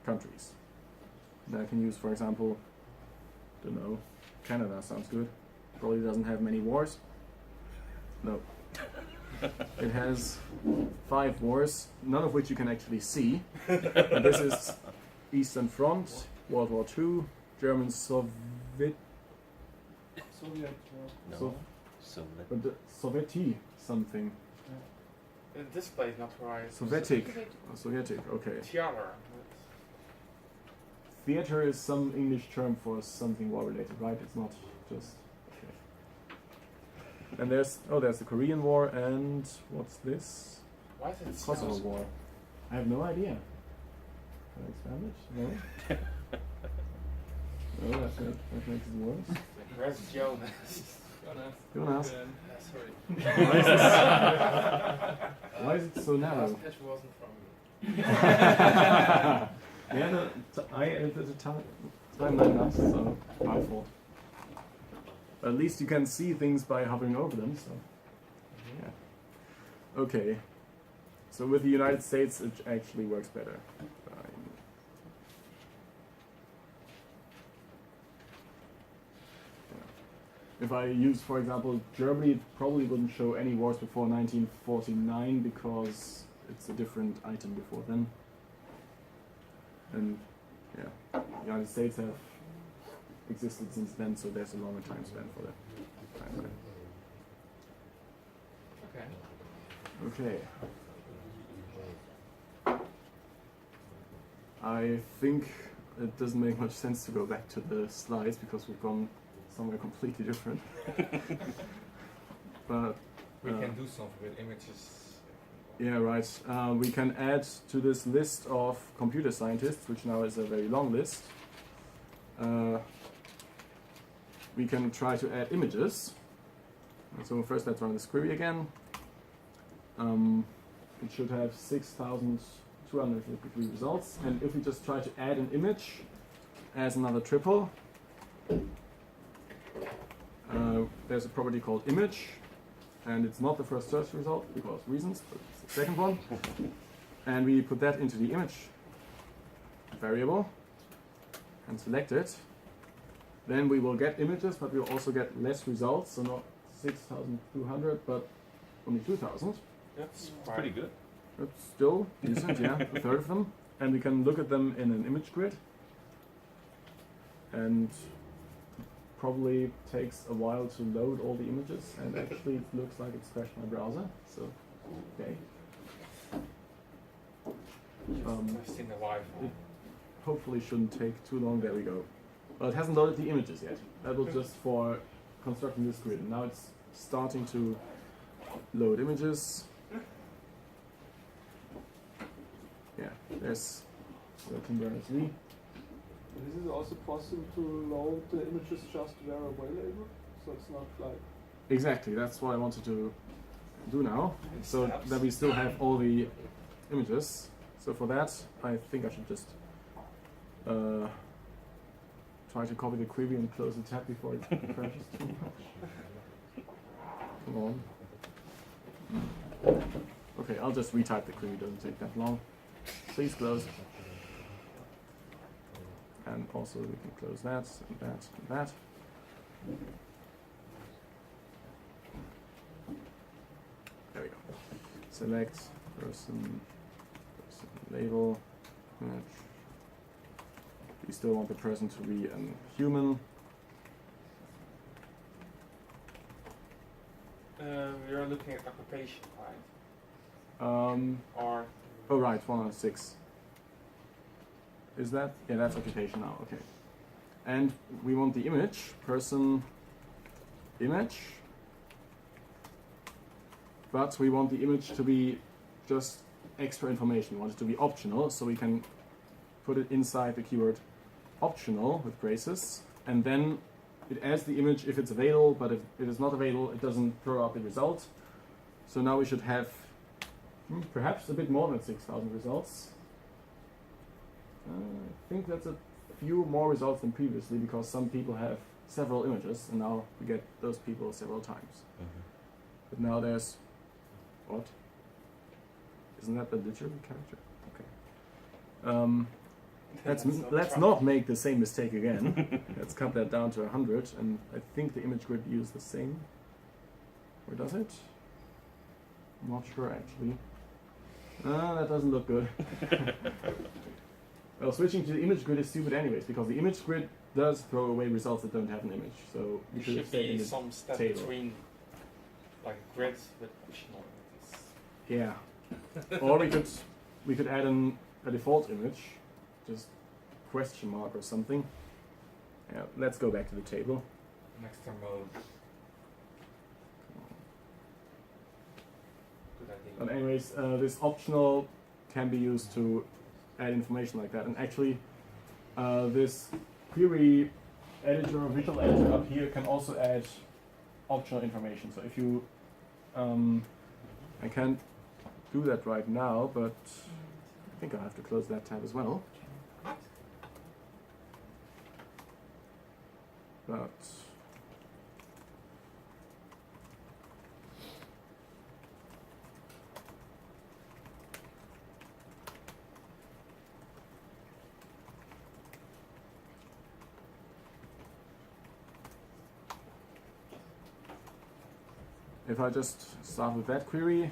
countries. That I can use, for example, don't know, Canada sounds good. Probably doesn't have many wars. No. It has 5 wars, none of which you can actually see. And this is Eastern Front, World War II, German Soviet. Soviet. No. Soviet. But the Sovieti something. The display is not right. Sovietic. Oh, Sovietic, okay. Theater. Theater is some English term for something war related, right? It's not just. Okay. And there's the Korean War, and what's this? Why is it Kosovo smells- War. I have no idea. Can I expand it? No. No, that makes it worse. Where's Jonas? Jonas. Sorry. Why is it so narrow? Last pitch wasn't from me. Yeah, no, I edited the timeline last, so my fault. But at least you can see things by hovering over them, so. Yeah. Okay. So with the United States, it actually works better. If I use, for example, Germany, it probably wouldn't show any wars before 1949 because it's a different item before then. And yeah, the United States have existed since then, so there's a longer time span for the time span. Okay. Okay. I think it doesn't make much sense to go back to the slides because we've gone somewhere completely different. But we can do something with images. Yeah, right. We can add to this list of computer scientists, which now is a very long list. We can try to add images. So first let's run this query again. It should have 6,253 results. And if we just try to add an image as another triple, there's a property called image. And it's not the first search result because reasons, but it's the second one. And we put that into the image variable and select it. Then we will get images, but we'll also get less results, so not 6,200, but only 2,000. That's pretty good. That's still decent, yeah, a third of them. And we can look at them in an image grid. And probably takes a while to load all the images, and actually it looks like it's crashed my browser, so okay. It hopefully shouldn't take too long. There we go. Well, it hasn't loaded the images yet. That was just for constructing this grid. Now it's starting to load images. Yeah, there's 13 variants. This is also possible to load the images just where available, so it's not like... Exactly, that's what I wanted to do now, so that we still have all the images. So for that, I think I should just try to copy the query and close the tab before it crashes too much. Come on. Okay, I'll just retype the query, it doesn't take that long. Please close. And also we can close that, and that, and that. There we go. Select person label, match. We still want the person to be a human. We are looking at occupation, right? Or oh right, 106. Is that? Yeah, that's occupation now, okay. And we want the image, person, image. But we want the image to be just extra information. We want it to be optional, so we can put it inside the keyword optional with braces. And then it adds the image if it's available, but if it is not available, it doesn't throw out the result. So now we should have perhaps a bit more than 6,000 results. I think that's a few more results than previously because some people have several images and now we get those people several times. But now there's what? Isn't that the literary character? Okay. Let's not make the same mistake again. Let's cut that down to 100, and I think the image grid uses the same. Or does it? I'm not sure actually. That doesn't look good. Well, switching to the image grid is stupid anyways, because the image grid does throw away results that don't have an image. So There should be some step between, like grids with optional images. Yeah. Or we could add a default image, just question mark or something. Yeah, let's go back to the table. Next time mode. Good idea. But anyways, this optional can be used to add information like that. And actually, this query editor or visual editor up here can also add optional information. So if you, I can't do that right now, but I think I'll have to close that tab as well. But if I just start with that query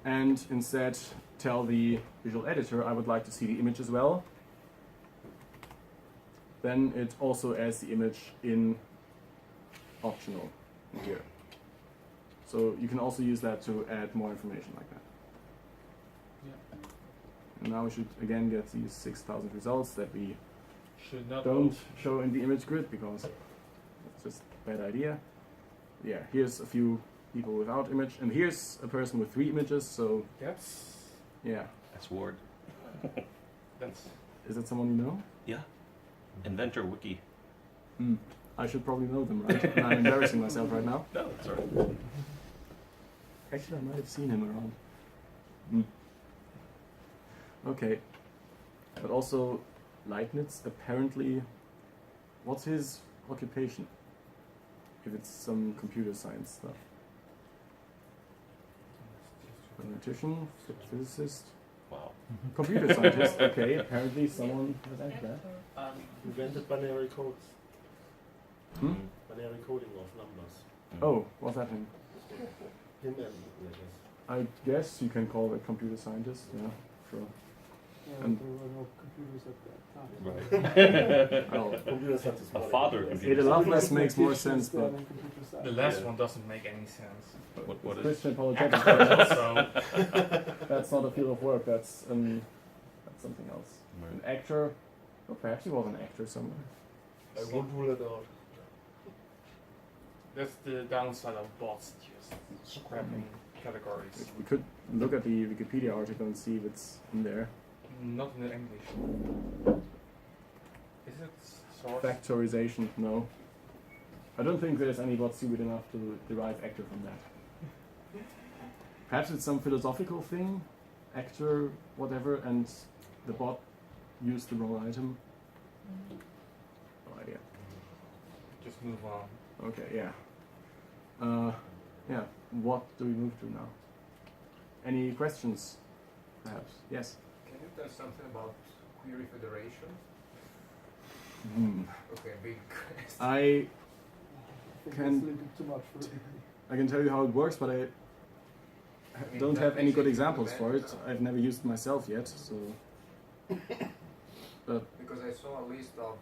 and instead tell the visual editor I would like to see the image as well, then it also adds the image in optional here. So you can also use that to add more information like that. Yeah. And now we should again get these 6,000 results that we Should not don't show in the image grid because it's just a bad idea. Yeah, here's a few people without image, and here's a person with 3 images. So yeah, That's Ward. is that someone you know? Yeah. Inventor Wiki. I should probably know them, right? And I'm embarrassing myself right now. No, that's all right. Actually, I might have seen him around. Okay. But also, Leibniz apparently, what's his occupation? If it's some computer science stuff. Mathematician, physicist. Wow. Computer scientist. Okay, apparently someone has added that. Invented binary codes. Hmm? Binary coding of numbers. Oh, was that him? Him and I guess you can call it computer scientist, yeah, sure. There were no computers at that time. Right. Oh, computer science is A father of computer Ada science. Lovelace makes more sense, but The last one doesn't make any sense. What is Christian apologetics. That's, that's not a field of work. That's something else. Right. An actor. Oh, perhaps he was an actor somewhere. I won't rule it out. That's the downside of bots, just scrapping categories. We could look at the Wikipedia article and see if it's in there. Not in English. Is it source? Factorization, no. I don't think there's any bot stupid enough to derive actor from that. Perhaps it's some philosophical thing, actor, whatever, and the bot used the wrong item. No idea. Just move on. Okay, yeah. Yeah, what do we move to now? Any questions, perhaps? Yes? Can you tell something about query federation? Okay, big question. I That's a can little bit too much for it. I can tell you how it works, but I don't have any good examples for it. I've never used it myself yet, so. But because I saw a list of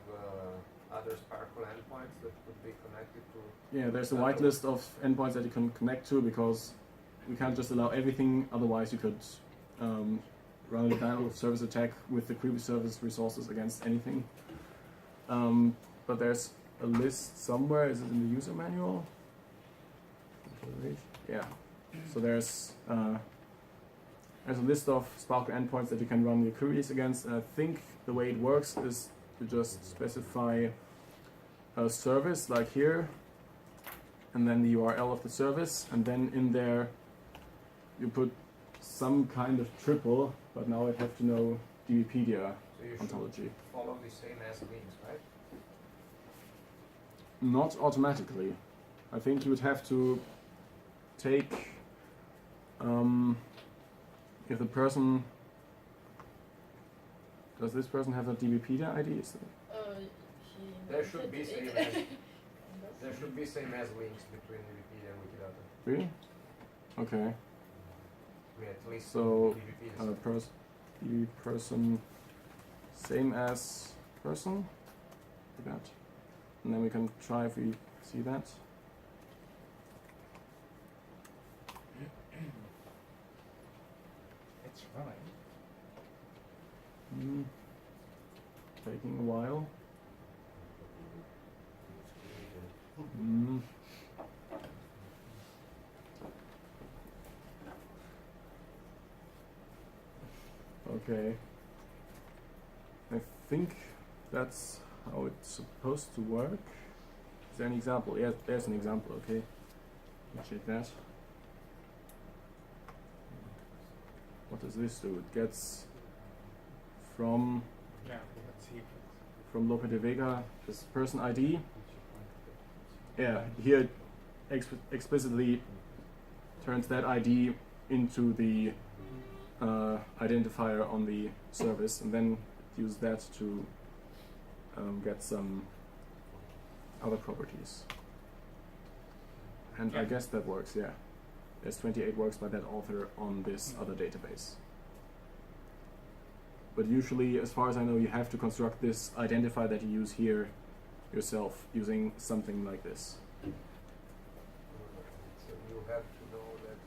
other SPARQL endpoints that could be connected to. yeah, there's a whitelist of endpoints that you can connect to because we can't just allow everything. Otherwise, you could run a denial of service attack with the query service resources against anything. But there's a list somewhere. Is it in the user manual? Yeah. So there's a list of SPARQL endpoints that you can run your queries against. And I think the way it works is to just specify a service like here, and then the URL of the service, and then in there you put some kind of triple, but now I have to know the Pedia So you ontology. should follow the same as links, right? Not automatically. I think you would have to take if the person does this person have a DBpedia ID? There should be same as there should be same as links between Wikipedia and Wikidata. Really? Okay. I mean, at least So DB person same as person like that, and then we can try if we see that. It's running. Taking a while. Okay. I think that's how it's supposed to work. Is there an example? Yeah, there's an example, okay. Let's check that. What does this do? It gets from Lope de Vega this person ID. Yeah, here it explicitly turns that ID into the identifier on the service, and then use that to get some other properties. And I guess that works, yeah. There's 28 works by that author on this other database. But usually, as far as I know, you have to construct this identifier that you use here yourself using something like this. So you have to know that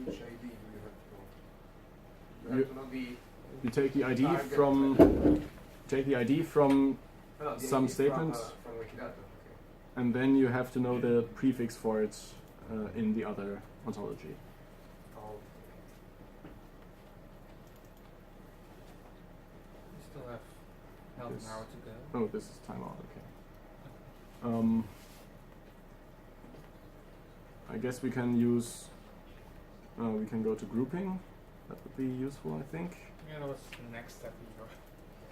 which ID do you have to know? You have to know the You take the ID target from method. take the ID from No, the some ID statement, from Wikidata. Okay. and then you have to know the prefix for it in the other ontology. We still have half This- an hour to go. Oh, this is timeout. Okay. I guess we can use. We can go to grouping. That would be useful, I think. Yeah, that was the next step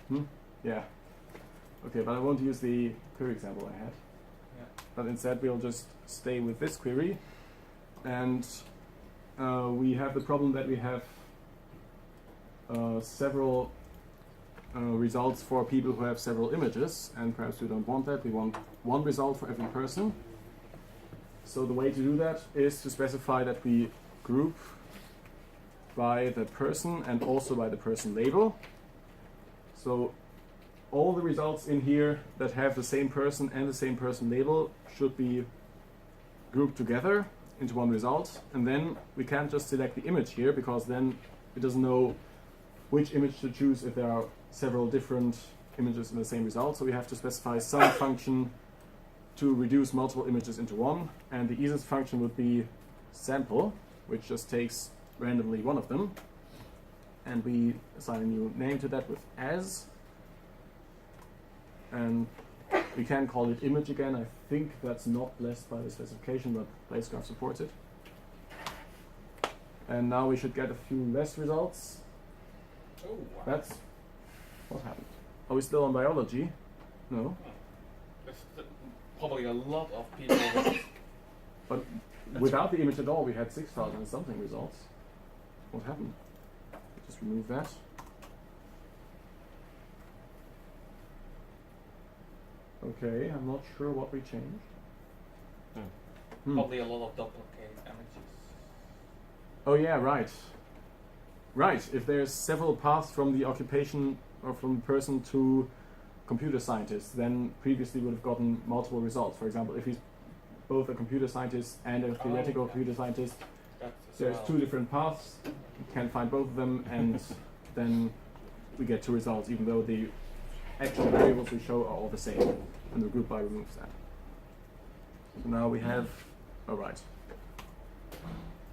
in your. Yeah. Okay, but I won't use the query example I had. Yeah. But instead we'll just stay with this query. And we have the problem that we have several results for people who have several images, and perhaps we don't want that. We want one result for every person. So the way to do that is to specify that we group by the person and also by the person label. So all the results in here that have the same person and the same person label should be grouped together into one result. And then we can't just select the image here, because then it doesn't know which image to choose if there are several different images in the same result. So we have to specify some function to reduce multiple images into one. And the easiest function would be sample, which just takes randomly one of them. And we assign a new name to that with as. And we can call it image again. I think that's not blessed by the specification, but Lacroix supports it. And now we should get a few less results. Oh, wow. That's what happened. Are we still on biology? No. There's probably a lot of people. With But without the image at all, we had 6,000 and something results. What happened? Just remove that. Okay, I'm not sure what we changed. Probably a lot of duplicate images. Oh yeah, right. Right, if there's several paths from the occupation or from the person to computer scientist, then previously would have gotten multiple results. For example, if he's both a computer scientist and a theoretical computer scientist, there's two different paths, you can find both of them, and then we get two results, even though the actual variables we show are all the same, and the group by removes that. So now we have, alright.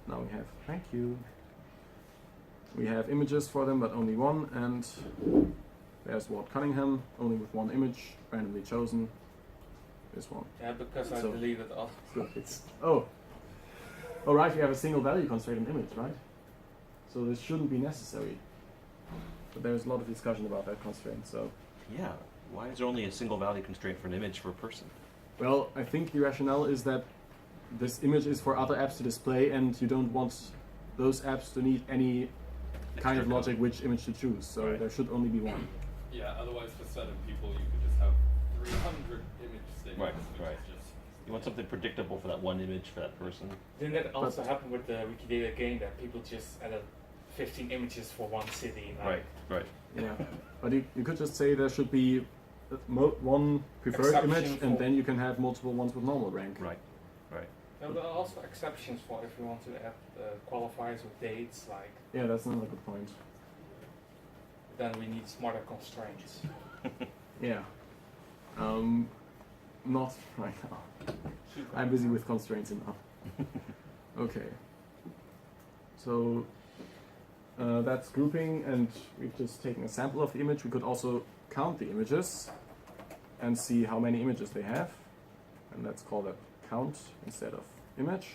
Now we have, thank you. We have images for them, but only one, and there's Ward Cunningham, only with one image, randomly chosen. This one. Yeah, because I So- deleted all. Good. Oh, right. You have a single value constraint on image, right? So this shouldn't be necessary. But there's a lot of discussion about that constraint. So Yeah. Why is there only a single value constraint for an image for a person? well, I think the rationale is that this image is for other apps to display, and you don't want those apps to need any kind of logic which image to choose. So Right. there should only be one. Yeah, otherwise for certain people you could just have 300 image statements, Right, which right. is just... You want something predictable for that one image for that person. Didn't that also happen with the Wikidata game, that people just added 15 images for one city? Like, Right. Yeah. But you could just say there should be one preferred Exception image, and for- then you can have multiple ones with normal rank. Right. There are also exceptions for if you want to add qualifiers with dates, like Yeah, that's another good point. then we need smarter constraints. Yeah. Not right now. I'm busy with constraints enough. Okay. So that's grouping, and we've just taken a sample of the image. We could also count the images and see how many images they have. And let's call that count instead of image.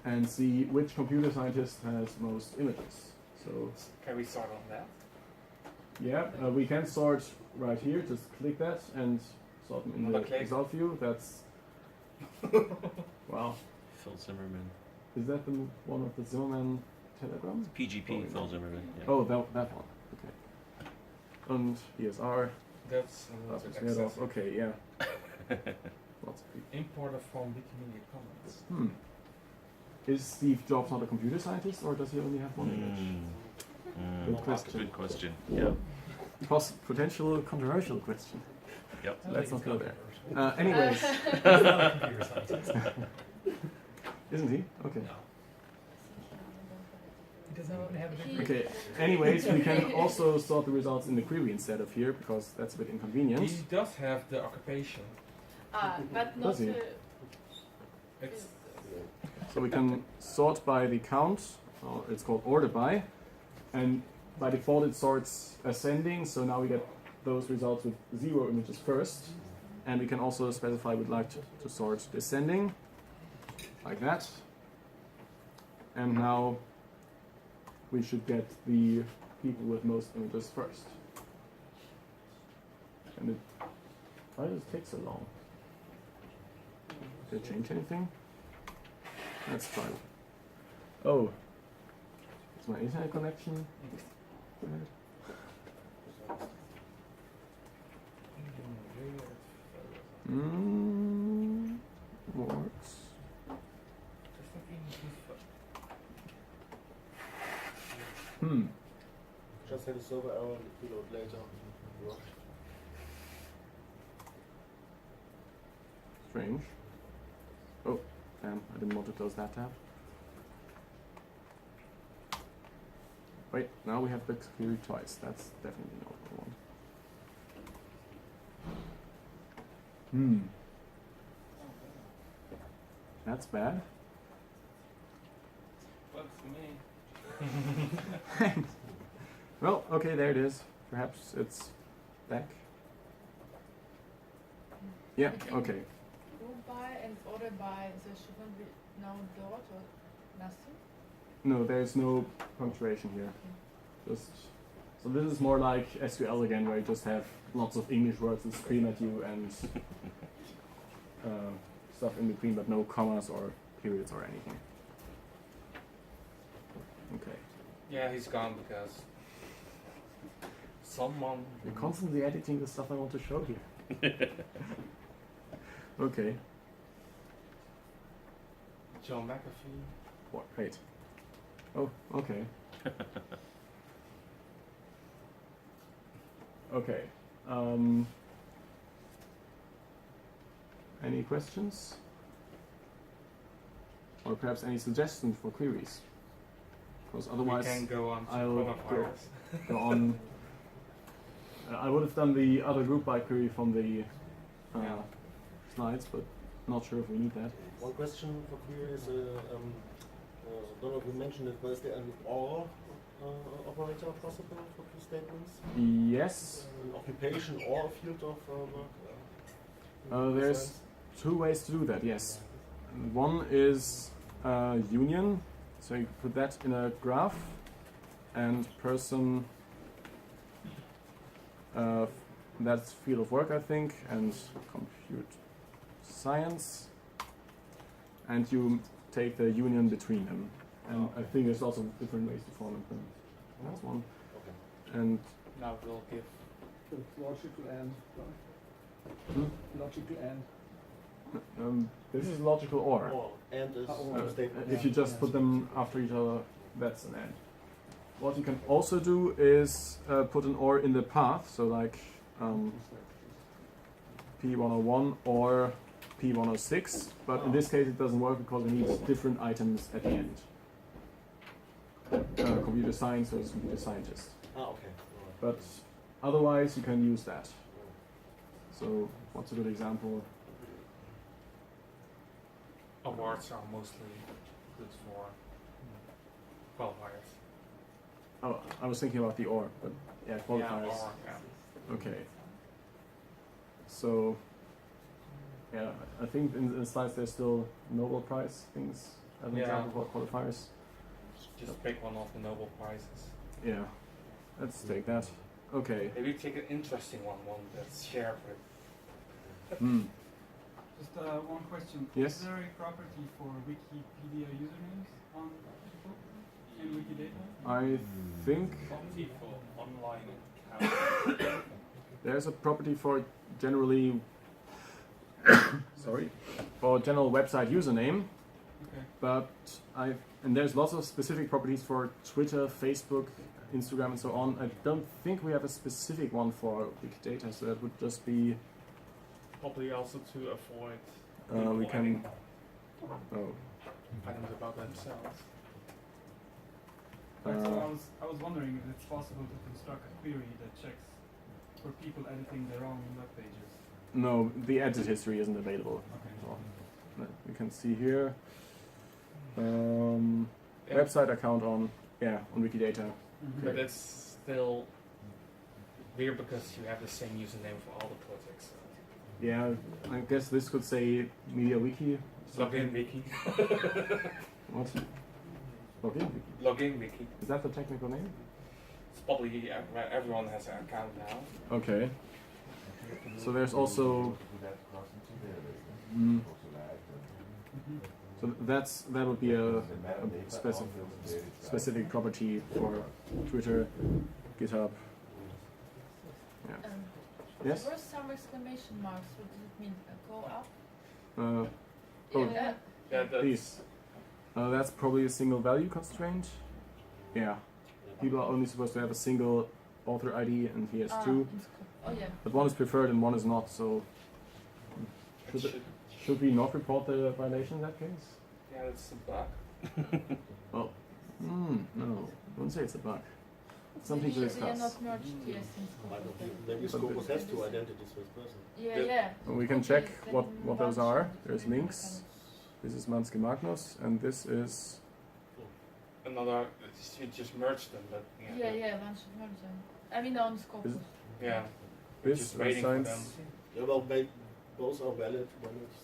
And see which computer scientist has most images. So Can we sort on that? yeah, we can sort right here. Just click that and sort them in the Another click. result view. That's wow. Phil Zimmerman. Is that the one of the Zimmerman telegram? PGP, Oh, Phil Zimmerman. Yeah. Oh, that one. Okay. And ESR. That's a little bit Rasmus Nerdorf. excessive. Okay, yeah. Lots of people. Importer from Wikimedia Commons. Is Steve Jobs not a computer scientist, or does he only have one image? Good question. Good question. Yeah. Potential controversial question. Yep. Let's not go there. Anyways. He's not a computer scientist. Isn't he? Okay. He does not only have a degree. Okay. Anyways, we can also sort the results in the query instead of here, because that's a bit inconvenient. He does have the occupation. But not. Does he? It's So we can sort by the count, or it's called order by, and by default it sorts ascending, so now we get those results with 0 images first, and we can also specify we'd like to sort descending, like that, and now we should get the people with most images first. And why does it take so long? Did I change anything? Let's try. Oh, is my internet connection bad? Works. Just had a server error, reload later. Rushed. Strange. Oh, damn, I didn't want to close that tab. Wait, now we have the query twice. That's definitely not what I want. That's bad. works for me. Well, okay, there it is. Perhaps it's back. Yeah, okay. Group by and order by, there shouldn't be no dot or nothing? No, there's no punctuation here. Just so this is more like SQL again, where you just have lots of English words that scream at you and stuff in between, but no commas or periods or anything. Okay. Yeah, he's gone because someone. You're constantly editing the stuff I want to show here. Okay. Joe McAfee. What? Wait. Oh, okay. Okay. Any questions? Or perhaps any suggestions for queries? Because otherwise, we can go on to I'll go on. I would have done the other group by query from the slides, but not sure if we need that. One question for query is, don't know if we mentioned it, but is there an OR operator possible for two statements? Yes. An occupation or a field of work? There's two ways to do that, yes. One is union, so you put that in a graph, and person, that's field of work, I think, and compute science, and you take the union between them. And I think there's also different ways to format them. That's one. Okay. And now we'll give logical and logical and. This is logical or. Or. And is statement. If you just put them after each other, that's an and. What you can also do is put an or in the path, so like P101 or P106, but in this case it doesn't work because we need different items at the end. Computer science versus computer scientist. Ah, okay. But otherwise you can use that. So what's a good example? Awards are mostly good for qualifiers. Oh, I was thinking about the or, but yeah, qualifiers. Yeah, or, yeah. Okay. So, yeah, I think in the slides there's still Nobel Prize things as an example for qualifiers. Just pick one of the Nobel Prizes. Yeah, let's take that. Okay. Maybe take an interesting one that's shared with. Just one question. Yes? Is there a property for Wikipedia usernames on people in Wikidata? I think Property for online accounts. there's a property for generally, sorry, for general website username. Okay. But and there's lots of specific properties for Twitter, Facebook, Instagram, and so on. I don't think we have a specific one for Wikidata, so that would just be. Probably also to avoid We can. adding Oh. items about themselves. So I was wondering if it's possible to construct a query that checks for people editing their own web pages. No, the edit history isn't available. So, you can see here. Website account on Wikidata. But it's still weird because you have the same username for all the projects. Yeah, I guess this could say Media Wiki. Login Wiki. What? Login Wiki. Login Wiki. Is that the technical name? It's probably everyone has an account now. Okay. So there's also. So that would be a specific property for Twitter, GitHub. Yeah. Yes. There were some exclamation marks. What does it mean? Go up? These. That's probably a single value constraint. Yeah. People are only supposed to have a single author ID, and he has two. Oh yeah. But one is preferred and one is not. So should we not report the violation in that case? Yeah, it's a bug. Well, no, I wouldn't say it's a bug. It's something to They are discuss. not merged yes in Scopus. Maybe Scopus has two identities for this person. Yeah. Well, we can check what those are. There's links. This is Manske Magnus, and this is. Another, you just merge them, but Yeah, one should merge them. I mean on Scopus. Yeah. This Just waiting for them. Yeah, well, both are valid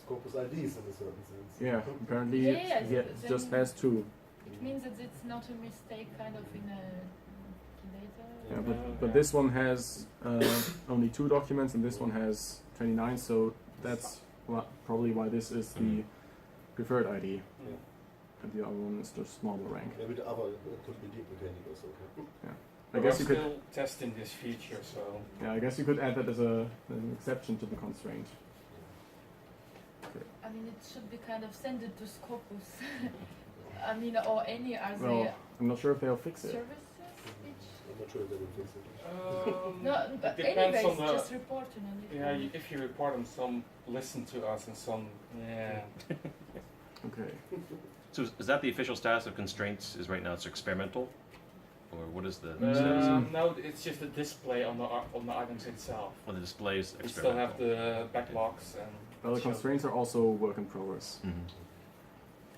Scopus IDs in a certain sense. Yeah, apparently it just has two. It means that it's not a mistake kind of in a data. Yeah, but this one has only 2 documents, and this one has 29. So that's probably why this is the preferred ID. Yeah. And the other one is just normal rank. Maybe the other could be duplicated or so. Yeah. I guess you could still testing this feature, so yeah, I guess you could add that as an exception to the constraint. Okay. I mean, it should be kind of send it to Scopus. I mean, or any as Well, I'm not sure if they'll fix it. services. I'm not sure if they will fix it. No, but it depends anyways, on the, just reporting on it. yeah, if you report them, some listen to us and some, yeah. Okay. So is that the official status of constraints? Is right now it's experimental, or what is the status? No, it's just a display on the items itself. Well, the display is We still have experimental. the backlogs and. Well, the constraints are also work in progress.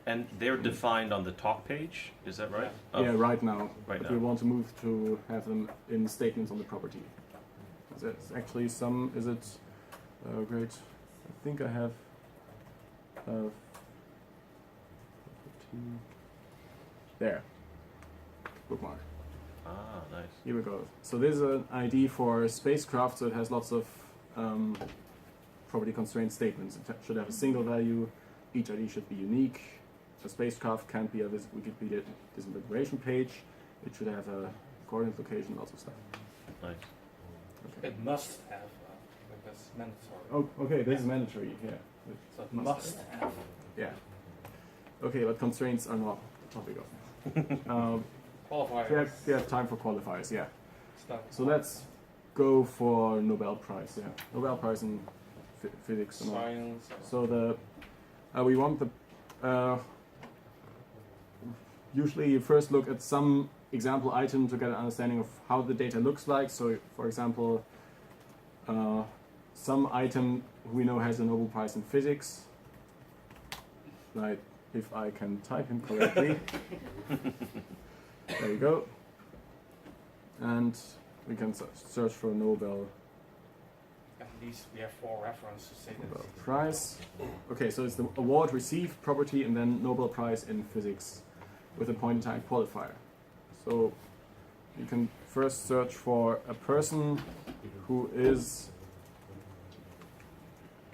And they're defined on the talk page, is that right? Yeah, right now. Right but now. we want to move to have them in statements on the property. That's actually some. Is it great? I think I have. There. Bookmark. Ah, nice. Here we go. So this is an ID for spacecraft, so it has lots of property constraint statements. It should have a single value. Each ID should be unique. A spacecraft can't be a Wikipedia disintegration page. It should have a coordinate location, lots of stuff. Nice. Okay. It must have, that's mandatory. Oh, okay, this is mandatory, yeah. So it must have. Yeah. Okay, but constraints are not the topic of. Qualifiers. We have time for qualifiers, yeah. Stuff. So let's go for Nobel Prize, yeah. Nobel Prize in physics. And all. Science. So we want the. Usually you first look at some example item to get an understanding of how the data looks like. So, for example, some item we know has a Nobel Prize in physics. Like, if I can type him correctly. There you go. And we can search for Nobel At least we have 4 references to say Nobel that. Prize. Okay, so it's the award received, property, and then Nobel Prize in physics with a point-in-time qualifier. So you can first search for a person who is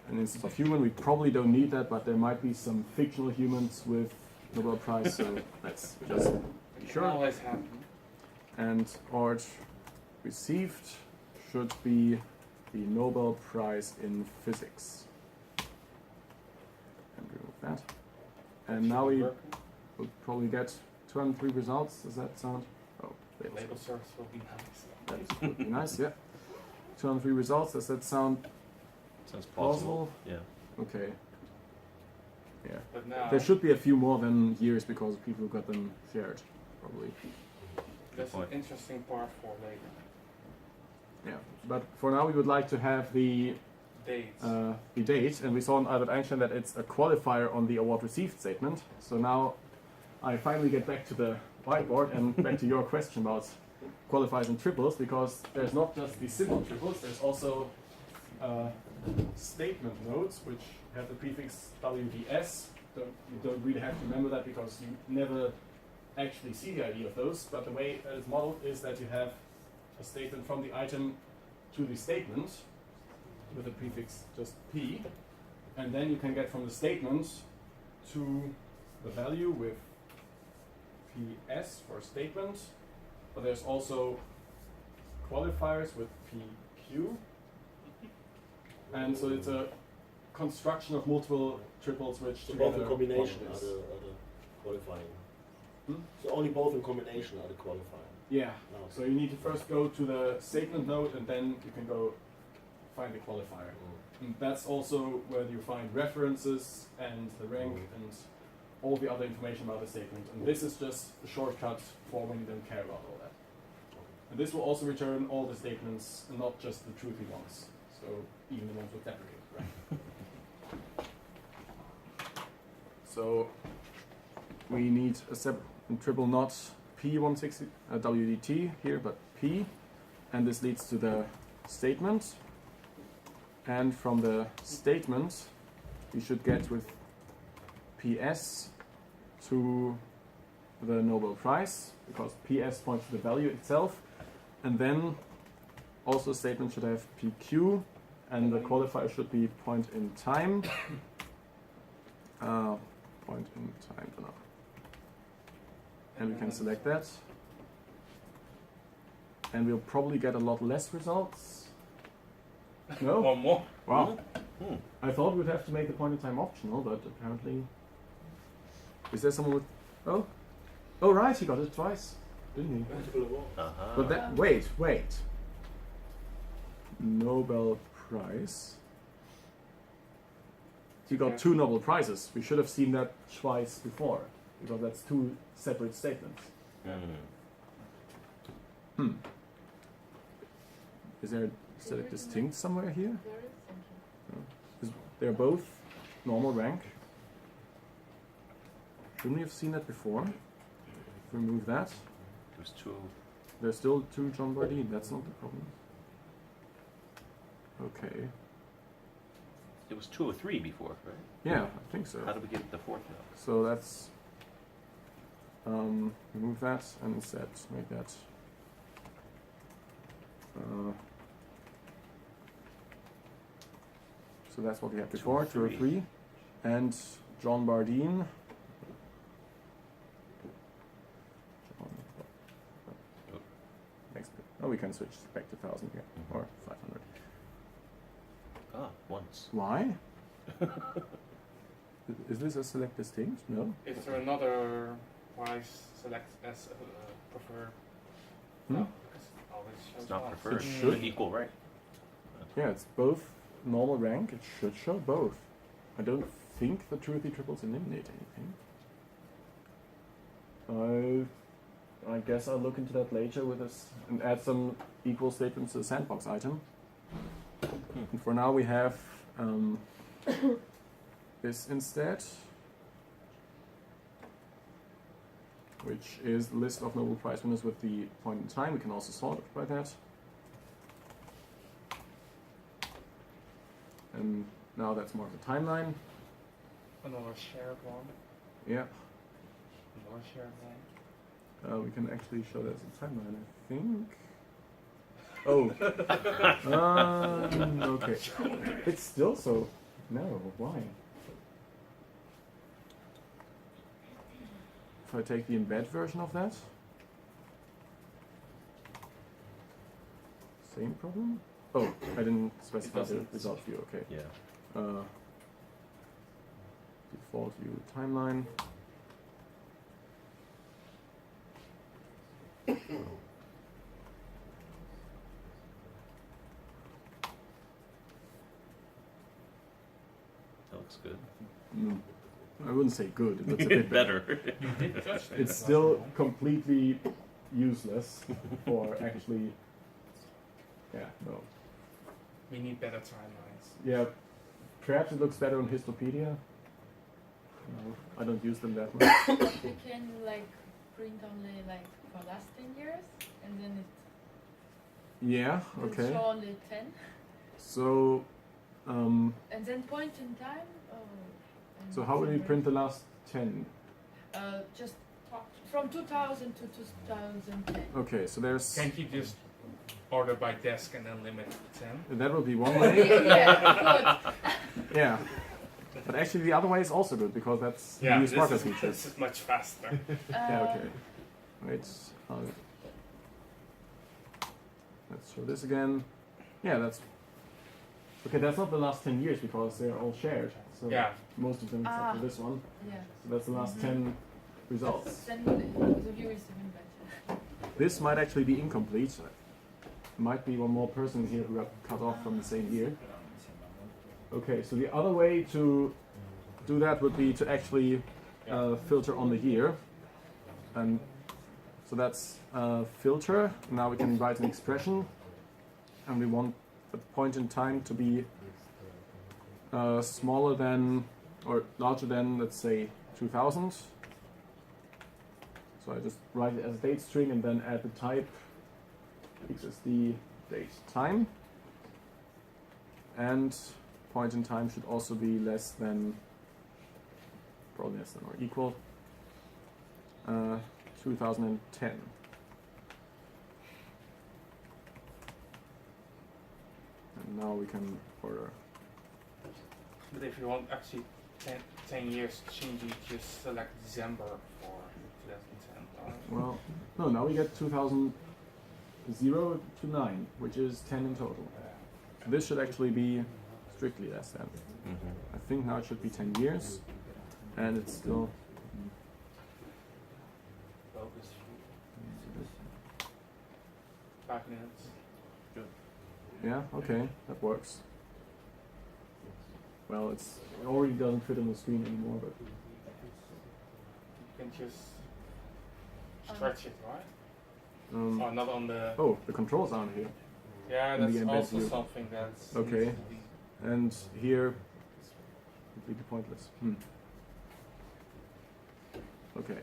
an instance of human. We probably don't need that, but there might be some fictional humans with Nobel Prize, so let's just be It sure. can always happen. And award received should be the Nobel Prize in physics. And remove that. And now we will probably get 203 results. Does that sound? Oh, Label source will be nice. that would be nice, yeah. 203 results. Does that sound Sounds plausible. Yeah. Okay. Yeah. But now- there should be a few more than years because people got them shared, probably. That's an interesting part for later. Yeah, but for now we would like to have the the date, and we saw in Albert Einstein that it's a qualifier on the award received statement. So now I finally get back to the whiteboard and back to your question about qualifiers and triples, because there's not just the simple triples, there's also statement nodes which have the prefix WDS. You don't really have to remember that because you never actually see the ID of those, but the way that it's modeled is that you have a statement from the item to the statement with the prefix just P, and then you can get from the statement to the value with PS for statement, but there's also qualifiers with PQ, and so it's a construction of multiple triples which So together both in combination form are this. the qualifying. Hmm? So only both in combination are the qualifying. Yeah. No. So you need to first go to the statement node, and then you can go find the qualifier. And that's also where you find references and the rank and all the other information about the statement. And this is just a shortcut for when you don't care about all that. And this will also return all the statements, and not just the truthy ones. So even the ones with deprecate, right? So we need a separate triple not P160 WDT here, but P, and this leads to the statement. And from the statement, we should get with PS to the Nobel Prize, because PS points to the value itself. And then also statement should have PQ, and the qualifier should be point in time. Point in time, no. And we can select that. And we'll probably get a lot less results. No? One more. Wow. I thought we'd have to make the point in time optional, but apparently... Is there someone with... Oh? Oh, right, he got it twice, didn't he? But that... Wait. Nobel Prize. He got 2 Nobel Prizes. We should have seen that twice before, because that's 2 separate statements. Is there a distinct somewhere here? They're both normal rank. Shouldn't we have seen that before? Remove that. There's 2. There's still 2 John Bardeen. That's not the problem. Okay. It was 2 or 3 before, right? Yeah, I think so. How did we get the 4th now? So that's remove that and instead make that so that's what we had before, 2 or 3. And John Bardeen. Next bit. Oh, we can switch back to 1000 again, or 500. Once. Why? Is this a select distinct? No. Is there another price select as preferred? No, because it always shows It's not twice. preferred. It should. Equal, right? Yeah, it's both normal rank. It should show both. I don't think the truthy triples eliminate anything. I guess I'll look into that later with this and add some equal statements to the sandbox item. And for now we have this instead, which is the list of Nobel Prize winners with the point in time. We can also sort it by that. And now that's more of a timeline. Another shared one. Yeah. Another shared one. We can actually show that as a timeline, I think. Oh. Okay. It's still so narrow. Why? If I take the embed version of that. Same problem? Oh, I didn't specify the result view. Okay. Yeah. Default view timeline. That looks good. I wouldn't say good. It looks a bit better. It's still completely useless for actually. Yeah, no. We need better timelines. Yeah, perhaps it looks better on Histopedia. No, I don't use them that much. You can like print only like for last 10 years, and then it Yeah, will okay. show only 10. So, And then point in time. And so how will you then print the last 10? just from 2000 to 2010. Okay, so there's... Can't you just order by desk and then limit to 10? That would be one way. Yeah, Yeah. But actually the other way is also good, because that's Yeah, new this SPARQL is, features. this is much faster. Yeah, okay. Wait, let's show this again. Yeah, that's... Okay, that's not the last 10 years, because they're all shared. So Yeah. most of them except for this one. Yeah. So that's the last 10 results. Then the view is even better. This might actually be incomplete. Might be one more person here who got cut off from the same year. Okay, so the other way to do that would be to actually filter on the year. And so that's filter. Now we can write an expression, and we want the point in time to be smaller than or larger than, let's say, 2000. So I just write it as a date string and then add the type XSD date time. And point in time should also be less than, probably less than or equal, 2010. And now we can order. But if you want actually 10 years to change, you just select December for 2010. Well, no, now we get 2000 0 to 9, which is 10 in total. So this should actually be strictly less than. I think now it should be 10 years, and it's still... Focus. 5 minutes. Good. Yeah, okay, that works. Well, it already doesn't fit on the screen anymore, but... You can just stretch it, right? Or not on the... Oh, the controls aren't here. Yeah, in the that's embed also view. something that's... Okay, and here, completely pointless. Okay.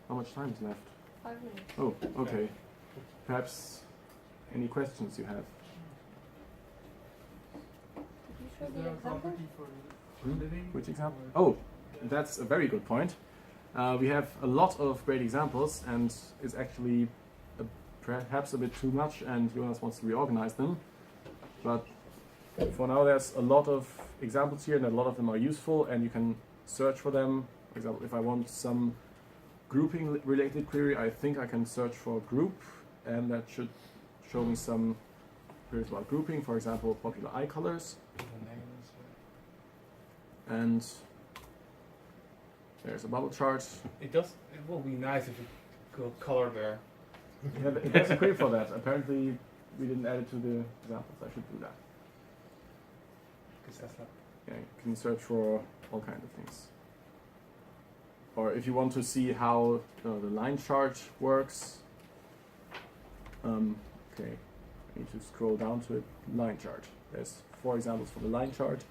How much time is left? 5 minutes. Oh, okay. Perhaps any questions you have? Did you show Is the there a example? property for living? Which example? Oh, that's a very good point. We have a lot of great examples, and it's actually perhaps a bit too much, and Jonas wants to reorganize them. But for now, there's a lot of examples here, and a lot of them are useful, and you can search for them. For example, if I want some grouping-related query, I think I can search for group, and that should show me some queries about grouping, for example, popular eye colors. And there's a bubble chart. It will be nice if you could color there. Yeah, there's a query for that. Apparently, we didn't add it to the examples. I should do that. Because that's not... Yeah, you can search for all kinds of things. Or if you want to see how the line chart works, okay, I need to scroll down to it. Line chart. There's 4 examples for the line chart.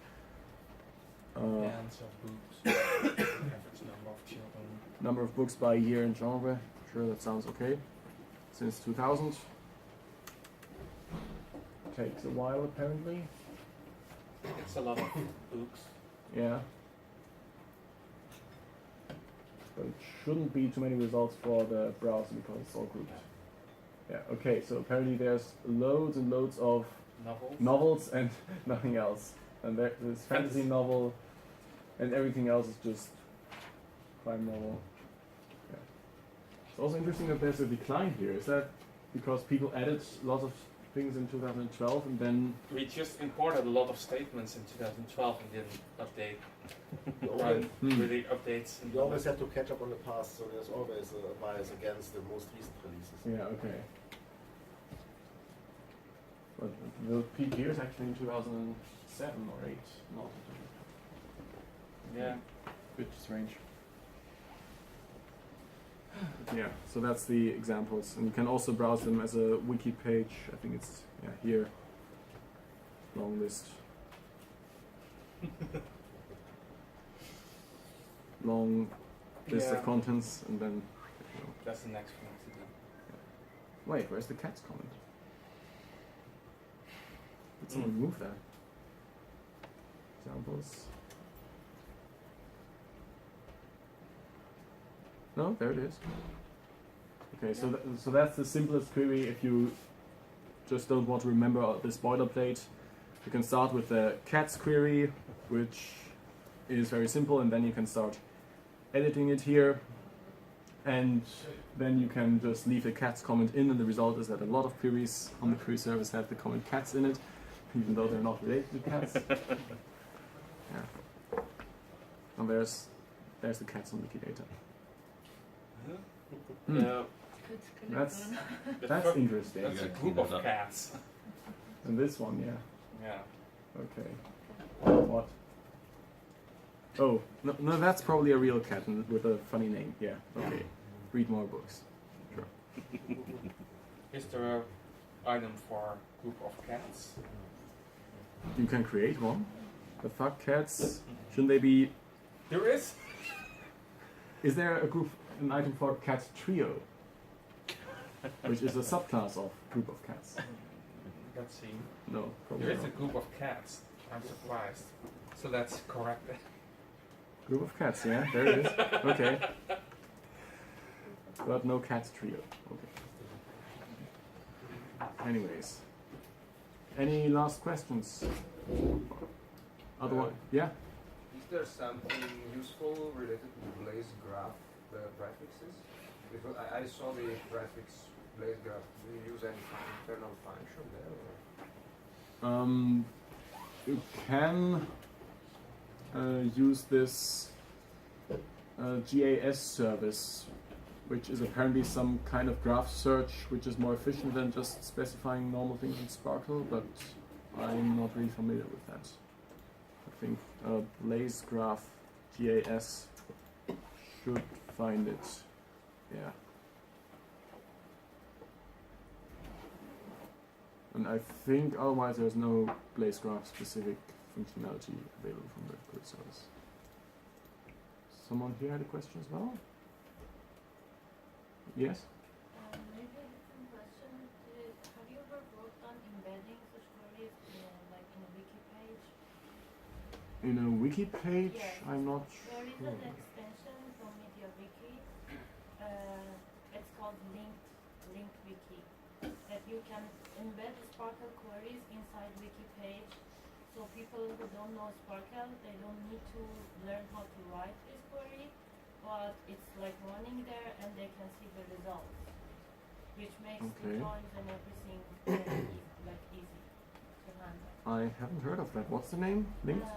Bands of books, average number of children. Number of books by year and genre. Sure, that sounds okay. Since 2000. Takes a while, apparently. It's a lot of books. Yeah. But it shouldn't be too many results for the browser because it's all grouped. Yeah, okay, so apparently there's loads and loads of novels and nothing else. And there's fantasy novel, and everything else is just crime novel. Yeah. It's also interesting that there's a decline here. Is that because people added lots of things in 2012 and then... We just imported a lot of statements in 2012 and didn't update. Really updates. You always have to catch up on the past, so there's always a bias against the most recent releases. Yeah, okay. But the peak here is actually in 2007 or 8, not. Yeah. Bit strange. Yeah, so that's the examples, and you can also browse them as a wiki page. I think it's here. Long list. Long list of contents, and then. That's the next thing to do. Wait, where's the cats comment? Did someone move that? Examples. No, there it is. Okay, so that's the simplest query if you just don't want to remember this boilerplate. You can start with the cats query, which is very simple, and then you can start editing it here. And then you can just leave a cats comment in, and the result is that a lot of queries on the query service have the comment cats in it, even though they're not related to cats. Yeah. And there's the cats on Wikidata. Yeah. That's interesting. That's a group of cats. And this one, yeah. Yeah. Okay. What? Oh, no, that's probably a real cat with a funny name. Yeah. Okay. Read more books. Sure. Is there an item for a group of cats? You can create one. The fuck cats? Shouldn't they be? There is. Is there an item for cat trio, which is a subclass of group of cats? Let's see. No, probably there is not. a group of cats. I'm surprised. So that's correct. Group of cats, yeah, there it is. Okay. But no cats trio. Okay. Anyways. Any last questions? Otherwise, yeah? Is there something useful related to Blaze graph prefixes? Because I saw the prefix Blaze graph. Do you use any internal function there? You can use this GAS service, which is apparently some kind of graph search, which is more efficient than just specifying normal things in SPARQL, but I'm not really familiar with that. I think Blaze graph GAS should find it. Yeah. And I think otherwise there's no Blaze graph specific functionality available from the query service. Someone here had a question as well? Yes? Maybe a different question. Have you ever worked on embedding such queries like in a wiki page? In a wiki page? Yes. I'm not There is sure. an extension from MediaWiki. It's called linked wiki. That you can embed SPARQL queries inside wiki page. So people who don't know SPARQL, they don't need to learn how to write this query, but it's like running there and they can see the results, which makes the joins and everything very easy to handle. I haven't heard of that. What's the name? Linked?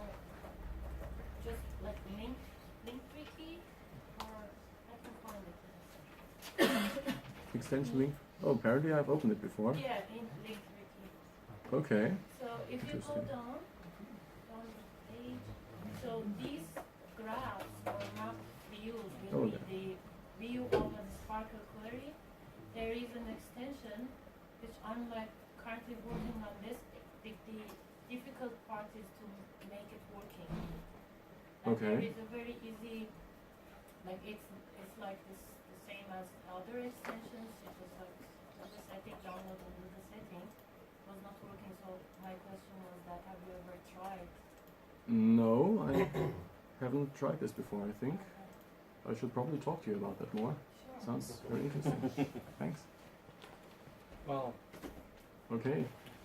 Just like linked wiki, or I can find it. Extension link? Oh, apparently I've opened it before. Yeah, linked wiki. Okay. So if you go down the page, so these graphs or map views will be the view of a SPARQL query. There is an extension which I'm currently working on this. The difficult part is to make it working. And there is a very easy, it's like this the same as other extensions. It was just I think download and do the setting was not working. So my question was that have you ever tried? No, I haven't tried this before, I think. I should probably talk to you about that more. Sure. Sounds very interesting. Thanks. Well. Okay,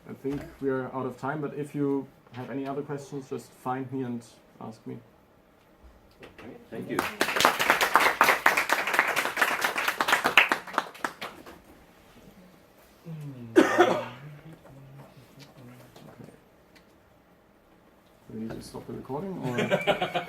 I think we're out of time, but if you have any other questions, just find me and ask me. Okay, thank you. Do we need to stop the recording or?